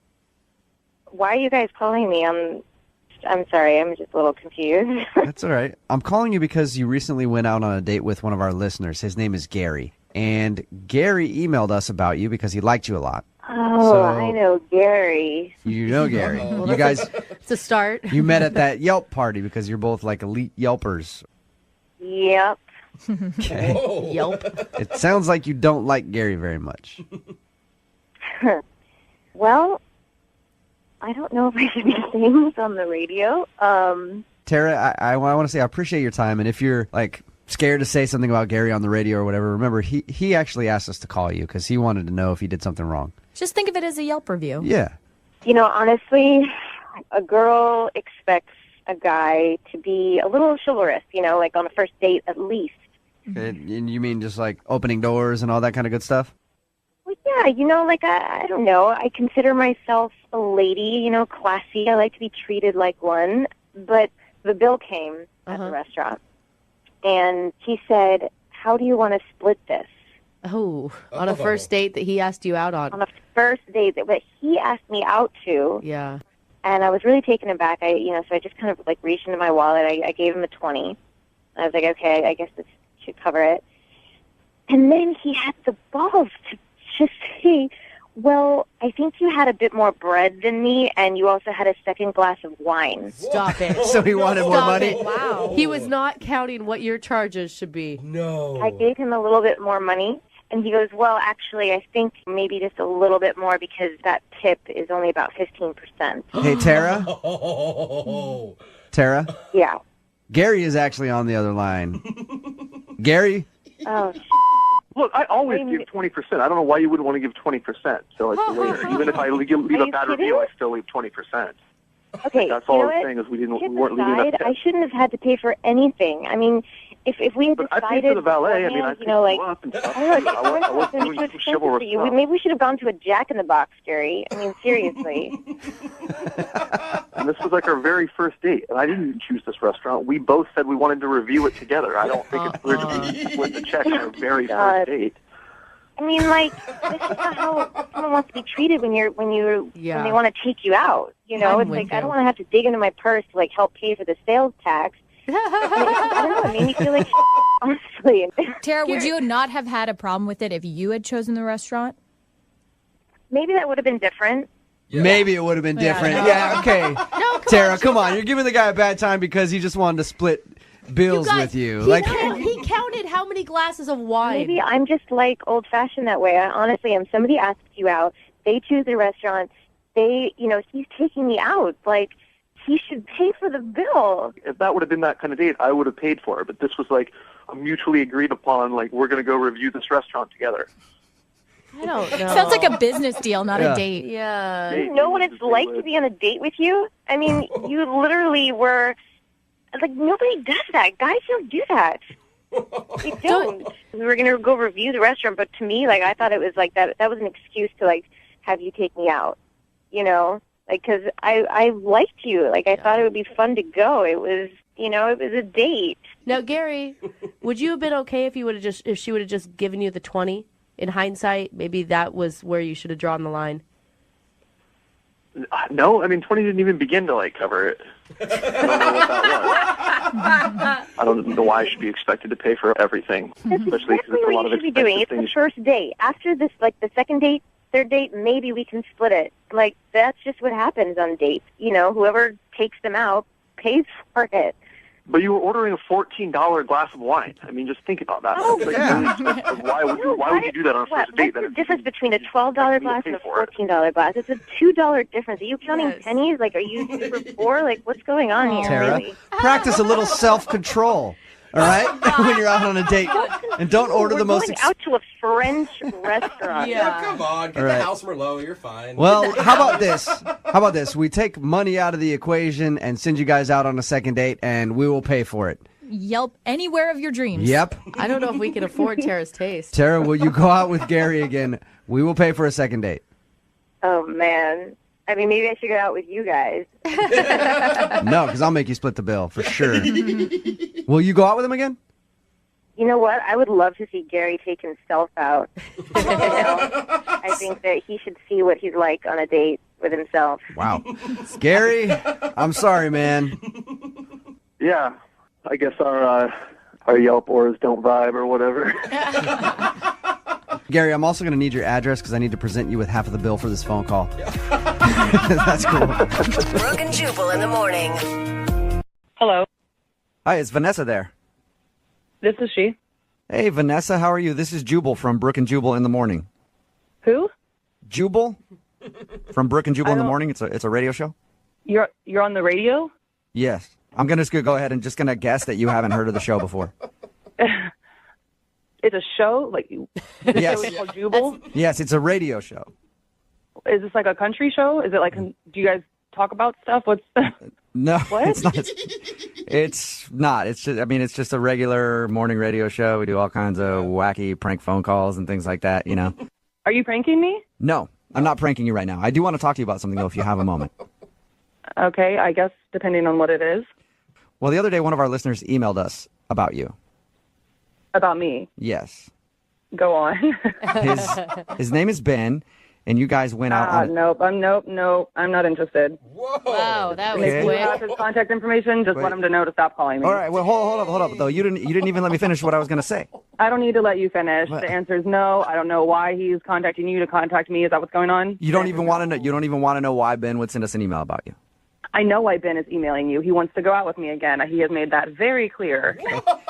Why are you guys calling me? I'm sorry. I'm just a little confused. That's all right. I'm calling you because you recently went out on a date with one of our listeners. His name is Gary. And Gary emailed us about you because he liked you a lot. Oh, I know Gary. You know Gary. You guys, it's a start. You met at that Yelp party because you're both like elite Yelpers. Yep. Okay. Yelp. It sounds like you don't like Gary very much. Well, I don't know if I should be saying this on the radio. Tara, I want to say I appreciate your time, and if you're like scared to say something about Gary on the radio or whatever, remember he actually asked us to call you because he wanted to know if he did something wrong. Just think of it as a Yelp review. Yeah. Honestly, a girl expects a guy to be a little chivalrous, like on a first date at least. And you mean just like opening doors and all that kind of good stuff? Well, yeah, I don't know. I consider myself a lady, classy. I like to be treated like one. But the bill came at the restaurant, and he said, "How do you want to split this?" Oh, on a first date that he asked you out on. On a first date that he asked me out to. Yeah. And I was really taken aback. So I just kind of reached into my wallet. I gave him a 20. I was like, okay, I guess this should cover it. And then he had the balls to just say, well, I think you had a bit more bread than me, and you also had a second glass of wine. Stop it. So he wanted more money? Wow. He was not counting what your charges should be. No. I gave him a little bit more money, and he goes, well, actually, I think maybe just a little bit more because that tip is only about 15%. Hey, Tara? Tara? Yeah. Gary is actually on the other line. Gary? Oh, Look, I always give 20%. I don't know why you wouldn't want to give 20%. So it's later. Even if I leave a bad review, I still leave 20%. Okay, That's all I'm saying is we weren't leaving that tip. I shouldn't have had to pay for anything. I mean, if we had But decided, I paid for the valet. I mean, I picked you up and stuff. I wasn't doing too chivalrous stuff. Maybe we should have gone to a Jack in the Box, Gary. I mean, seriously. And this was like our very first date, and I didn't choose this restaurant. We both said we wanted to review it together. I don't think it's weird to be split the check on our very first date. I mean, this is not how someone wants to be treated when they want to take you out. It's like I don't want to have to dig into my purse to help pay for the sales tax. I don't know. It made me feel like honestly. Tara, would you not have had a problem with it if you had chosen the restaurant? Maybe that would have been different. Yeah. Maybe it would have been different. Yeah, okay. No, Tara, come on. You're giving the guy a bad time because he just wanted to split bills with you. He counted how many glasses of wine. Maybe I'm just old-fashioned that way. I honestly am. Somebody asks you out. They choose a restaurant. He's taking me out. He should pay for the bill. If that would have been that kind of date, I would have paid for it. But this was a mutually agreed upon, like, we're going to go review this restaurant together. I don't know. Sounds like a business deal, not Yeah. a date. Yeah. You know what it's like to be on a date with you? I mean, you literally were, like, nobody does that. Guys don't do that. They don't. We were going to go review the restaurant, but to me, like, I thought it was like that was an excuse to, like, have you take me out, you know? Like, because I liked you. Like, I thought it would be fun to go. It was, you know, it was a date. Now, Gary, would you have been okay if she would have just given you the 20? In hindsight, maybe that was where you should have drawn the line. No, I mean, 20 didn't even begin to, like, cover it. I don't know what that was. I don't know why I should be expected to pay for everything, That's especially because exactly it's a what lot you of should be doing. expensive It's things. the first date. After this, like, the second date, third date, maybe we can split it. Like, that's just what happens on dates. You know, whoever takes them out pays for it. But you were ordering a $14 glass of wine. I mean, just think about that. Oh, It's like, yeah. really expensive. Why would you do that on a first date? What's the difference between a $12 glass and a $14 glass? It's a $2 difference. Are you counting pennies? Like, are you super poor? Like, what's going on here? Tara, Really? practice a little self-control, all right? When you're out on a date. And don't order the most... We're going out to a French restaurant. Yeah, come on. Get All right. the house Merlot. You're fine. Well, how about this? How about this? We take money out of the equation and send you guys out on a second date, and we will pay for it. Yelp anywhere of your dreams. Yep. I don't know if we can afford Tara's taste. Tara, will you go out with Gary again? We will pay for a second date. Oh, man. I mean, maybe I should go out with you guys. No, because I'll make you split the bill for sure. Will you go out with him again? You know what? I would love to see Gary take himself out. You know? I think that he should see what he's like on a date with himself. Wow. Gary, I'm sorry, man. Yeah, I guess our Yelp ors don't vibe or whatever. Gary, I'm also going to need your address because I need to present you with half of the bill for this phone call. That's cool. Brooke and Jubal in the morning. Hello. Hi, it's Vanessa there. This is she. Hey, Vanessa, how are you? This is Jubal from Brooke and Jubal in the morning. Who? Jubal from Brooke and Jubal in the morning. It's a radio show. You're on the radio? Yes. I'm going to go ahead and just going to guess that you haven't heard of the show before. It's a show? Like, this Yes. show is called Jubal? Yes, it's a radio show. Is this like a country show? Is it like, do you guys talk about stuff? What's... No, What? it's not. It's not. It's just. I mean, it's just a regular morning radio show. We do all kinds of wacky prank phone calls and things like that. You know. Are you pranking me? No, I'm not pranking you right now. I do want to talk to you about something though, if you have a moment. Okay, I guess depending on what it is. Well, the other day, one of our listeners emailed us about you. About me. Yes. Go on. His name is Ben, and you guys went out on. Nope. I'm not interested. Wow, that was Okay. If you quick. have his contact information, just Wait. let him to know to stop calling me. All right. Well, hold up though. You didn't even let me finish what I was going to say. I don't need to let you finish. What? The answer is no. I don't know why he's contacting you to contact me. Is that what's going on? You don't even want to know. You don't even want to know why Ben would send us an email about you. I know why Ben is emailing you. He wants to go out with me again. He has made that very clear.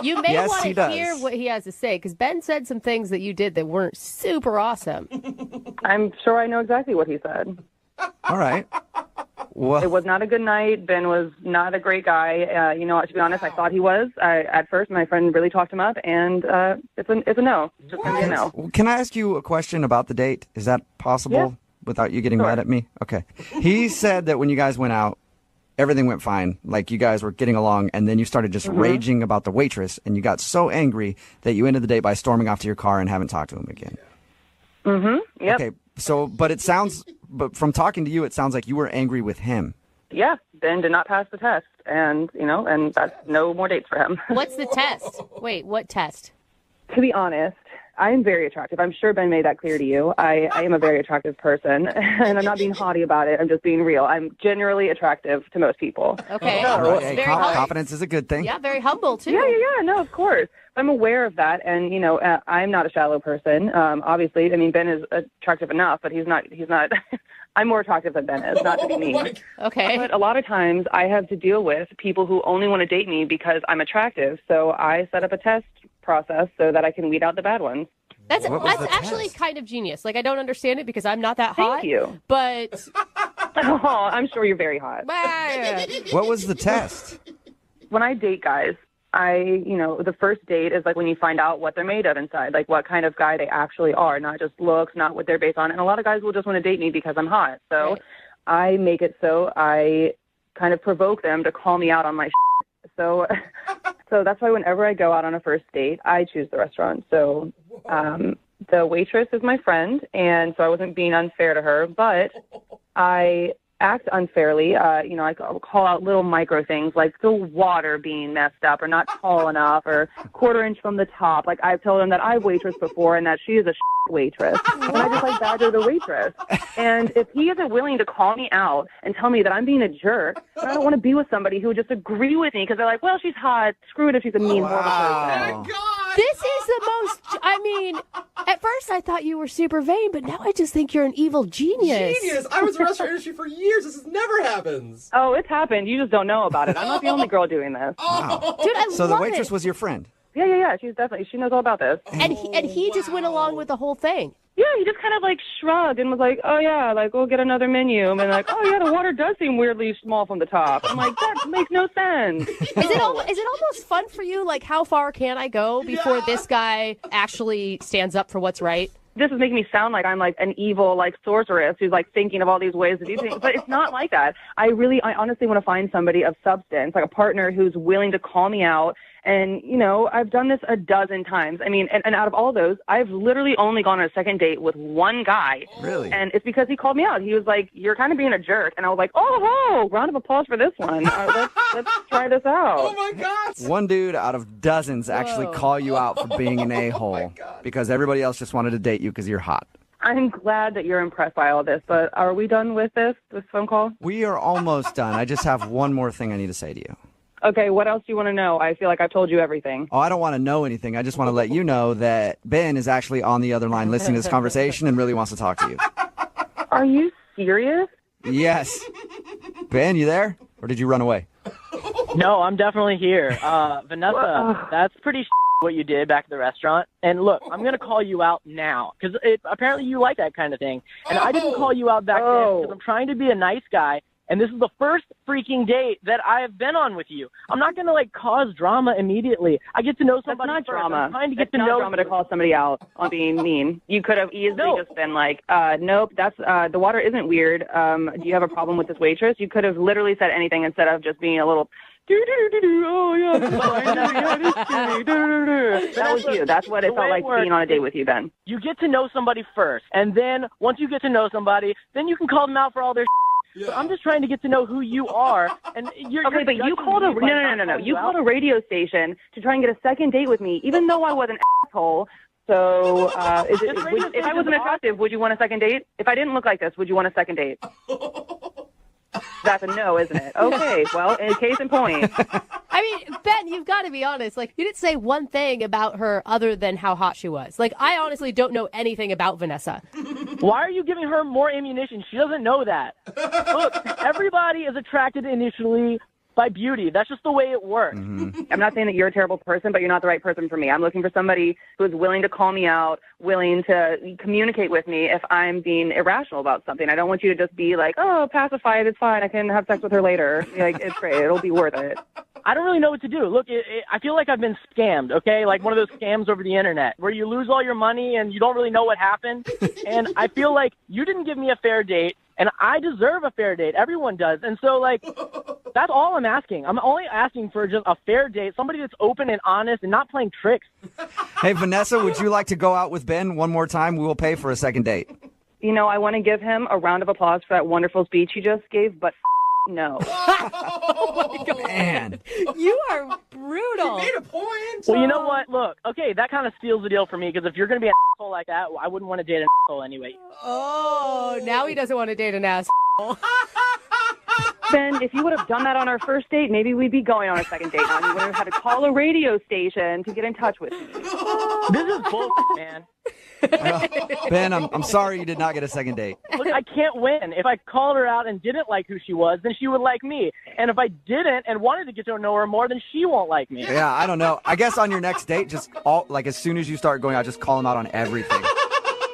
You may Yes, want he to does. hear what he has to say, because Ben said some things that you did that weren't super awesome. I'm sure I know exactly what he said. All right. Well, It was not a good night. Ben was not a great guy. You know what? To be honest, I thought he was. At first, my friend really talked him up, and it's a no. It's just going to be a no. Can I ask you a question about the date? Is that possible Yeah. without you getting Sure. mad at me? Okay. He said that when you guys went out, everything went fine. Like you guys were getting along, and then you started just raging about the waitress, and you got so angry that you ended the date by storming off to your car and haven't talked to him again. Mm-hmm. Yep. Okay. So, but from talking to you, it sounds like you were angry with him. Yeah. Ben did not pass the test, and that's no more dates for him. What's the test? Wait, what test? To be honest, I am very attractive. I'm sure Ben made that clear to you. I am a very attractive person, and I'm not being haughty about it. I'm just being real. I'm generally attractive to most people. Okay. All right. Hey, Very humble. confidence is a good thing. Yeah, very humble, too. Yeah. No, of course. I'm aware of that, and I'm not a shallow person. Obviously, I mean Ben is attractive enough, but he's not. I'm more attractive than Ben is, not to be mean. Okay. But a lot of times I have to deal with people who only want to date me because I'm attractive. So I set up a test process so that I can weed out the bad ones. That's What was the actually test? kind of genius. Like, I don't understand it because I'm not that hot. Thank you. But Oh, I'm sure you're very hot. What was the test? When I date guys, The first date is like when you find out what they're made of inside, like what kind of guy they actually are, not just looks, not what they're based on. And a lot of guys will just want to date me because I'm hot. So I make it so I kind of provoke them to call me out on my shit. So that's why whenever I go out on a first date, I choose the restaurant. So the waitress is my friend, and so I wasn't being unfair to her, but I act unfairly. I call out little micro things like the water being messed up or not tall enough or quarter inch from the top. Like I've told them that I've waitressed before and that she is a waitress. And I just like badger the waitress. And if he isn't willing to call me out and tell me that I'm being a jerk, then I don't want to be with somebody who would just agree with me because they're like, well, she's hot. Screw it if she's a mean, horrible person. This is the most, at first I thought you were super vain, but now I just think you're an evil genius. Genius! I was in the restaurant industry for years. This never happens. Oh, it's happened. You just don't know about it. I'm not the only girl doing this. Wow. Dude, I So the love waitress it. was your friend? Yeah. She knows all about this. And he just went along with the whole thing. Yeah, he just kind of like shrugged and was like, oh yeah, like we'll get another menu. And like, oh yeah, the water does seem weirdly small from the top. I'm like, that makes no sense. Is it almost fun for you? Like, how far can I go before this guy actually stands up for what's right? This is making me sound like I'm like an evil like sorceress who's like thinking of all these ways to do things, but it's not like that. I honestly want to find somebody of substance, like a partner who's willing to call me out. And, I've done this a dozen times. I mean, and out of all those, I've literally only gone on a second date with one guy. Really? And it's because he called me out. He was like, you're kind of being a jerk. And I was like, oh, round of applause for this one. Let's try this out. Oh, my God. One dude out of dozens actually call you out for being an a-hole because everybody else just wanted to date you because you're hot. I'm glad that you're impressed by all this, but are we done with this phone call? We are almost done. I just have one more thing I need to say to you. Okay, what else do you want to know? I feel like I've told you everything. Oh, I don't want to know anything. I just want to let you know that Ben is actually on the other line listening to this conversation and really wants to talk to you. Are you serious? Yes. Ben, you there? Or did you run away? No, I'm definitely here. Vanessa, that's pretty what you did back at the restaurant. And look, I'm going to call you out now because apparently you like that kind of thing. And I didn't call you out back then because I'm trying to be a nice guy. And this is the first freaking date that I have been on with you. I'm not going to, cause drama immediately. I get to know somebody That's not first. drama. I'm trying to get It's to not know drama to call somebody out on being mean. You could have easily just been like, nope, that's the water isn't weird. Do you have a problem with this waitress? You could have literally said anything instead of just being a little, oh, yeah, that was you. That's what it felt like being on a date with you, Ben. You get to know somebody first. And then once you get to know somebody, then you can call them out for all their Yeah. So I'm just trying to get to know who you are. And you're but you called no. You called a radio station to try and get a second date with me, even though I was an asshole. So, if I wasn't attractive, would you want a second date? If I didn't look like this, would you want a second date? That's a no, isn't it? Okay, well, in case in point. I mean, Ben, you've got to be honest. You didn't say one thing about her other than how hot she was. I honestly don't know anything about Vanessa. Why are you giving her more ammunition? She doesn't know that. Look, everybody is attracted initially by beauty. That's just the way it works. Mm-hmm. I'm not saying that you're a terrible person, but you're not the right person for me. I'm looking for somebody who is willing to call me out, willing to communicate with me if I'm being irrational about something. I don't want you to just be like, oh, pacify it, it's fine, I can have sex with her later. It's great, it'll be worth it. I don't really know what to do. Look, I feel like I've been scammed, okay? Like one of those scams over the internet where you lose all your money and you don't really know what happened. And I feel like you didn't give me a fair date, and I deserve a fair date. Everyone does. And so, that's all I'm asking. I'm only asking for just a fair date, somebody that's open and honest and not playing tricks. Hey, Vanessa, would you like to go out with Ben one more time? We will pay for a second date. I want to give him a round of applause for that wonderful speech he just gave, but no. Oh my God. Man. You are brutal. You made a point. Well, you know what? Look, okay, that kind of steals the deal for me because if you're going to be an asshole like that, I wouldn't want to date an asshole anyway. Oh, now he doesn't want to date an asshole. Ben, if you would have done that on our first date, maybe we'd be going on a second date now. You would have had to call a radio station to get in touch with me. This is bullshit, man. Ben, I'm sorry you did not get a second date. Look, I can't win. If I called her out and didn't like who she was, then she would like me. And if I didn't and wanted to get to know her more, then she won't like me. Yeah, I don't know. I guess on your next date, just as soon as you start going out, just call him out on everything.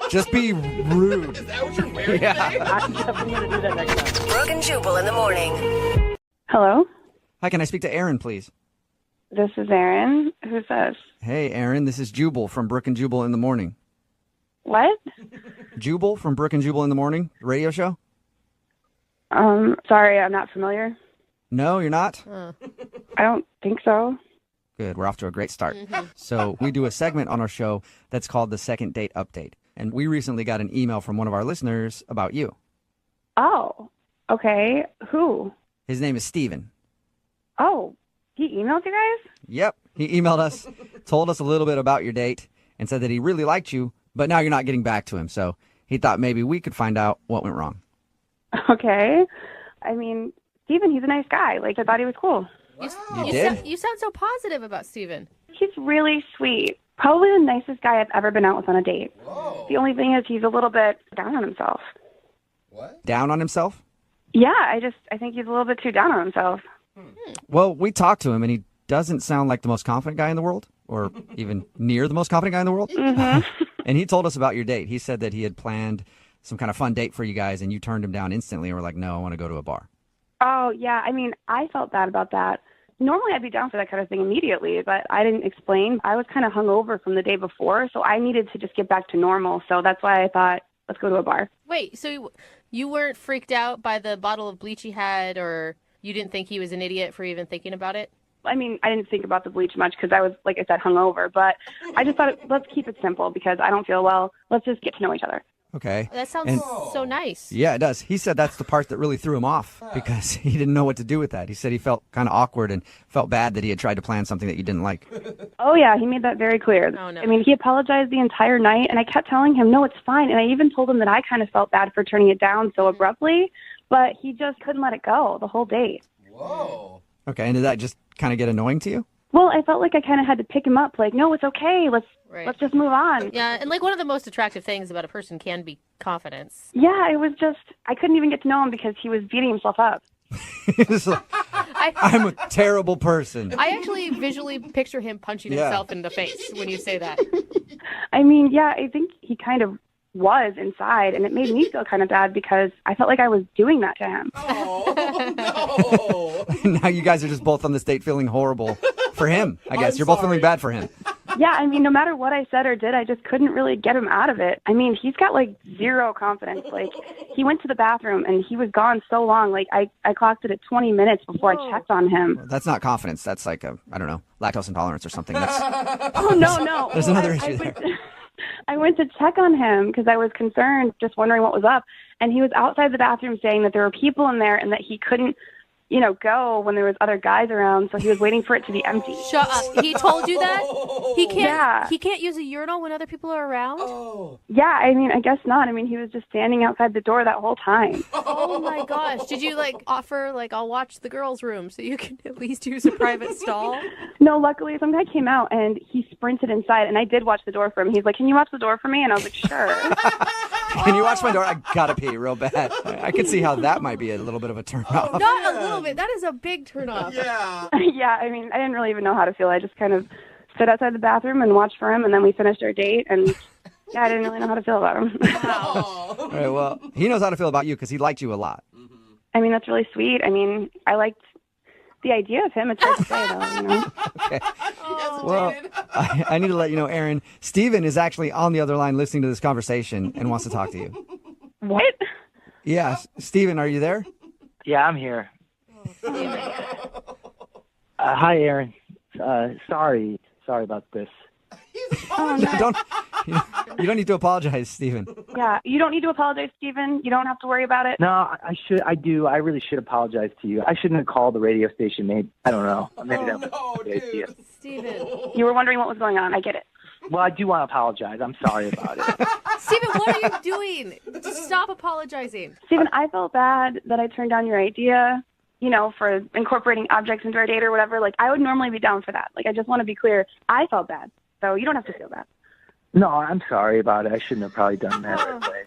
Just be rude. Is that what you're wearing? Yeah. I'm definitely going to do that next time. Brooke and Jubal in the morning. Hello? Hi, can I speak to Aaron, please? This is Aaron. Who's this? Hey, Aaron, this is Jubal from Brooke and Jubal in the Morning. What? Jubal from Brooke and Jubal in the Morning, radio show? Sorry, I'm not familiar. No, you're not? I don't think so. Good, we're off to a great start. So we do a segment on our show that's called the Second Date Update. And we recently got an email from one of our listeners about you. Oh, okay. Who? His name is Steven. Oh, he emailed you guys? Yep, he emailed us, told us a little bit about your date, and said that he really liked you, but now you're not getting back to him. So he thought maybe we could find out what went wrong. Okay. I mean, Steven, he's a nice guy. Like, I thought he was cool. You did? You sound so positive about Steven. He's really sweet. Probably the nicest guy I've ever been out with on a date. The only thing is he's a little bit down on himself. Down on himself? Yeah, I think he's a little bit too down on himself. Well, we talked to him, and he doesn't sound like the most confident guy in the world, or even near the most confident guy in the world. And he told us about your date. He said that he had planned some kind of fun date for you guys, and you turned him down instantly and were like, no, I want to go to a bar. Oh, yeah. I mean, I felt bad about that. Normally, I'd be down for that kind of thing immediately, but I didn't explain. I was kind of hungover from the day before, so I needed to just get back to normal. So that's why I thought, let's go to a bar. Wait, so you weren't freaked out by the bottle of bleach he had, or you didn't think he was an idiot for even thinking about it? I mean, I didn't think about the bleach much because I was, like I said, hungover. But I just thought, let's keep it simple because I don't feel well. Let's just get to know each other. Okay. That sounds And- so nice. Yeah, it does. He said that's the part that really threw him off because he didn't know what to do with that. He said he felt kind of awkward and felt bad that he had tried to plan something that you didn't like. Oh, yeah, he made that very clear. Oh, no. I mean, he apologized the entire night, and I kept telling him, no, it's fine. And I even told him that I kind of felt bad for turning it down so abruptly, but he just couldn't let it go the whole date. Okay, and did that just kind of get annoying to you? Well, I felt like I kind of had to pick him up, like, no, it's okay. Let's just move on. Yeah, and like one of the most attractive things about a person can be confidence. Yeah, it was just, I couldn't even get to know him because he was beating himself up. It's like, I'm a terrible person. I actually visually picture him punching Yeah. himself in the face when you say that. I mean, yeah, I think he kind of was inside, and it made me feel kind of bad because I felt like I was doing that to him. Now you guys are just both on this date feeling horrible for him, I guess. You're both feeling bad for him. Yeah, I mean, no matter what I said or did, I just couldn't really get him out of it. I mean, he's got, like, zero confidence. Like, he went to the bathroom, and he was gone so long. Like, I clocked it at 20 minutes before I checked on him. That's not confidence. That's like I don't know, lactose intolerance or something. That's, Oh, no. there's another I issue went- there. I went to check on him because I was concerned, just wondering what was up. And he was outside the bathroom saying that there were people in there and that he couldn't, go when there was other guys around. So he was waiting for it to be empty. Shut up. He told you that? He can't Yeah. he can't use a urinal when other people are around? Yeah, I mean, I guess not. I mean, he was just standing outside the door that whole time. Oh my gosh. Did you offer I'll watch the girls' room so you can at least use a private stall? No, luckily some guy came out and he sprinted inside, and I did watch the door for him. He's like, "Can you watch the door for me?" And I was like, "Sure." Can you watch my door? I gotta pee real bad. I could see how that might be a little bit of a turn off. Not a little bit. That is a big turn off. Yeah. Yeah, I mean, I didn't really even know how to feel. I just kind of stood outside the bathroom and watched for him, and then we finished our date, and yeah, I didn't really know how to feel about him. All right, well, he knows how to feel about you because he liked you a lot. I mean, that's really sweet. I mean, I liked the idea of him. It's hard to say, though, Okay. Well, I need to let you know, Aaron, Steven is actually on the other line listening to this conversation and wants to talk to you. What? Yeah, Steven, are you there? Yeah, I'm here. Hi, Aaron. Sorry about this. Oh, no. You don't need to apologize, Steven. Yeah, you don't need to apologize, Steven. You don't have to worry about it. No, I do. I really should apologize to you. I shouldn't have called the radio station. Maybe I don't know. Maybe that was a good idea. Steven. You were wondering what was going on. I get it. Well, I do want to apologize. I'm sorry about it. Steven, what are you doing? Just stop apologizing. Steven, I felt bad that I turned down your idea, for incorporating objects into our date or whatever. Like, I would normally be down for that. Like, I just want to be clear. I felt bad. So you don't have to feel bad. No, I'm sorry about it. I shouldn't have probably done that right away.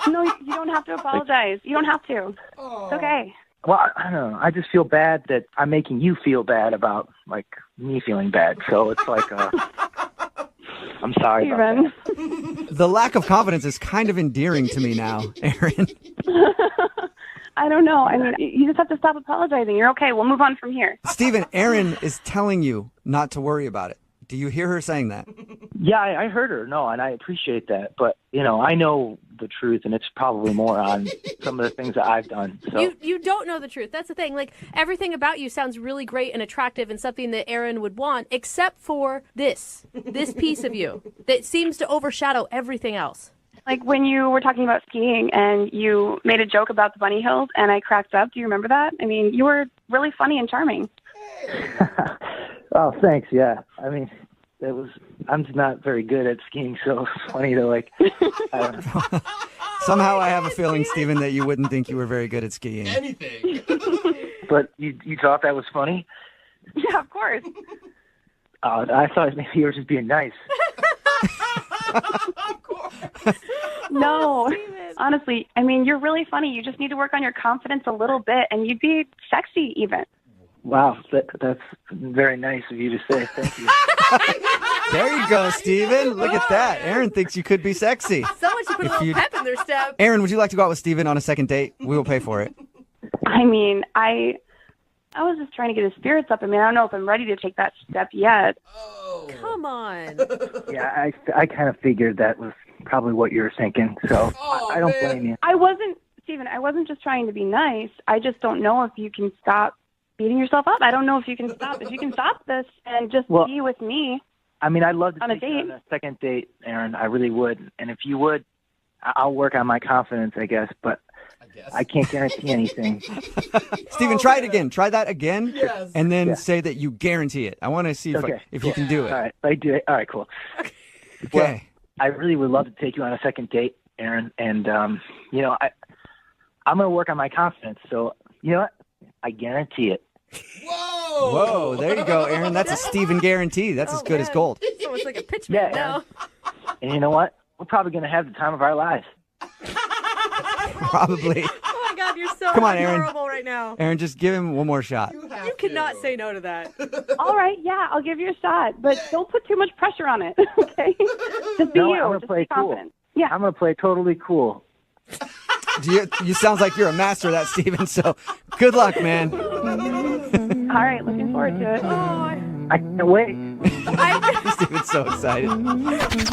No, you don't have to apologize. You don't have to. It's okay. Well, I don't know. I just feel bad that I'm making you feel bad about, me feeling bad. So it's I'm sorry about that. The lack of confidence is kind of endearing to me now, Aaron. I don't know. I mean, you just have to stop apologizing. You're okay. We'll move on from here. Steven, Erin is telling you not to worry about it. Do you hear her saying that? Yeah, I heard her. No, and I appreciate that. But, I know the truth, and it's probably more on some of the things that I've done. So. You don't know the truth. That's the thing. Like, everything about you sounds really great and attractive and something that Erin would want, except for this piece of you that seems to overshadow everything else. Like when you were talking about skiing and you made a joke about the bunny hills and I cracked up. Do you remember that? I mean, you were really funny and charming. Oh, thanks. Yeah. I mean, I'm not very good at skiing, so it's funny to I don't know. Somehow I have a feeling, Steven, that you wouldn't think you were very good at skiing. Anything. But you thought that was funny? Yeah, of course. I thought maybe you were just being nice. No, honestly, I mean, you're really funny. You just need to work on your confidence a little bit, and you'd be sexy even. Wow, that's very nice of you to say. Thank you. There you go, Steven. Look at that. Erin thinks you could be sexy. Someone should put a little pep in their step. Erin, would you like to go out with Steven on a second date? We will pay for it. I mean, I was just trying to get his spirits up. I mean, I don't know if I'm ready to take that step yet. Oh. Come on. Yeah, I kind of figured that was probably what you were thinking, so I don't blame you. Steven, I wasn't just trying to be nice. I just don't know if you can stop beating yourself up. I don't know if you can stop. If you can stop this and just be with me. I mean, I'd love to on a take you date. on a second date, Erin. I really would. And if you would, I'll work on my confidence, I guess, but I can't guarantee anything. Steven, try it again. Try that again, Yes. and then say that you guarantee it. I want to see if you can do it. All right, I do it. All right, cool. Okay. Well, I really would love to take you on a second date, Erin, and I'm going to work on my confidence. So you know what? I guarantee it. Whoa, there you go, Erin. That's a Steven guarantee. That's as good as gold. It's almost like a pitch man now. And you know what? We're probably going to have the time of our lives. Probably. Oh my God, you're so Come on, Erin. adorable right now. Erin, just give him one more shot. You cannot say no to that. All right, yeah, I'll give you a shot, but don't put too much pressure on it, okay? Just be No, you. I'm going to Just play be cool. confident. Yeah. I'm going to play totally cool. You sounds like you're a master of that, Steven, so good luck, man. All right, looking forward to it. I can't wait. Steven's so excited.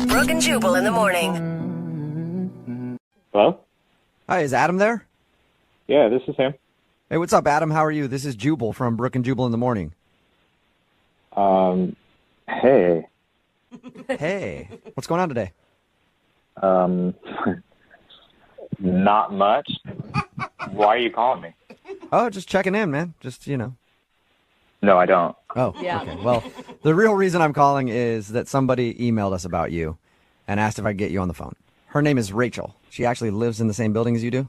Brooke and Jubal in the morning. Hello? Hi, is Adam there? Yeah, this is him. Hey, what's up, Adam? How are you? This is Jubal from Brooke and Jubal in the morning. Hey. Hey, what's going on today? Not much. Why are you calling me? Oh, just checking in, man. Just, No, I don't. Oh, okay. Well, the real reason I'm calling is that somebody emailed us about you and asked if I could get you on the phone. Her name is Rachel. She actually lives in the same building as you do.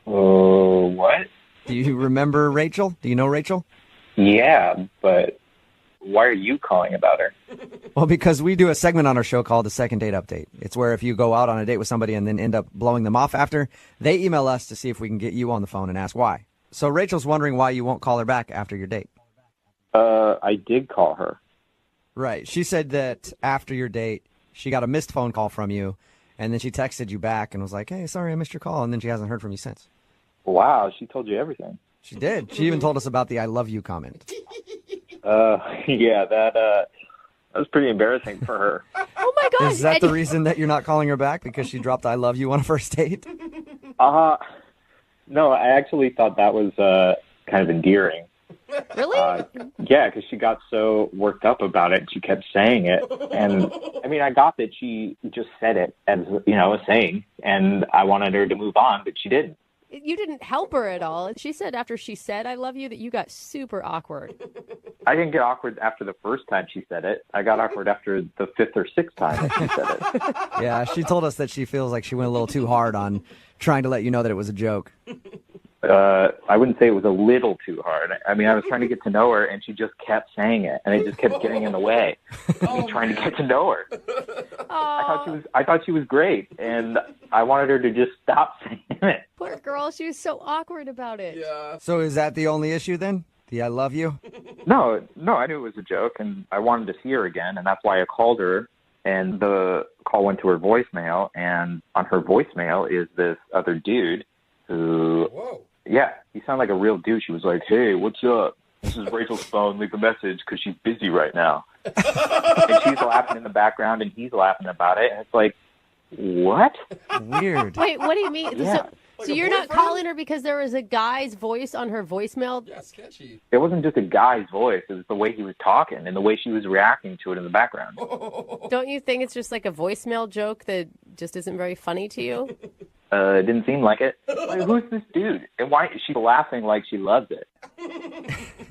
Oh, what? Do you remember Rachel? Do you know Rachel? Yeah, but why are you calling about her? Well, because we do a segment on our show called the Second Date Update. It's where if you go out on a date with somebody and then end up blowing them off after, they email us to see if we can get you on the phone and ask why. So Rachel's wondering why you won't call her back after your date. I did call her. Right. She said that after your date, she got a missed phone call from you, and then she texted you back and was like, hey, sorry, I missed your call, and then she hasn't heard from you since. Wow, she told you everything. She did. She even told us about the I love you comment. Yeah, that was pretty embarrassing for her. Oh my gosh. Is that the reason that you're not calling her back? Because she dropped I love you on a first date? No, I actually thought that was kind of endearing. Really? Yeah, because she got so worked up about it, and she kept saying it. And, I mean, I got that she just said it as, a saying, and I wanted her to move on, but she didn't. You didn't help her at all. She said after she said I love you that you got super awkward. I didn't get awkward after the first time she said it. I got awkward after the fifth or sixth time that she said it. Yeah, she told us that she feels like she went a little too hard on trying to let you know that it was a joke. I wouldn't say it was a little too hard. I mean, I was trying to get to know her, and she just kept saying it, and it just kept getting in the way. Me trying to get to know her. I thought she was great, and I wanted her to just stop saying it. Poor girl, she was so awkward about it. Yeah. So is that the only issue then? The I love you? No, I knew it was a joke, and I wanted to see her again, and that's why I called her. And the call went to her voicemail, and on her voicemail is this other dude who, Yeah, he sounded like a real douche. He was like, "Hey, what's up? This is Rachel's phone. Leave a message because she's busy right now." And she's laughing in the background, and he's laughing about it. And it's like, what? Weird. Wait, what do you mean? Yeah. So you're not calling her because there was a guy's voice on her voicemail? Yeah, sketchy. It wasn't just a guy's voice. It was the way he was talking and the way she was reacting to it in the background. Don't you think it's just like a voicemail joke that just isn't very funny to you? It didn't seem like it. Like, who's this dude? And why is she laughing like she loves it?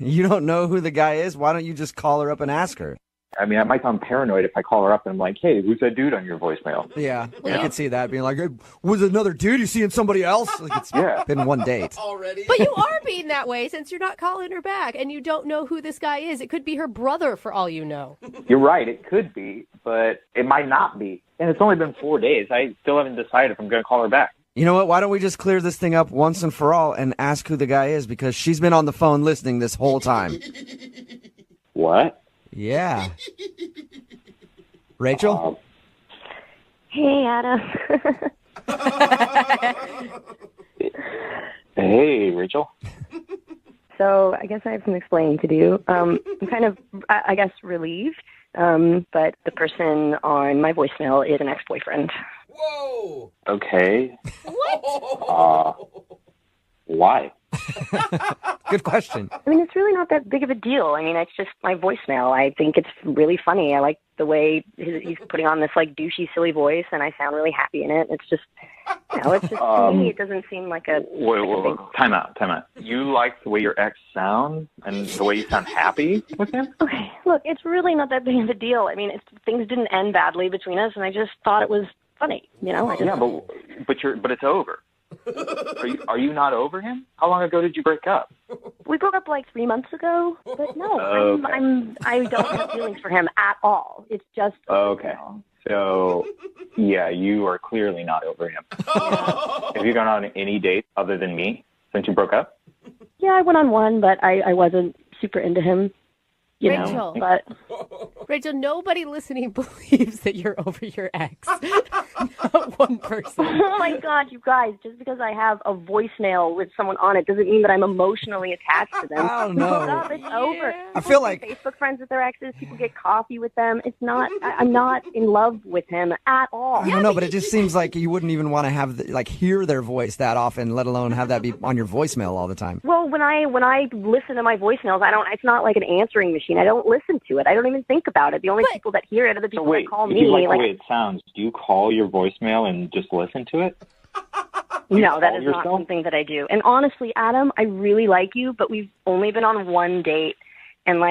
You don't know who the guy is? Why don't you just call her up and ask her? I mean, I might sound paranoid if I call her up and I'm like, "Hey, who's that dude on your voicemail?" Yeah, I could see that being like, "Hey, was it another dude? You seeing somebody else?" Like it's been one date. Already? But you are being that way since you're not calling her back and you don't know who this guy is. It could be her brother for all you know. You're right. It could be, but it might not be. And it's only been 4 days. I still haven't decided if I'm going to call her back. You know what? Why don't we just clear this thing up once and for all and ask who the guy is, because she's been on the phone listening this whole time. What? Yeah. Rachel? Hey, Adam. Hey, Rachel. So I guess I have some explaining to do. I'm kind of, I guess, relieved. But the person on my voicemail is an ex-boyfriend. Whoa! Okay. What? Why? Good question. I mean, it's really not that big of a deal. I mean, it's just my voicemail. I think it's really funny. I like the way he's putting on this, like, douchey, silly voice, and I sound really happy in it. It's just, it's just, to me, it doesn't seem like a... Wait. Time out. You like the way your ex sounds and the way you sound happy with him? Okay, look, it's really not that big of a deal. I mean, things didn't end badly between us, and I just thought it was funny, Yeah, but it's over. Are you not over him? How long ago did you break up? We broke up like 3 months ago, but no, Okay. I don't have feelings for him at all. It's just Okay. So, yeah, you are clearly not over him. Have you gone on any dates other than me since you broke up? Yeah, I went on one, but I wasn't super into him. Rachel. But Rachel, nobody listening believes that you're over your ex. Not one person. Oh my God, you guys! Just because I have a voicemail with someone on it doesn't mean that I'm emotionally attached to them. I don't We know. broke up, it's over. I feel like Facebook friends with their exes. People get coffee with them. It's not. I'm not in love with him at all. I don't know, but it just seems like you wouldn't even want to have hear their voice that often, let alone have that be on your voicemail all the time. Well, when I listen to my voicemails, it's not like an answering machine. I don't listen to it. I don't even think about it. The only people that hear it are the people that call me. You like the way it sounds. Do you call your voicemail and just listen to it? No, that is not something that I do. And honestly, Adam, I really like you, but we've only been on one date. And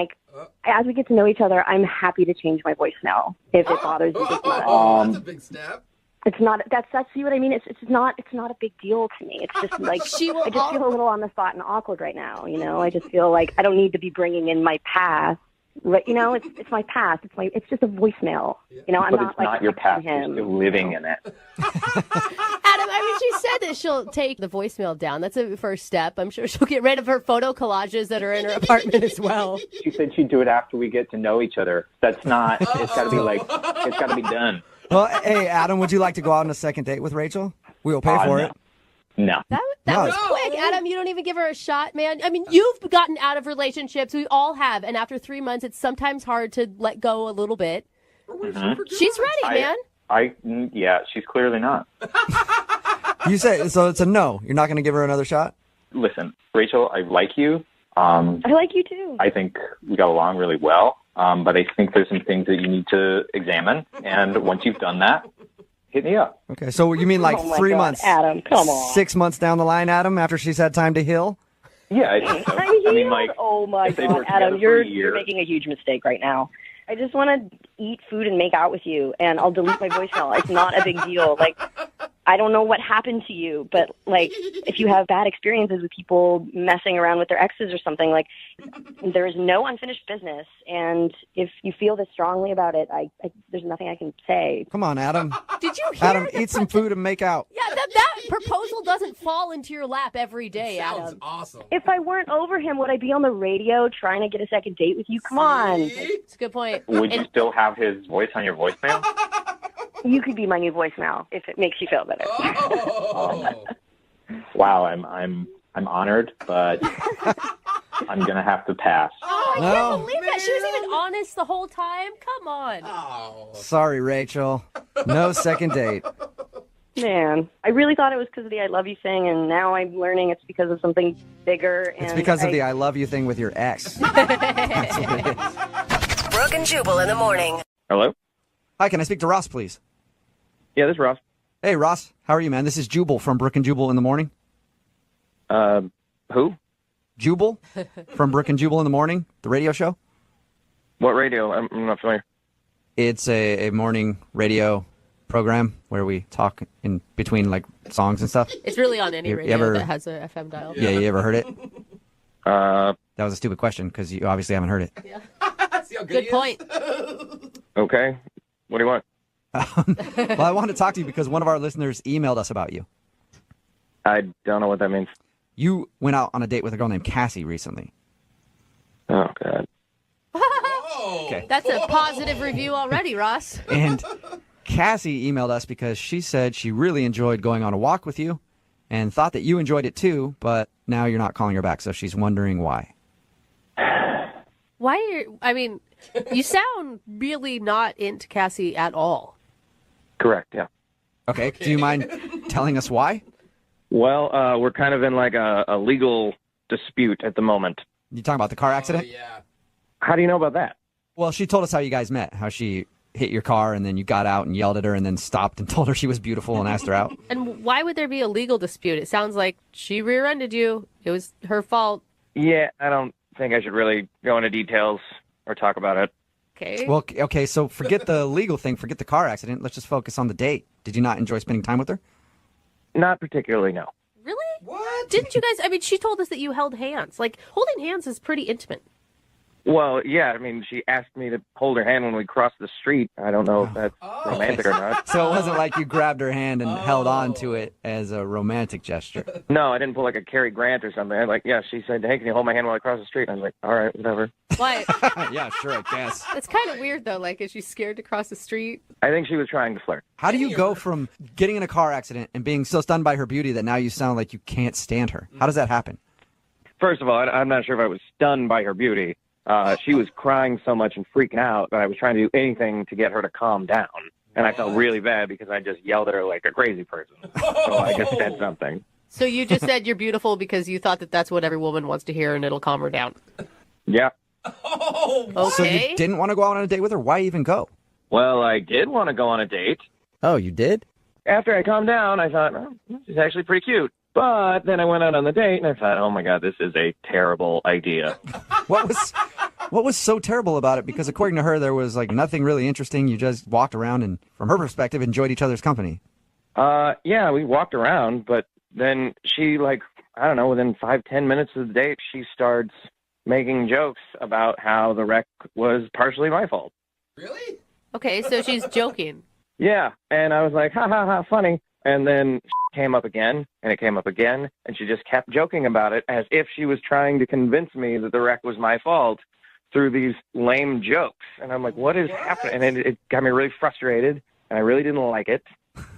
as we get to know each other, I'm happy to change my voicemail if it bothers you this much. That's a big step. It's not. That's see what I mean. It's not a big deal to me. It's just like I just feel a little on the spot and awkward right now. I just feel like I don't need to be bringing in my past. Right, it's my past. It's just a voicemail. I'm but not it's not your past. Him. You're still living in it. Adam, she said that she'll take the voicemail down. That's a first step. I'm sure she'll get rid of her photo collages that are in her apartment as well. She said she'd do it after we get to know each other. That's not. It's got to be done. Well, hey, Adam, would you like to go out on a second date with Rachel? We will pay for it. No. That was quick. Adam, you don't even give her a shot, man. I mean, you've gotten out of relationships. We all have. And after 3 months, it's sometimes hard to let go a little bit. Mm-hmm. She's ready, man. Yeah, she's clearly not. You say, so it's a no. You're not going to give her another shot? Listen, Rachel, I like you. I like you too. I think we got along really well. But I think there's some things that you need to examine. And once you've done that, hit me up. Okay, so you mean like Oh my 3 God, months? Adam, come on. 6 months down the line, Adam, after she's had time to heal? Yeah, I think so. I mean, oh my if they've God, worked together Adam, for a you're year. making a huge mistake right now. I just want to eat food and make out with you, and I'll delete my voicemail. It's not a big deal. I don't know what happened to you, but if you have bad experiences with people messing around with their exes or something, there is no unfinished business. And if you feel this strongly about it, there's nothing I can say. Come on, Adam. Did you hear Adam, eat some food and make out. Yeah, that proposal doesn't fall into your lap every day, Adam. Sounds awesome. If I weren't over him, would I be on the radio trying to get a second date with you? Come on. It's a good point. Would you still have his voice on your voicemail? You could be my new voicemail if it makes you feel better. Wow, I'm I'm honored, but I'm going to have to pass. Oh, I No. can't believe that. She was even honest the whole time. Come on. Sorry, Rachel. No second date. Man, I really thought it was because of the I love you thing, and now I'm learning it's because of something bigger. And It's because of the I love you thing with your ex. Brooke and Jubal in the morning. Hello? Hi, can I speak to Ross, please? Yeah, this is Ross. Hey, Ross. How are you, man? This is Jubal from Brooke and Jubal in the morning. Who? Jubal from Brooke and Jubal in the morning, the radio show. What radio? I'm not familiar. It's a morning radio program where we talk in between like songs and stuff. It's really on any You radio ever- that has a FM dial. Yeah, you ever heard it? That was a stupid question because you obviously haven't heard it. Good point. Okay. What do you want? Well, I wanted to talk to you because one of our listeners emailed us about you. I don't know what that means. You went out on a date with a girl named Cassie recently. Oh, God. Okay. That's a positive review already, Ross. And Cassie emailed us because she said she really enjoyed going on a walk with you and thought that you enjoyed it too, but now you're not calling her back, so she's wondering why. Why are you, I mean, you sound really not into Cassie at all. Correct, yeah. Okay, do you mind telling us why? Well, we're kind of in like a legal dispute at the moment. You talking about the car accident? How do you know about that? Well, she told us how you guys met, how she hit your car and then you got out and yelled at her and then stopped and told her she was beautiful and asked her out. And why would there be a legal dispute? It sounds like she rear-ended you. It was her fault. Yeah, I don't think I should really go into details or talk about it. Okay. Well, okay, so forget the legal thing, forget the car accident. Let's just focus on the date. Did you not enjoy spending time with her? Not particularly, no. Really? What? Didn't you guys, I mean, she told us that you held hands. Like, holding hands is pretty intimate. Well, yeah, I mean, she asked me to hold her hand when we crossed the street. I don't know if that's romantic or not. So it wasn't like you grabbed her hand and held on to it as a romantic gesture. No, I didn't pull like a Cary Grant or something. Yeah, she said, hey, can you hold my hand while I cross the street? And I was like, all right, whatever. Why? Yeah, sure, I guess. It's kind of weird, though. Like, is she scared to cross the street? I think she was trying to flirt. How do you go from getting in a car accident and being so stunned by her beauty that now you sound like you can't stand her? How does that happen? First of all, I'm not sure if I was stunned by her beauty. She was crying so much and freaking out that I was trying to do anything to get her to calm down. And I felt really bad because I just yelled at her like a crazy person. So I just said something. So you just said you're beautiful because you thought that that's what every woman wants to hear and it'll calm her down. Yeah. Okay. So you didn't want to go out on a date with her? Why even go? Well, I did want to go on a date. Oh, you did? After I calmed down, I thought, oh, this is actually pretty cute. But then I went out on the date and I thought, oh my God, this is a terrible idea. What was so terrible about it? Because according to her, there was like nothing really interesting. You just walked around and, from her perspective, enjoyed each other's company. Yeah, we walked around, but then she, like, I don't know, within 5-10 minutes of the date, she starts making jokes about how the wreck was partially my fault. Okay, so she's joking. Yeah, and I was like, ha ha ha, funny. And then came up again, and it came up again, and she just kept joking about it as if she was trying to convince me that the wreck was my fault through these lame jokes. And I'm like, what is happening? And it got me really frustrated, and I really didn't like it.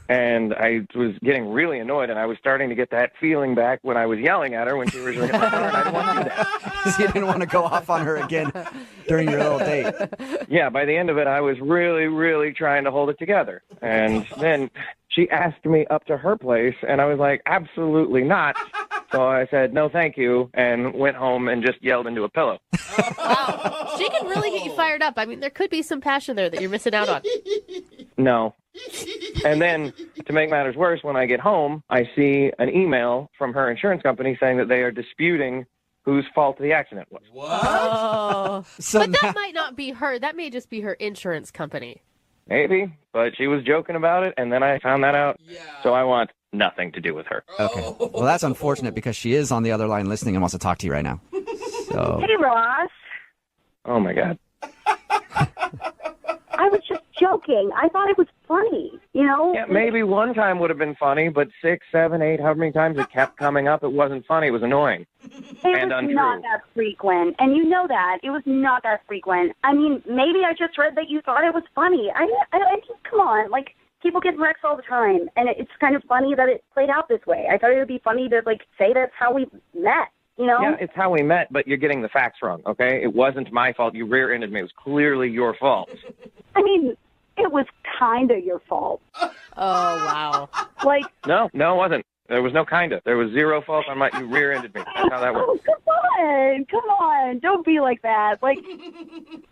And I was getting really annoyed, and I was starting to get that feeling back when I was yelling at her when she was really and I didn't want to do that. So you didn't want to go off on her again during your little date. Yeah, by the end of it, I was really, really trying to hold it together. And then she asked me up to her place, and I was like, absolutely not. So I said, no, thank you, and went home and just yelled into a pillow. Wow. She can really get you fired up. I mean, there could be some passion there that you're missing out on. No. And then, to make matters worse, when I get home, I see an email from her insurance company saying that they are disputing whose fault the accident was. Oh. So but that might not be her. That may just be her insurance company. Maybe, but she was joking about it, and then I found that out. So I want nothing to do with her. Okay. Well, that's unfortunate because she is on the other line listening and wants to talk to you right now. So. Hey, Ross. Oh, my God. I was just joking. I thought it was funny, you know? Yeah, maybe one time would have been funny, but 6, 7, 8, however many times it kept coming up, it wasn't funny. It was annoying and It was untrue. not that frequent, and you know that. It was not that frequent. I mean, maybe I just read that you thought it was funny. I just, come on, like, people get wrecks all the time, and it's kind of funny that it played out this way. I thought it would be funny to, like, say that's how we met, you know? Yeah, it's how we met, but you're getting the facts wrong, okay? It wasn't my fault. You rear-ended me. It was clearly your fault. I mean, it was kind of your fault. Oh, wow. Like... No, it wasn't. There was no kinda. There was zero fault on you rear-ended me. That's how that works. Oh, come on. Don't be like that. Like,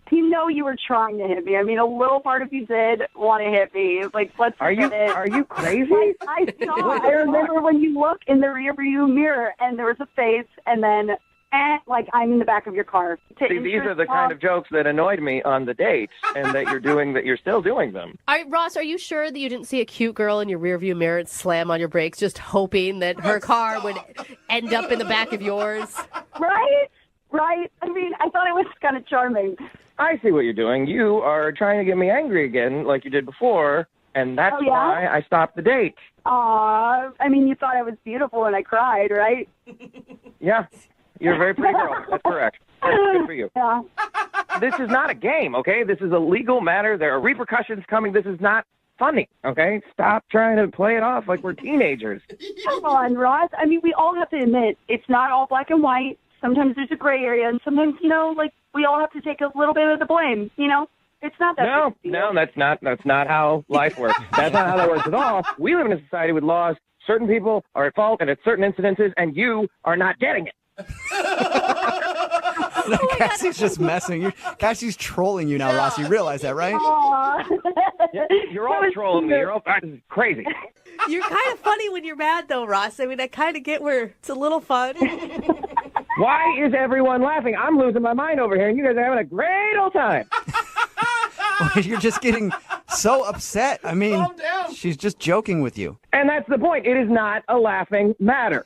you know you were trying to hit me. I mean, a little part of you did want to hit me. Like, let's admit it. Are you crazy? I saw. I remember when you look in the rearview mirror and there was a face, and then, like, I'm in the back of your car. See, these are the kind of jokes that annoyed me on the dates, and that you're still doing them. Ross, are you sure that you didn't see a cute girl in your rearview mirror and slam on your brakes, just hoping that her car would end up in the back of yours? Right. I mean, I thought it was kind of charming. I see what you're doing. You are trying to get me angry again, like you did before, and that's why I stopped the date. Aw, I mean, you thought I was beautiful and I cried, right? Yeah. You're a very pretty girl. That's correct. Good for you. Yeah. This is not a game, okay? This is a legal matter. There are repercussions coming. This is not funny, okay? Stop trying to play it off like we're teenagers. Come on, Ross. I mean, we all have to admit, it's not all black and white. Sometimes there's a gray area, and sometimes, you know, like, we all have to take a little bit of the blame, you know? It's not that No, that's not how life works. That's not how that works at all. We live in a society with laws. Certain people are at fault and at certain incidences, and you are not getting it. Cassie's just messing. Cassie's trolling you now, Ross. You realize that, right? Yeah, you're all trolling me. You're all crazy. You're kind of funny when you're mad, though, Ross. I mean, I kind of get where it's a little fun. Why is everyone laughing? I'm losing my mind over here, and you guys are having a great old time. You're just getting so upset. I mean, she's just joking with you. And that's the point. It is not a laughing matter.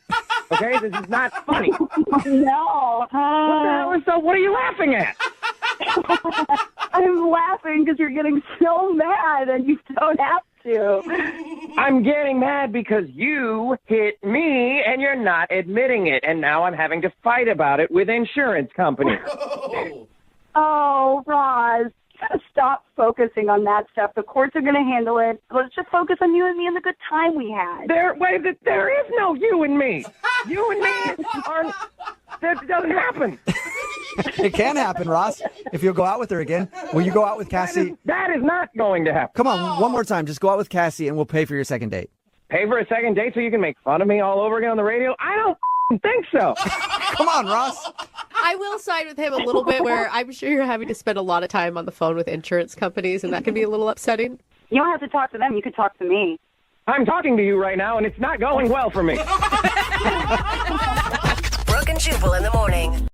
Okay? This is not funny. No. What are you laughing at? I'm laughing because you're getting so mad and you don't have to. I'm getting mad because you hit me and you're not admitting it. And now I'm having to fight about it with insurance companies. Oh, Roz. You gotta stop focusing on that stuff. The courts are gonna handle it. Let's just focus on you and me and the good time we had. There is no you and me. You and me aren't. That doesn't happen. It can happen, Ross. If you'll go out with her again, will you go out with Cassie? That is not going to happen. Come on, one more time. Just go out with Cassie, and we'll pay for your second date. Pay for a second date so you can make fun of me all over again on the radio? I don't think so. Come on, Ross. I will side with him a little bit where I'm sure you're having to spend a lot of time on the phone with insurance companies, and that can be a little upsetting. You don't have to talk to them. You can talk to me. I'm talking to you right now, and it's not going well for me. Brooke and Jubal in the morning.